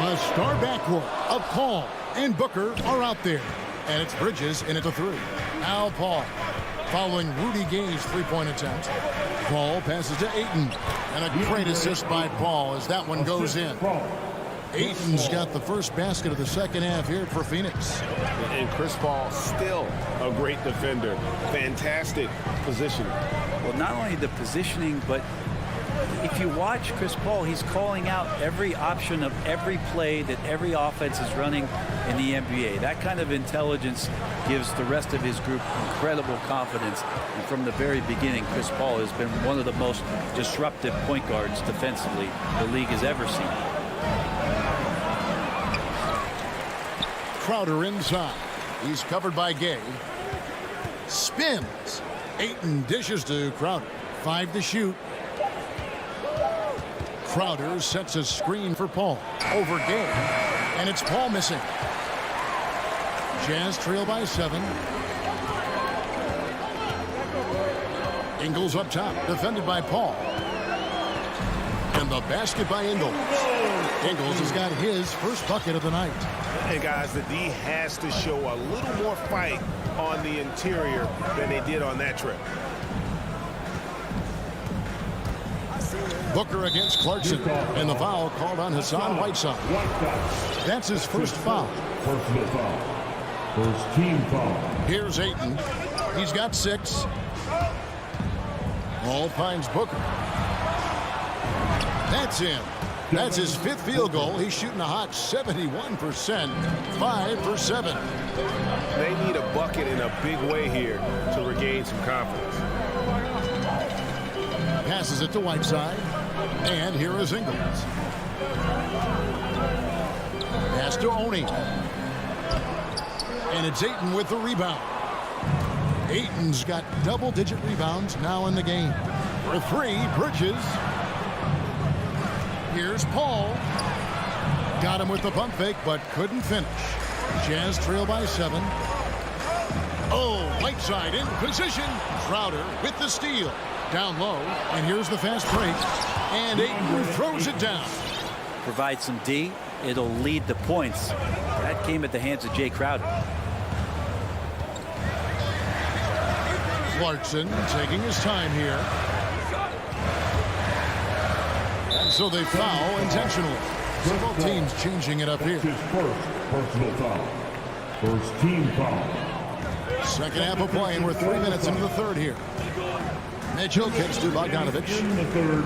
The star backcourt of Paul and Booker are out there. And it's Bridges in at the 3. Now Paul following Rudy Gay's 3-point attempt. Paul passes to Ayton. And a great assist by Paul as that one goes in. Ayton's got the first basket of the second half here for Phoenix. And Chris Paul still a great defender. Fantastic positioning. Well, not only the positioning, but if you watch Chris Paul, he's calling out every option of every play that every offense is running in the NBA. That kind of intelligence gives the rest of his group incredible confidence. And from the very beginning, Chris Paul has been one of the most disruptive point guards defensively the league has ever seen. Crowder inside. He's covered by Gay. Spins. Ayton dishes to Crowder. 5 to shoot. Crowder sets a screen for Paul. Over Gay. And it's Paul missing. Jazz trail by 7. Ingles up top. Defended by Paul. And the basket by Ingles. Ingles has got his first bucket of the night. And guys, the D has to show a little more fight on the interior than they did on that trip. Booker against Clarkson, and the foul called on Hassan Whiteside. That's his first foul. Personal foul. First team foul. Here's Ayton. He's got 6. Ball finds Booker. That's in. That's his 5th field goal. He's shooting a hot 71%. 5 for 7. They need a bucket in a big way here to regain some confidence. Passes it to Whiteside. And here is Ingles. Pass to Oni. And it's Ayton with the rebound. Ayton's got double-digit rebounds now in the game. For three, Bridges. Here's Paul. Got him with the pump fake, but couldn't finish. Jazz trail by 7. Oh, right side in position. Crowder with the steal. Down low, and here's the fast break. And Ayton throws it down. Provide some D, it'll lead the points. That came at the hands of Jay Crowder. Clarkson taking his time here. And so they foul intentionally. So both teams changing it up here. His first personal foul. First team foul. Second half of play, and we're 3 minutes into the third here. Mitchell kicks to Bogdanovich. In the third,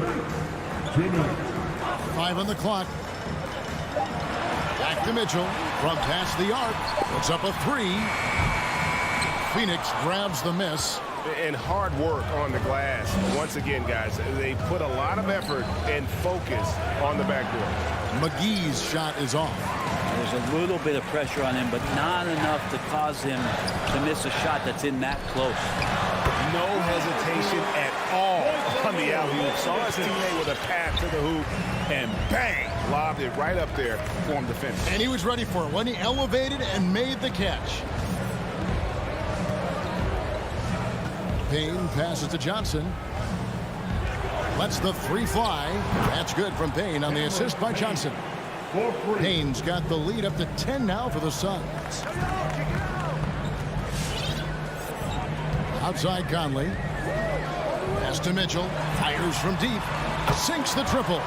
2 minutes. 5 on the clock. Back to Mitchell from past the arc. Puts up a 3. Phoenix grabs the miss. And hard work on the glass. Once again, guys, they put a lot of effort and focus on the backboard. McGee's shot is off. There's a little bit of pressure on him, but not enough to cause him to miss a shot that's in that close. No hesitation at all on the alley-oop. Saw his teammate with a pass to the hoop, and bang, lobbed it right up there for him to finish. And he was ready for it when he elevated and made the catch. Payne passes to Johnson. Lets the 3 fly. That's good from Payne on the assist by Johnson. Payne's got the lead up to 10 now for the Suns. Outside Conley. Pass to Mitchell. Fires from deep. Sinks the triple.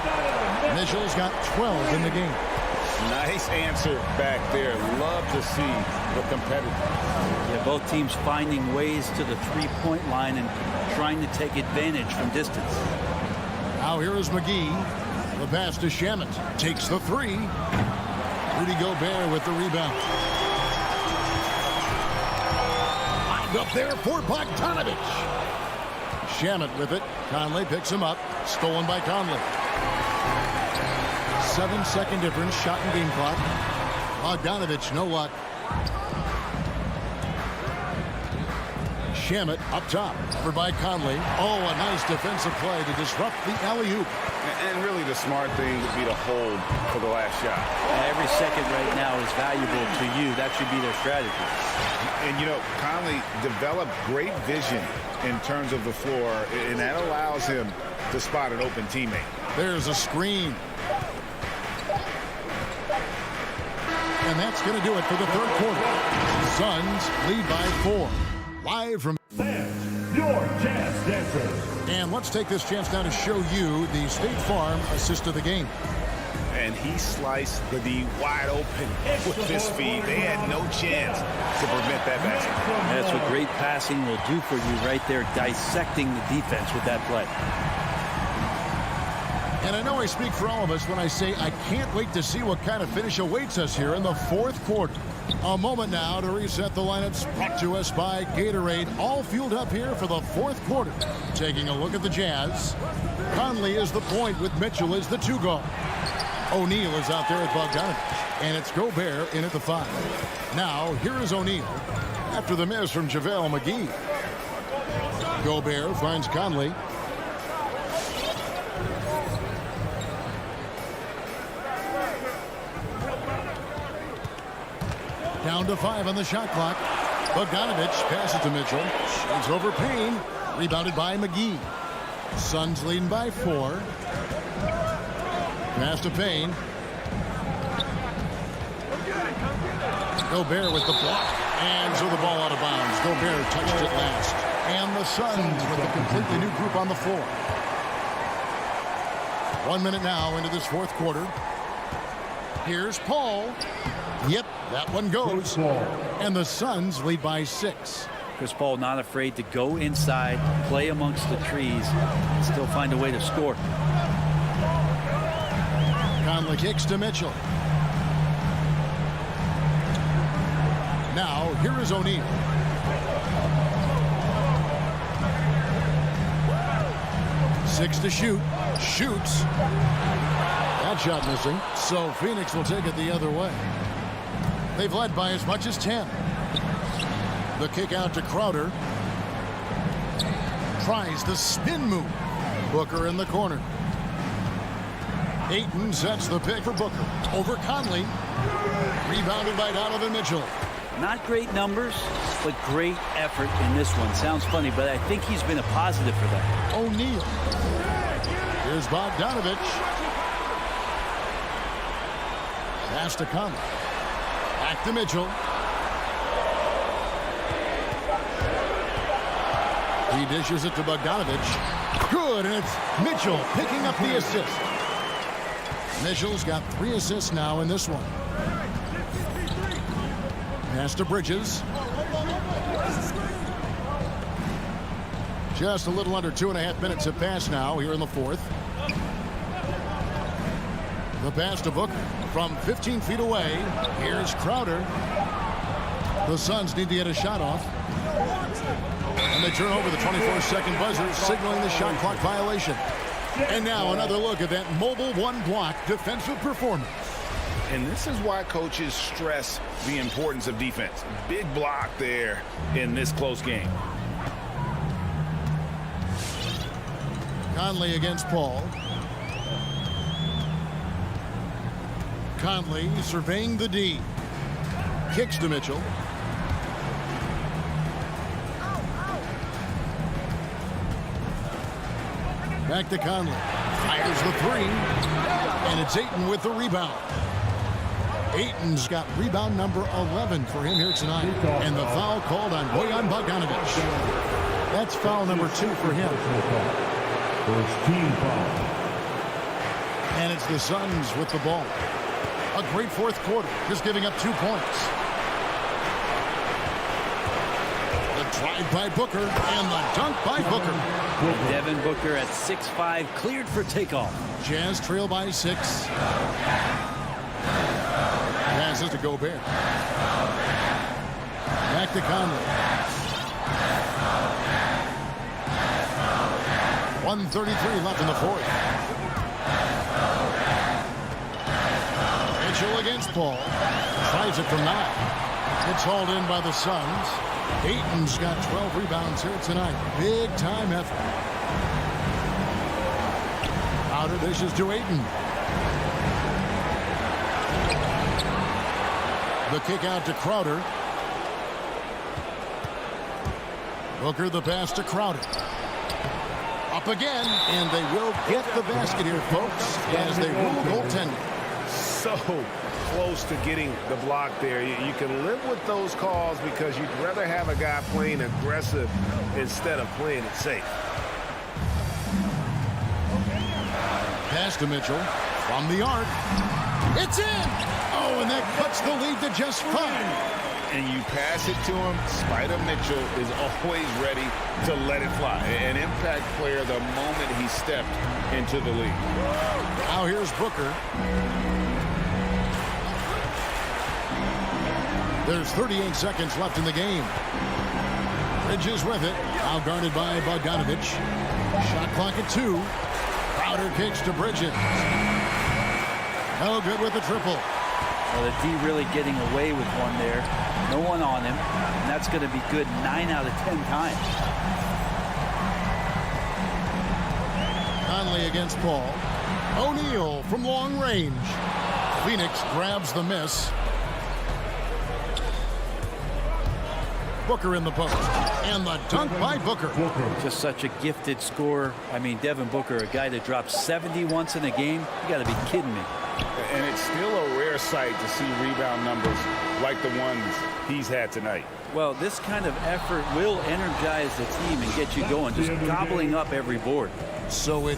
Mitchell's got 12 in the game. Nice answer back there. Love to see the competitor. Yeah, both teams finding ways to the three-point line and trying to take advantage from distance. Now here is McGee. The pass to Shamet. Takes the 3. Rudy Gobert with the rebound. Lined up there for Bogdanovich. Shamet with it. Conley picks him up. Stolen by Conley. 7-second difference. Shot and game clock. Bogdanovich, no luck. Shamet up top. Covered by Conley. Oh, a nice defensive play to disrupt the alley-oop. And really the smart thing would be to hold for the last shot. Every second right now is valuable to you. That should be their strategy. And, you know, Conley developed great vision in terms of the floor, and that allows him to spot an open teammate. There's a screen. And that's going to do it for the third quarter. Suns lead by 4. Live from Your Jazz Dancers. And let's take this chance now to show you the State Farm assist of the game. And he sliced the D wide open with his speed. They had no chance to prevent that basket. That's what great passing will do for you right there, dissecting the defense with that play. And I know I speak for all of us when I say I can't wait to see what kind of finish awaits us here in the fourth quarter. A moment now to reset the lineups, brought to us by Gatorade, all fueled up here for the fourth quarter. Taking a look at the Jazz. Conley is the point with Mitchell as the 2 guard. O'Neal is out there at Bogdanovich, and it's Gobert in at the 5. Now, here is O'Neal after the miss from JaVale McGee. Gobert finds Conley. Down to 5 on the shot clock. Bogdanovich passes to Mitchell. Shoots over Payne. Rebounded by McGee. Suns leading by 4. Pass to Payne. Gobert with the block. And so the ball out of bounds. Gobert touched it last. And the Suns with a completely new group on the floor. 1 minute now into this fourth quarter. Here's Paul. Yep, that one goes. And the Suns lead by 6. Chris Paul not afraid to go inside, play amongst the trees, and still find a way to score. Conley kicks to Mitchell. Now, here is O'Neal. Six to shoot. Shoots. That shot missing. So Phoenix will take it the other way. They've led by as much as 10. The kick out to Crowder. Tries the spin move. Booker in the corner. Ayton sets the pick for Booker. Over Conley. Rebounded by Donovan Mitchell. Not great numbers, but great effort in this one. Sounds funny, but I think he's been a positive for that. O'Neal. Here's Bogdanovich. Pass to Conley. Back to Mitchell. He dishes it to Bogdanovich. Good, and it's Mitchell picking up the assist. Mitchell's got 3 assists now in this one. Pass to Bridges. Just a little under 2.5 minutes have passed now here in the fourth. The pass to Booker from 15 feet away. Here's Crowder. The Suns need to get a shot off. And they turn over the 24-second buzzer, signaling the shot clock violation. And now another look at that mobile one-block defensive performance. And this is why coaches stress the importance of defense. Big block there in this close game. Conley against Paul. Conley surveying the D. Kicks to Mitchell. Back to Conley. Fires the 3. And it's Ayton with the rebound. Ayton's got rebound number 11 for him here tonight. And the foul called on Bojan Bogdanovich. That's foul number 2 for him. First team foul. And it's the Suns with the ball. A great fourth quarter, just giving up 2 points. The drive by Booker and the dunk by Booker. Devin Booker at 6'5", cleared for takeoff. Jazz trail by 6. Passes to Gobert. Back to Conley. 1:33 left in the fourth. Mitchell against Paul. Tries it from 9. It's hauled in by the Suns. Ayton's got 12 rebounds here tonight. Big time effort. Outer dishes to Ayton. The kick out to Crowder. Booker the pass to Crowder. Up again, and they will get the basket here, folks, as they rule goaltending. So close to getting the block there. You can live with those calls because you'd rather have a guy playing aggressive instead of playing it safe. Pass to Mitchell from the arc. It's in! Oh, and that cuts the lead to just 5. And you pass it to him, Spider Mitchell is always ready to let it fly. An impact player the moment he stepped into the league. Now here's Booker. There's 38 seconds left in the game. Bridges with it. Now guarded by Bogdanovich. Shot clock at 2. Crowder kicks to Bridges. No good with the triple. Well, the D really getting away with one there. No one on him. And that's going to be good 9 out of 10 times. Conley against Paul. O'Neal from long range. Phoenix grabs the miss. Booker in the post. And the dunk by Booker. Just such a gifted scorer. I mean, Devin Booker, a guy that dropped 70 once in a game. You got to be kidding me. And it's still a rare sight to see rebound numbers like the ones he's had tonight. Well, this kind of effort will energize the team and get you going, just gobbling up every board. So it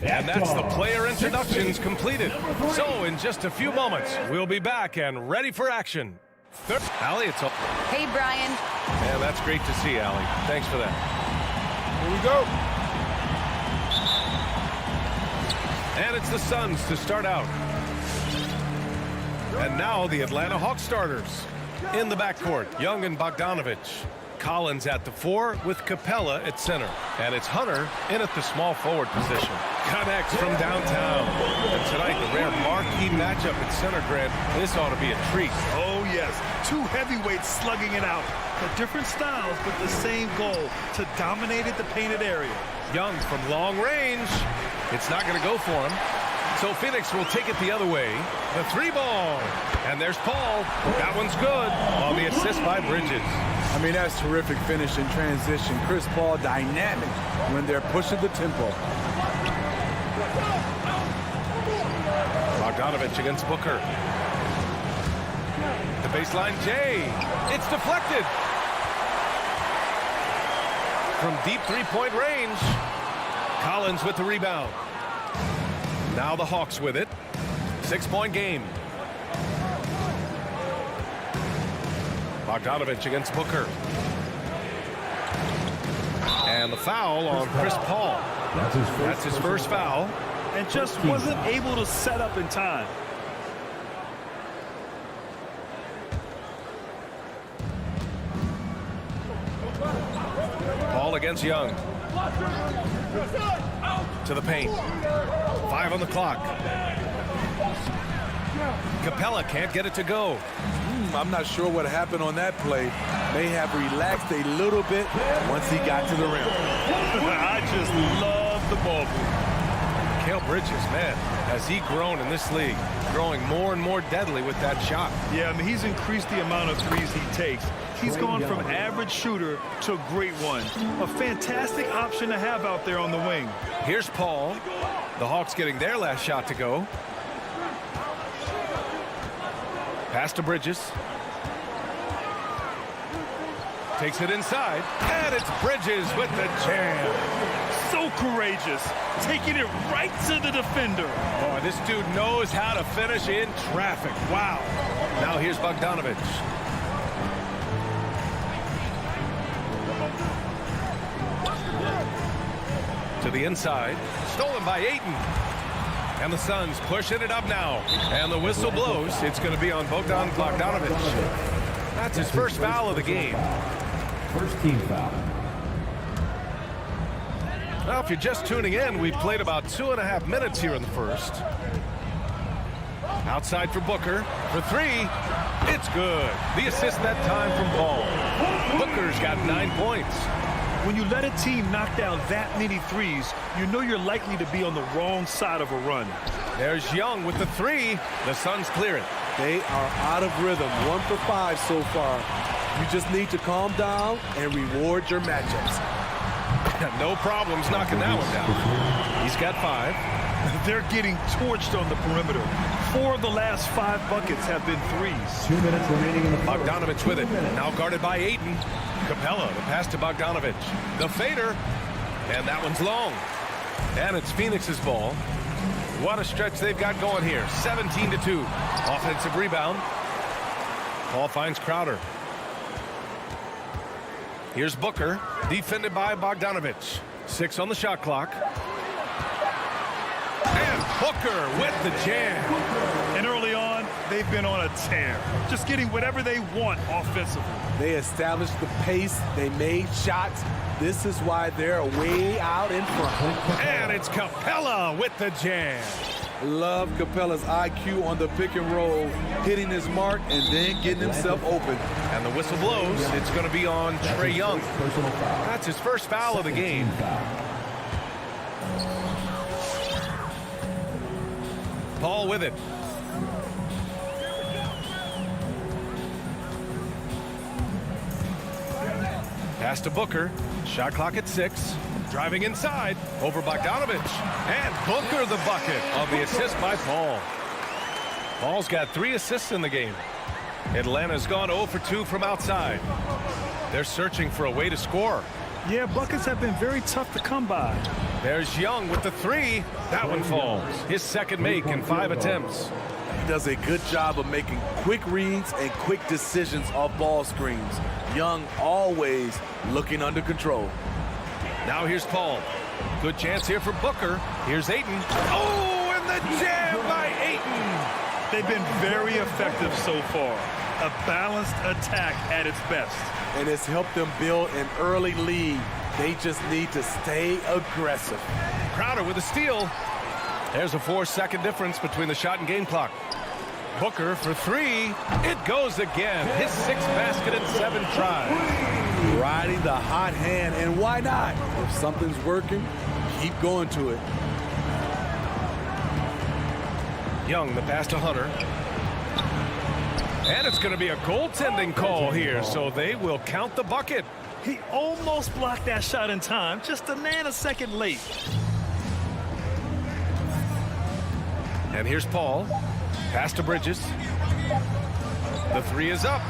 And that's the player introductions completed. So in just a few moments, we'll be back and ready for action. Allie, it's all. Hey, Brian. Man, that's great to see, Allie. Thanks for that. Here we go. And it's the Suns to start out. And now the Atlanta Hawks starters. In the backcourt, Young and Bogdanovich. Collins at the 4 with Capella at center. And it's Hunter in at the small forward position. Connects from downtown. And tonight, the rare marquee matchup at center, Grant. This ought to be a treat. Oh, yes. Two heavyweights slugging it out. The different styles, but the same goal, to dominate at the painted area. Young from long range. It's not going to go for him. So Phoenix will take it the other way. The 3 ball. And there's Paul. That one's good on the assist by Bridges. I mean, that's terrific finish in transition. Chris Paul dynamic when they're pushing the tempo. Bogdanovich against Booker. The baseline J. It's deflected. From deep three-point range. Collins with the rebound. Now the Hawks with it. 6-point game. Bogdanovich against Booker. And the foul on Chris Paul. That's his first foul. And just wasn't able to set up in time. Paul against Young. To the paint. 5 on the clock. Capella can't get it to go. I'm not sure what happened on that play. May have relaxed a little bit once he got to the rim. I just love the ball movement. Mikal Bridges, man, has he grown in this league, growing more and more deadly with that shot. Yeah, I mean, he's increased the amount of threes he takes. He's gone from average shooter to a great one. A fantastic option to have out there on the wing. Here's Paul. The Hawks getting their last shot to go. Pass to Bridges. Takes it inside. And it's Bridges with the jam. So courageous. Taking it right to the defender. Boy, this dude knows how to finish in traffic. Wow. Now here's Bogdanovich. To the inside. Stolen by Ayton. And the Suns pushing it up now. And the whistle blows. It's going to be on Bogdanovich. That's his first foul of the game. First team foul. Now, if you're just tuning in, we've played about 2.5 minutes here in the first. Outside for Booker. For 3. It's good. The assist that time from Paul. Booker's got 9 points. When you let a team knock down that many threes, you know you're likely to be on the wrong side of a run. There's Young with the 3. The Suns clear it. They are out of rhythm. 1 for 5 so far. You just need to calm down and reward your matchups. No problems knocking that one down. He's got 5. They're getting torched on the perimeter. 4 of the last 5 buckets have been threes. 2 minutes remaining in the fourth. Bogdanovich with it. Now guarded by Ayton. Capella, the pass to Bogdanovich. The fader. And that one's long. And it's Phoenix's ball. What a stretch they've got going here. 17-2. Offensive rebound. Paul finds Crowder. Here's Booker, defended by Bogdanovich. 6 on the shot clock. And Booker with the jam. And early on, they've been on a tear. Just getting whatever they want offensively. They established the pace. They made shots. This is why they're way out in front. And it's Capella with the jam. Love Capella's IQ on the pick and roll, hitting his mark and then getting himself open. And the whistle blows. It's going to be on Trae Young. That's his first foul of the game. Paul with it. Pass to Booker. Shot clock at 6. Driving inside. Over Bogdanovich. And Booker the bucket on the assist by Paul. Paul's got 3 assists in the game. Atlanta's gone 0 for 2 from outside. They're searching for a way to score. Yeah, buckets have been very tough to come by. There's Young with the 3. That one falls. His second make in 5 attempts. He does a good job of making quick reads and quick decisions off ball screens. Young always looking under control. Now here's Paul. Good chance here for Booker. Here's Ayton. Oh, and the jam by Ayton. They've been very effective so far. A balanced attack at its best. And it's helped them build an early lead. They just need to stay aggressive. Crowder with a steal. There's a 4-second difference between the shot and game clock. Booker for three. It goes again. His 6th basket in 7 tries. Riding the hot hand, and why not? If something's working, keep going to it. Young, the pass to Hunter. And it's going to be a goaltending call here, so they will count the bucket. He almost blocked that shot in time, just a nanosecond late. And here's Paul. Pass to Bridges. The three is up.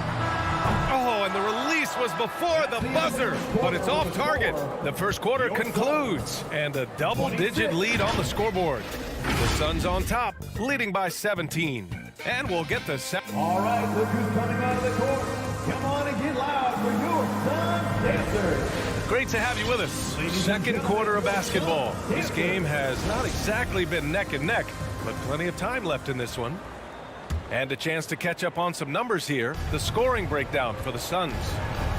Oh, and the release was before the buzzer, but it's off target. The first quarter concludes, and a double-digit lead on the scoreboard. The Suns on top, leading by 17. And we'll get the second. All right, look who's coming out of the court. Come on and get loud for your Suns Dancers. Great to have you with us. Second quarter of basketball. This game has not exactly been neck and neck, but plenty of time left in this one. And a chance to catch up on some numbers here. The scoring breakdown for the Suns.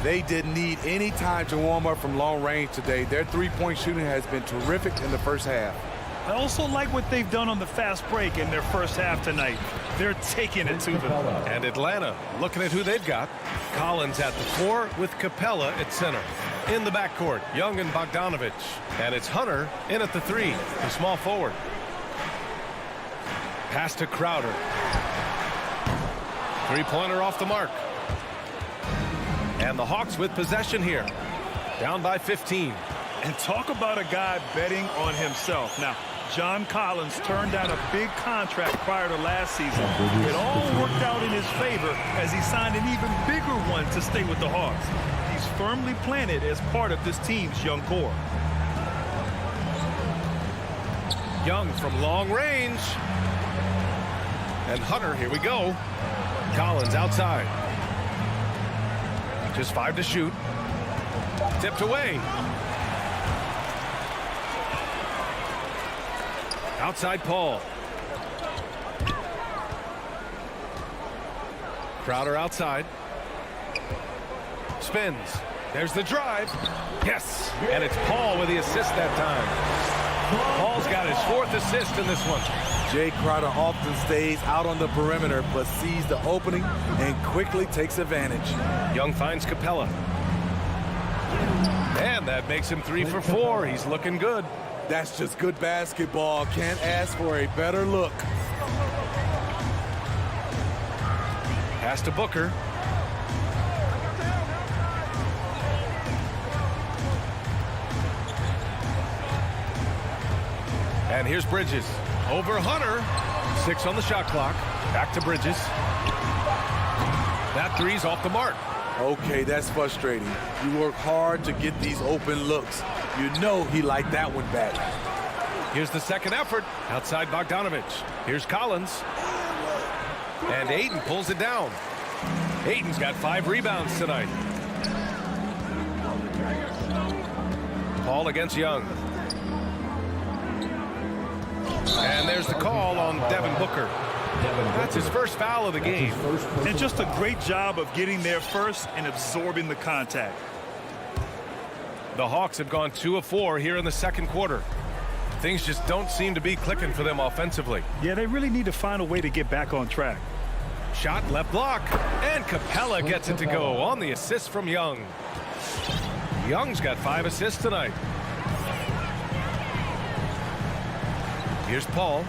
They didn't need any time to warm up from long range today. Their three-point shooting has been terrific in the first half. I also like what they've done on the fast break in their first half tonight. They're taking it to them. And Atlanta, looking at who they've got. Collins at the 4 with Capella at center. In the backcourt, Young and Bogdanovich. And it's Hunter in at the 3, the small forward. Pass to Crowder. Three-pointer off the mark. And the Hawks with possession here. Down by 15. And talk about a guy betting on himself. Now, John Collins turned down a big contract prior to last season. It all worked out in his favor as he signed an even bigger one to stay with the Hawks. He's firmly planted as part of this team's young core. Young from long range. And Hunter, here we go. Collins outside. Just 5 to shoot. Tipped away. Outside Paul. Crowder outside. Spins. There's the drive. Yes. And it's Paul with the assist that time. Paul's got his 4th assist in this one. Jay Crowder often stays out on the perimeter, but sees the opening and quickly takes advantage. Young finds Capella. And that makes him 3 for 4. He's looking good. That's just good basketball. Can't ask for a better look. Pass to Booker. And here's Bridges. Over Hunter. 6 on the shot clock. Back to Bridges. That three's off the mark. Okay, that's frustrating. You work hard to get these open looks. You know he liked that one back. Here's the second effort. Outside Bogdanovich. Here's Collins. And Ayton pulls it down. Ayton's got 5 rebounds tonight. Paul against Young. And there's the call on Devin Booker. That's his first foul of the game. And just a great job of getting there first and absorbing the contact. The Hawks have gone 2 of 4 here in the second quarter. Things just don't seem to be clicking for them offensively. Yeah, they really need to find a way to get back on track. Shot left block. And Capella gets it to go on the assist from Young. Young's got 5 assists tonight. Here's Paul.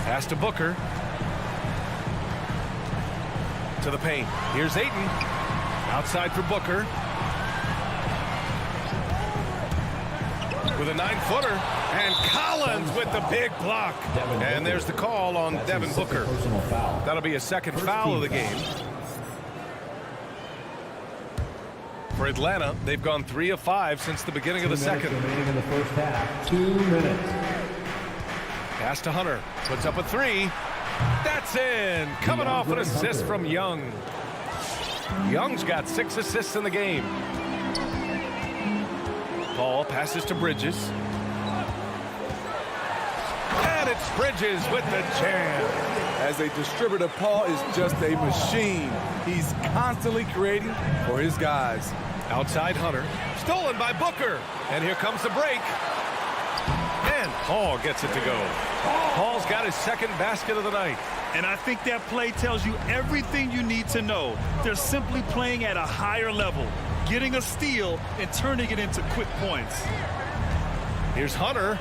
Pass to Booker. To the paint. Here's Ayton. Outside for Booker. With a 9-footer. And Collins with the big block. And there's the call on Devin Booker. That'll be a second foul of the game. For Atlanta, they've gone 3 of 5 since the beginning of the second. Remaining in the first half. 2 minutes. Pass to Hunter. Puts up a 3. That's in. Coming off an assist from Young. Young's got 6 assists in the game. Paul passes to Bridges. And it's Bridges with the jam. As a distributor, Paul is just a machine. He's constantly creating for his guys. Outside Hunter. Stolen by Booker. And here comes the break. And Paul gets it to go. Paul's got his second basket of the night. And I think that play tells you everything you need to know. They're simply playing at a higher level, getting a steal and turning it into quick points. Here's Hunter.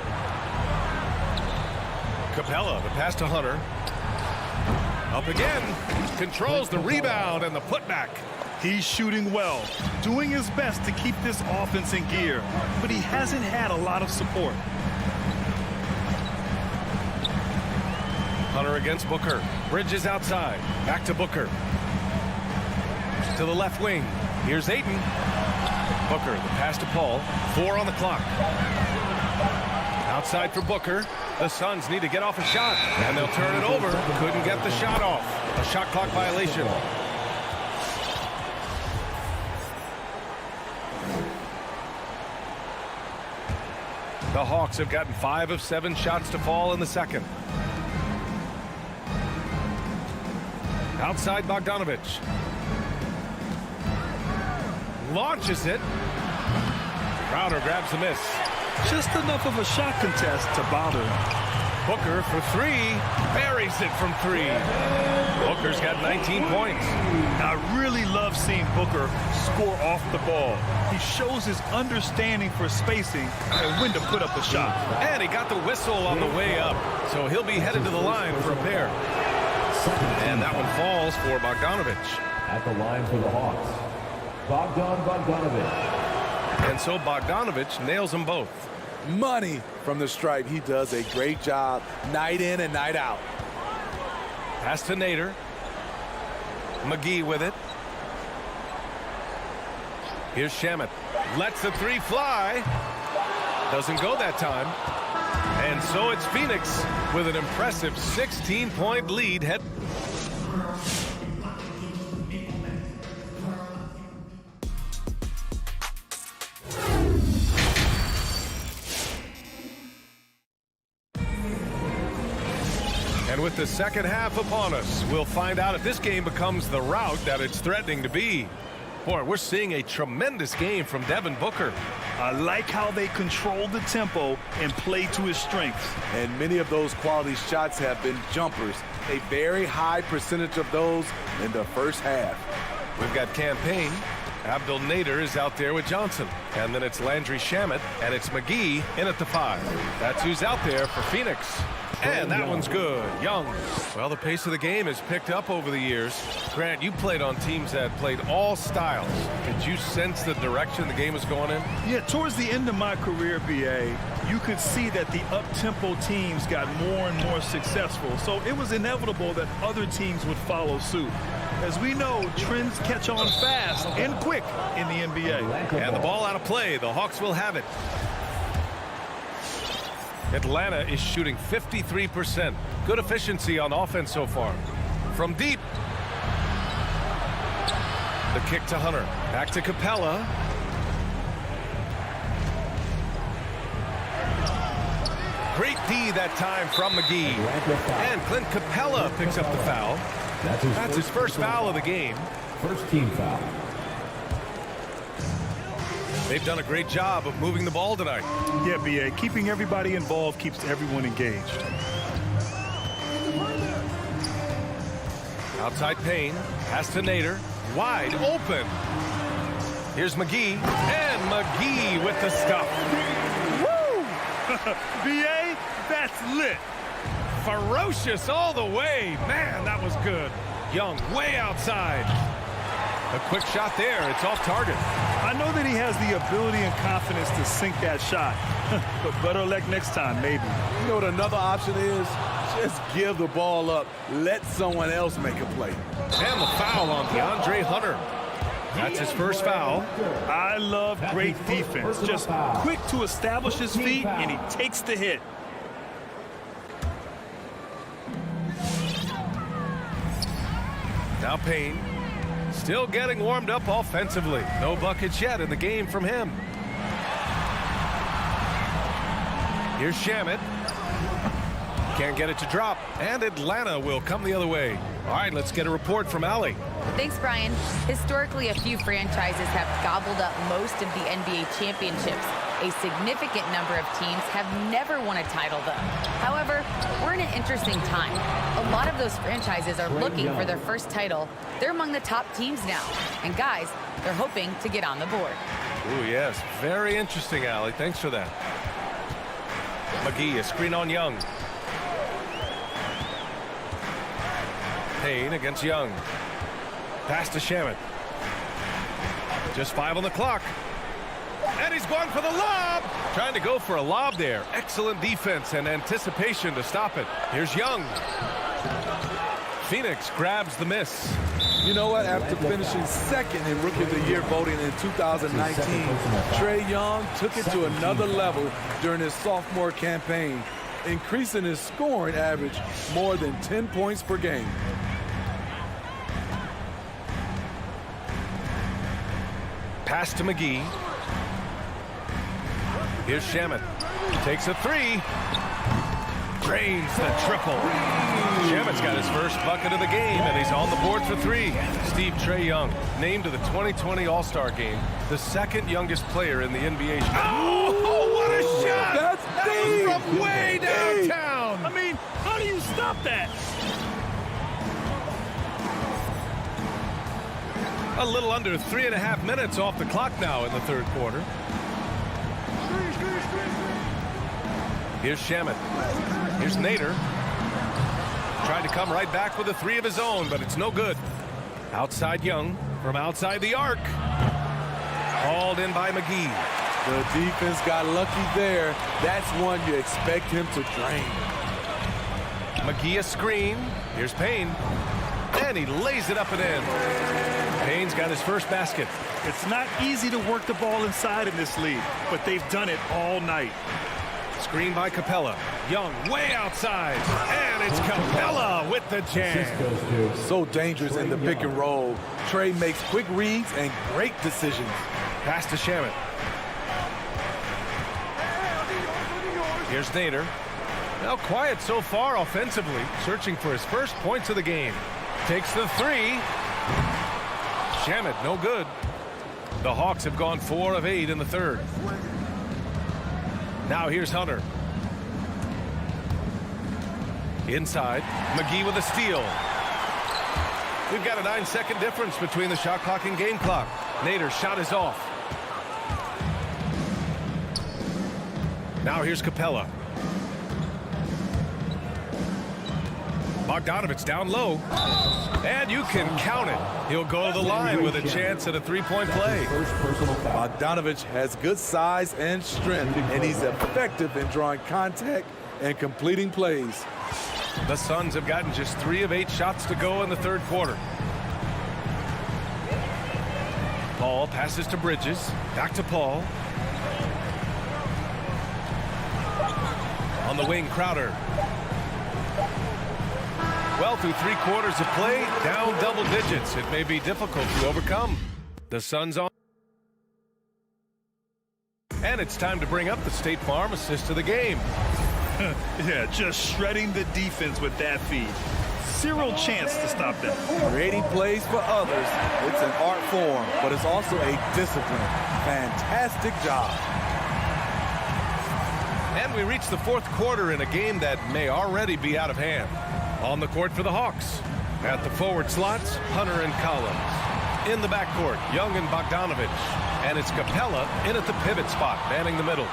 Capella, the pass to Hunter. Up again. Controls the rebound and the putback. He's shooting well, doing his best to keep this offense in gear, but he hasn't had a lot of support. Hunter against Booker. Bridges outside. Back to Booker. To the left wing. Here's Ayton. Booker, the pass to Paul. 4 on the clock. Outside for Booker. The Suns need to get off a shot, and they'll turn it over. Couldn't get the shot off. A shot clock violation. The Hawks have gotten 5 of 7 shots to fall in the second. Outside Bogdanovich. Launches it. Crowder grabs the miss. Just enough of a shot contest to bother him. Booker for 3. Buries it from 3. Booker's got 19 points. I really love seeing Booker score off the ball. He shows his understanding for spacing and when to put up a shot. And he got the whistle on the way up, so he'll be headed to the line for a pair. And that one falls for Bogdanovich. At the line for the Hawks, Bogdanovich. And so Bogdanovich nails them both. Money from the stripe. He does a great job night in and night out. Pass to Nader. McGee with it. Here's Shamet. Lets the 3 fly. Doesn't go that time. And so it's Phoenix with an impressive 16-point lead. And with the second half upon us, we'll find out if this game becomes the rout that it's threatening to be. Boy, we're seeing a tremendous game from Devin Booker. I like how they control the tempo and play to his strengths. And many of those quality shots have been jumpers. A very high percentage of those in the first half. We've got Campaign. Abdel Nader is out there with Johnson. And then it's Landry Shamet, and it's McGee in at the 5. That's who's out there for Phoenix. And that one's good. Young. Well, the pace of the game has picked up over the years. Grant, you played on teams that played all styles. Did you sense the direction the game was going in? Yeah, towards the end of my career, BA, you could see that the up-tempo teams got more and more successful. So it was inevitable that other teams would follow suit. As we know, trends catch on fast and quick in the NBA. And the ball out of play. The Hawks will have it. Atlanta is shooting 53%. Good efficiency on offense so far. From deep. The kick to Hunter. Back to Capella. Great D that time from McGee. And Clint Capella picks up the foul. That's his first foul of the game. First team foul. They've done a great job of moving the ball tonight. Yeah, BA, keeping everybody involved keeps everyone engaged. Outside Payne, pass to Nader, wide open. Here's McGee, and McGee with the stuff. Woo! BA, that's lit. Ferocious all the way. Man, that was good. Young way outside. A quick shot there. It's off target. I know that he has the ability and confidence to sink that shot. But better luck next time, maybe. You know what another option is? Just give the ball up. Let someone else make a play. And the foul on DeAndre Hunter. That's his first foul. I love great defense. Just quick to establish his feet, and he takes the hit. Now Payne. Still getting warmed up offensively. No buckets yet in the game from him. Here's Shamet. Can't get it to drop, and Atlanta will come the other way. All right, let's get a report from Allie. Thanks, Brian. Historically, a few franchises have gobbled up most of the NBA championships. A significant number of teams have never won a title, though. However, we're in an interesting time. A lot of those franchises are looking for their first title. They're among the top teams now. And guys, they're hoping to get on the board. Ooh, yes. Very interesting, Allie. Thanks for that. McGee, a screen on Young. Payne against Young. Pass to Shamet. Just 5 on the clock. And he's going for the lob. Trying to go for a lob there. Excellent defense and anticipation to stop it. Here's Young. Phoenix grabs the miss. You know what? After finishing second in Rookie of the Year voting in 2019, Trae Young took it to another level during his sophomore campaign, increasing his scoring average more than 10 points per game. Pass to McGee. Here's Shamet. Takes a 3. Drains the triple. Shamet's got his first bucket of the game, and he's on the board for 3. Steve Trae Young, named to the 2020 All-Star Game, the second youngest player in the NBA. Oh, what a shot! That was from way downtown. I mean, how do you stop that? A little under 3.5 minutes off the clock now in the third quarter. Here's Shamet. Here's Nader. Tried to come right back with a 3 of his own, but it's no good. Outside Young from outside the arc. Hauled in by McGee. The defense got lucky there. That's one you expect him to drain. McGee a screen. Here's Payne. And he lays it up and in. Payne's got his first basket. It's not easy to work the ball inside in this league, but they've done it all night. Screen by Capella. Young way outside. And it's Capella with the jam. So dangerous in the pick and roll. Trae makes quick reads and great decisions. Pass to Shamet. Here's Nader. Now quiet so far offensively. Searching for his first points of the game. Takes the 3. Shamet, no good. The Hawks have gone 4 of 8 in the third. Now here's Hunter. Inside. McGee with a steal. We've got a 9-second difference between the shot clock and game clock. Nader's shot is off. Now here's Capella. Bogdanovich down low. And you can count it. He'll go to the line with a chance at a 3-point play. Bogdanovich has good size and strength, and he's effective in drawing contact and completing plays. The Suns have gotten just 3 of 8 shots to go in the third quarter. Paul passes to Bridges. Back to Paul. On the wing, Crowder. Well, through 3 quarters of play, down double digits. It may be difficult to overcome. The Suns on. And it's time to bring up the State Farm assist of the game. Yeah, just shredding the defense with that feed. Zero chance to stop them. Creating plays for others, it's an art form, but it's also a discipline. Fantastic job. And we reach the fourth quarter in a game that may already be out of hand. On the court for the Hawks. At the forward slots, Hunter and Collins. In the backcourt, Young and Bogdanovich. And it's Capella in at the pivot spot, manning the middle.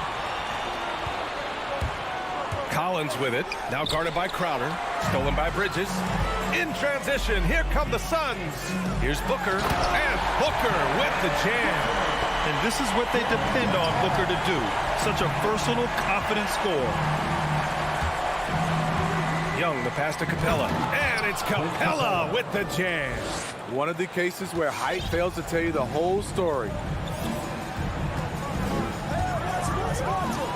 Collins with it, now guarded by Crowder. Stolen by Bridges. In transition, here come the Suns. Here's Booker, and Booker with the jam. And this is what they depend on Booker to do. Such a versatile, confident scorer. Young, the pass to Capella. And it's Capella with the jam. One of the cases where height fails to tell you the whole story.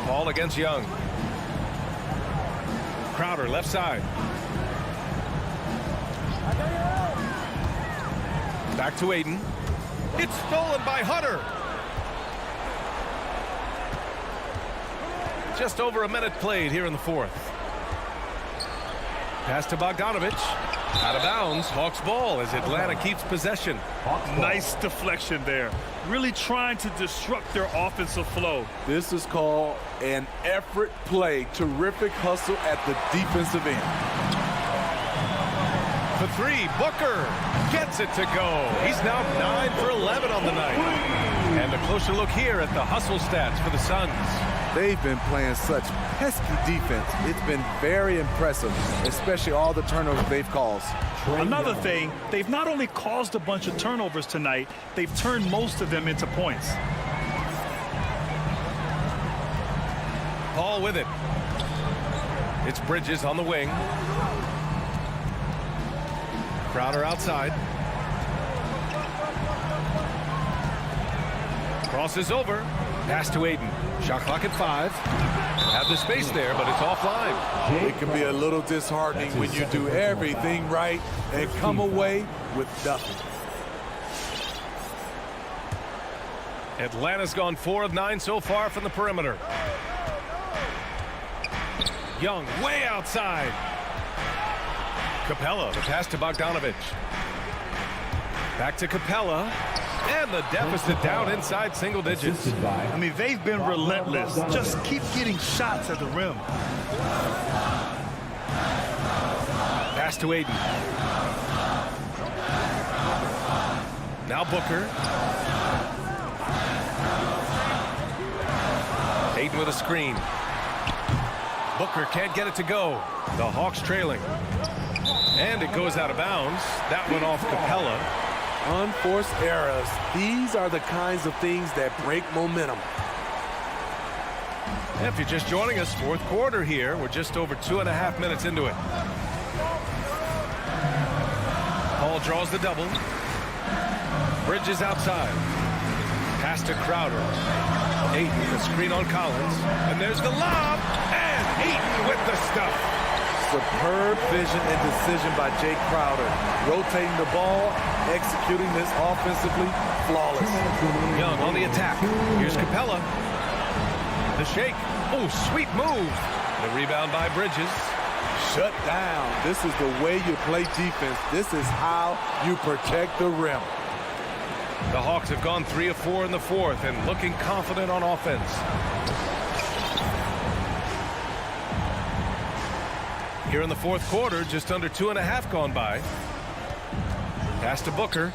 Ball against Young. Crowder, left side. Back to Aiden. It's stolen by Hunter. Just over a minute played here in the fourth. Pass to Bogdanovich. Out of bounds. Hawks ball as Atlanta keeps possession. Nice deflection there. Really trying to disrupt their offensive flow. This is called an effort play. Terrific hustle at the defensive end. For three, Booker gets it to go. He's now 9 for 11 on the night. And a closer look here at the hustle stats for the Suns. They've been playing such pesky defense. It's been very impressive, especially all the turnovers they've caused. Another thing, they've not only caused a bunch of turnovers tonight, they've turned most of them into points. Paul with it. It's Bridges on the wing. Crowder outside. Crosses over. Pass to Ayton. Shot clock at 5. Have the space there, but it's offline. It can be a little disheartening when you do everything right and come away with nothing. Atlanta's gone 4 of 9 so far from the perimeter. Young way outside. Capella, the pass to Bogdanovich. Back to Capella. And the deficit down inside single digits. I mean, they've been relentless. Just keep getting shots at the rim. Pass to Ayton. Now Booker. Ayton with a screen. Booker can't get it to go. The Hawks trailing. And it goes out of bounds. That went off Capella. Unforced errors. These are the kinds of things that break momentum. If you're just joining us, fourth quarter here. We're just over 2.5 minutes into it. Paul draws the double. Bridges outside. Pass to Crowder. Ayton, the screen on Collins. And there's the lob. And Ayton with the stuff. Superb vision and decision by Jake Crowder. Rotating the ball, executing this offensively, flawless. Young on the attack. Here's Capella. The shake. Oh, sweet move. The rebound by Bridges. Shut down. This is the way you play defense. This is how you protect the rim. The Hawks have gone 3 of 4 in the fourth and looking confident on offense. Here in the fourth quarter, just under 2.5 gone by. Pass to Booker.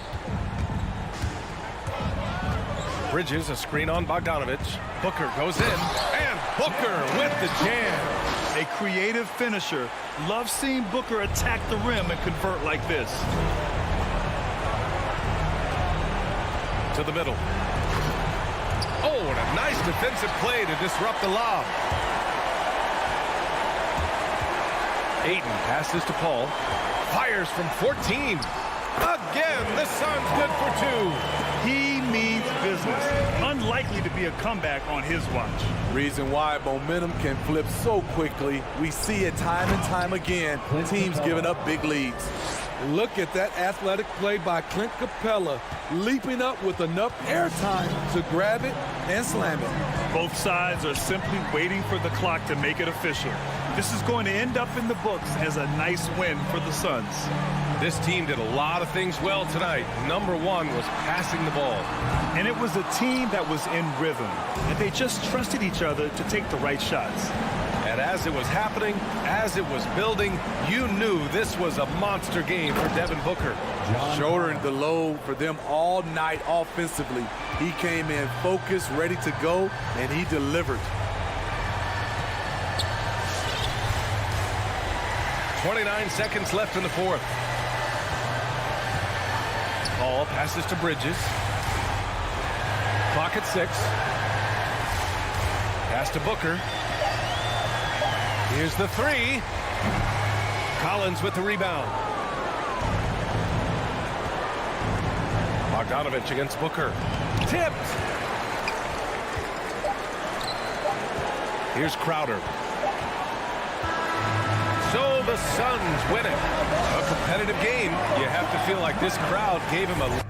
Bridges, a screen on Bogdanovich. Booker goes in, and Booker with the jam. A creative finisher. Love seeing Booker attack the rim and convert like this. To the middle. Oh, and a nice defensive play to disrupt the lob. Ayton passes to Paul. Fires from 14. Again, the Suns good for 2. He means business. Unlikely to be a comeback on his watch. Reason why momentum can flip so quickly. We see it time and time again. Teams giving up big leads. Look at that athletic play by Clint Capella, leaping up with enough airtime to grab it and slam it. Both sides are simply waiting for the clock to make it official. This is going to end up in the books as a nice win for the Suns. This team did a lot of things well tonight. Number one was passing the ball. And it was a team that was in rhythm, and they just trusted each other to take the right shots. And as it was happening, as it was building, you knew this was a monster game for Devin Booker. Shouldering the load for them all night offensively. He came in focused, ready to go, and he delivered. 29 seconds left in the fourth. Paul passes to Bridges. Clock at 6. Pass to Booker. Here's the 3. Collins with the rebound. Bogdanovich against Booker. Tipped. Here's Crowder. So the Suns win it. A competitive game. You have to feel like this crowd gave him a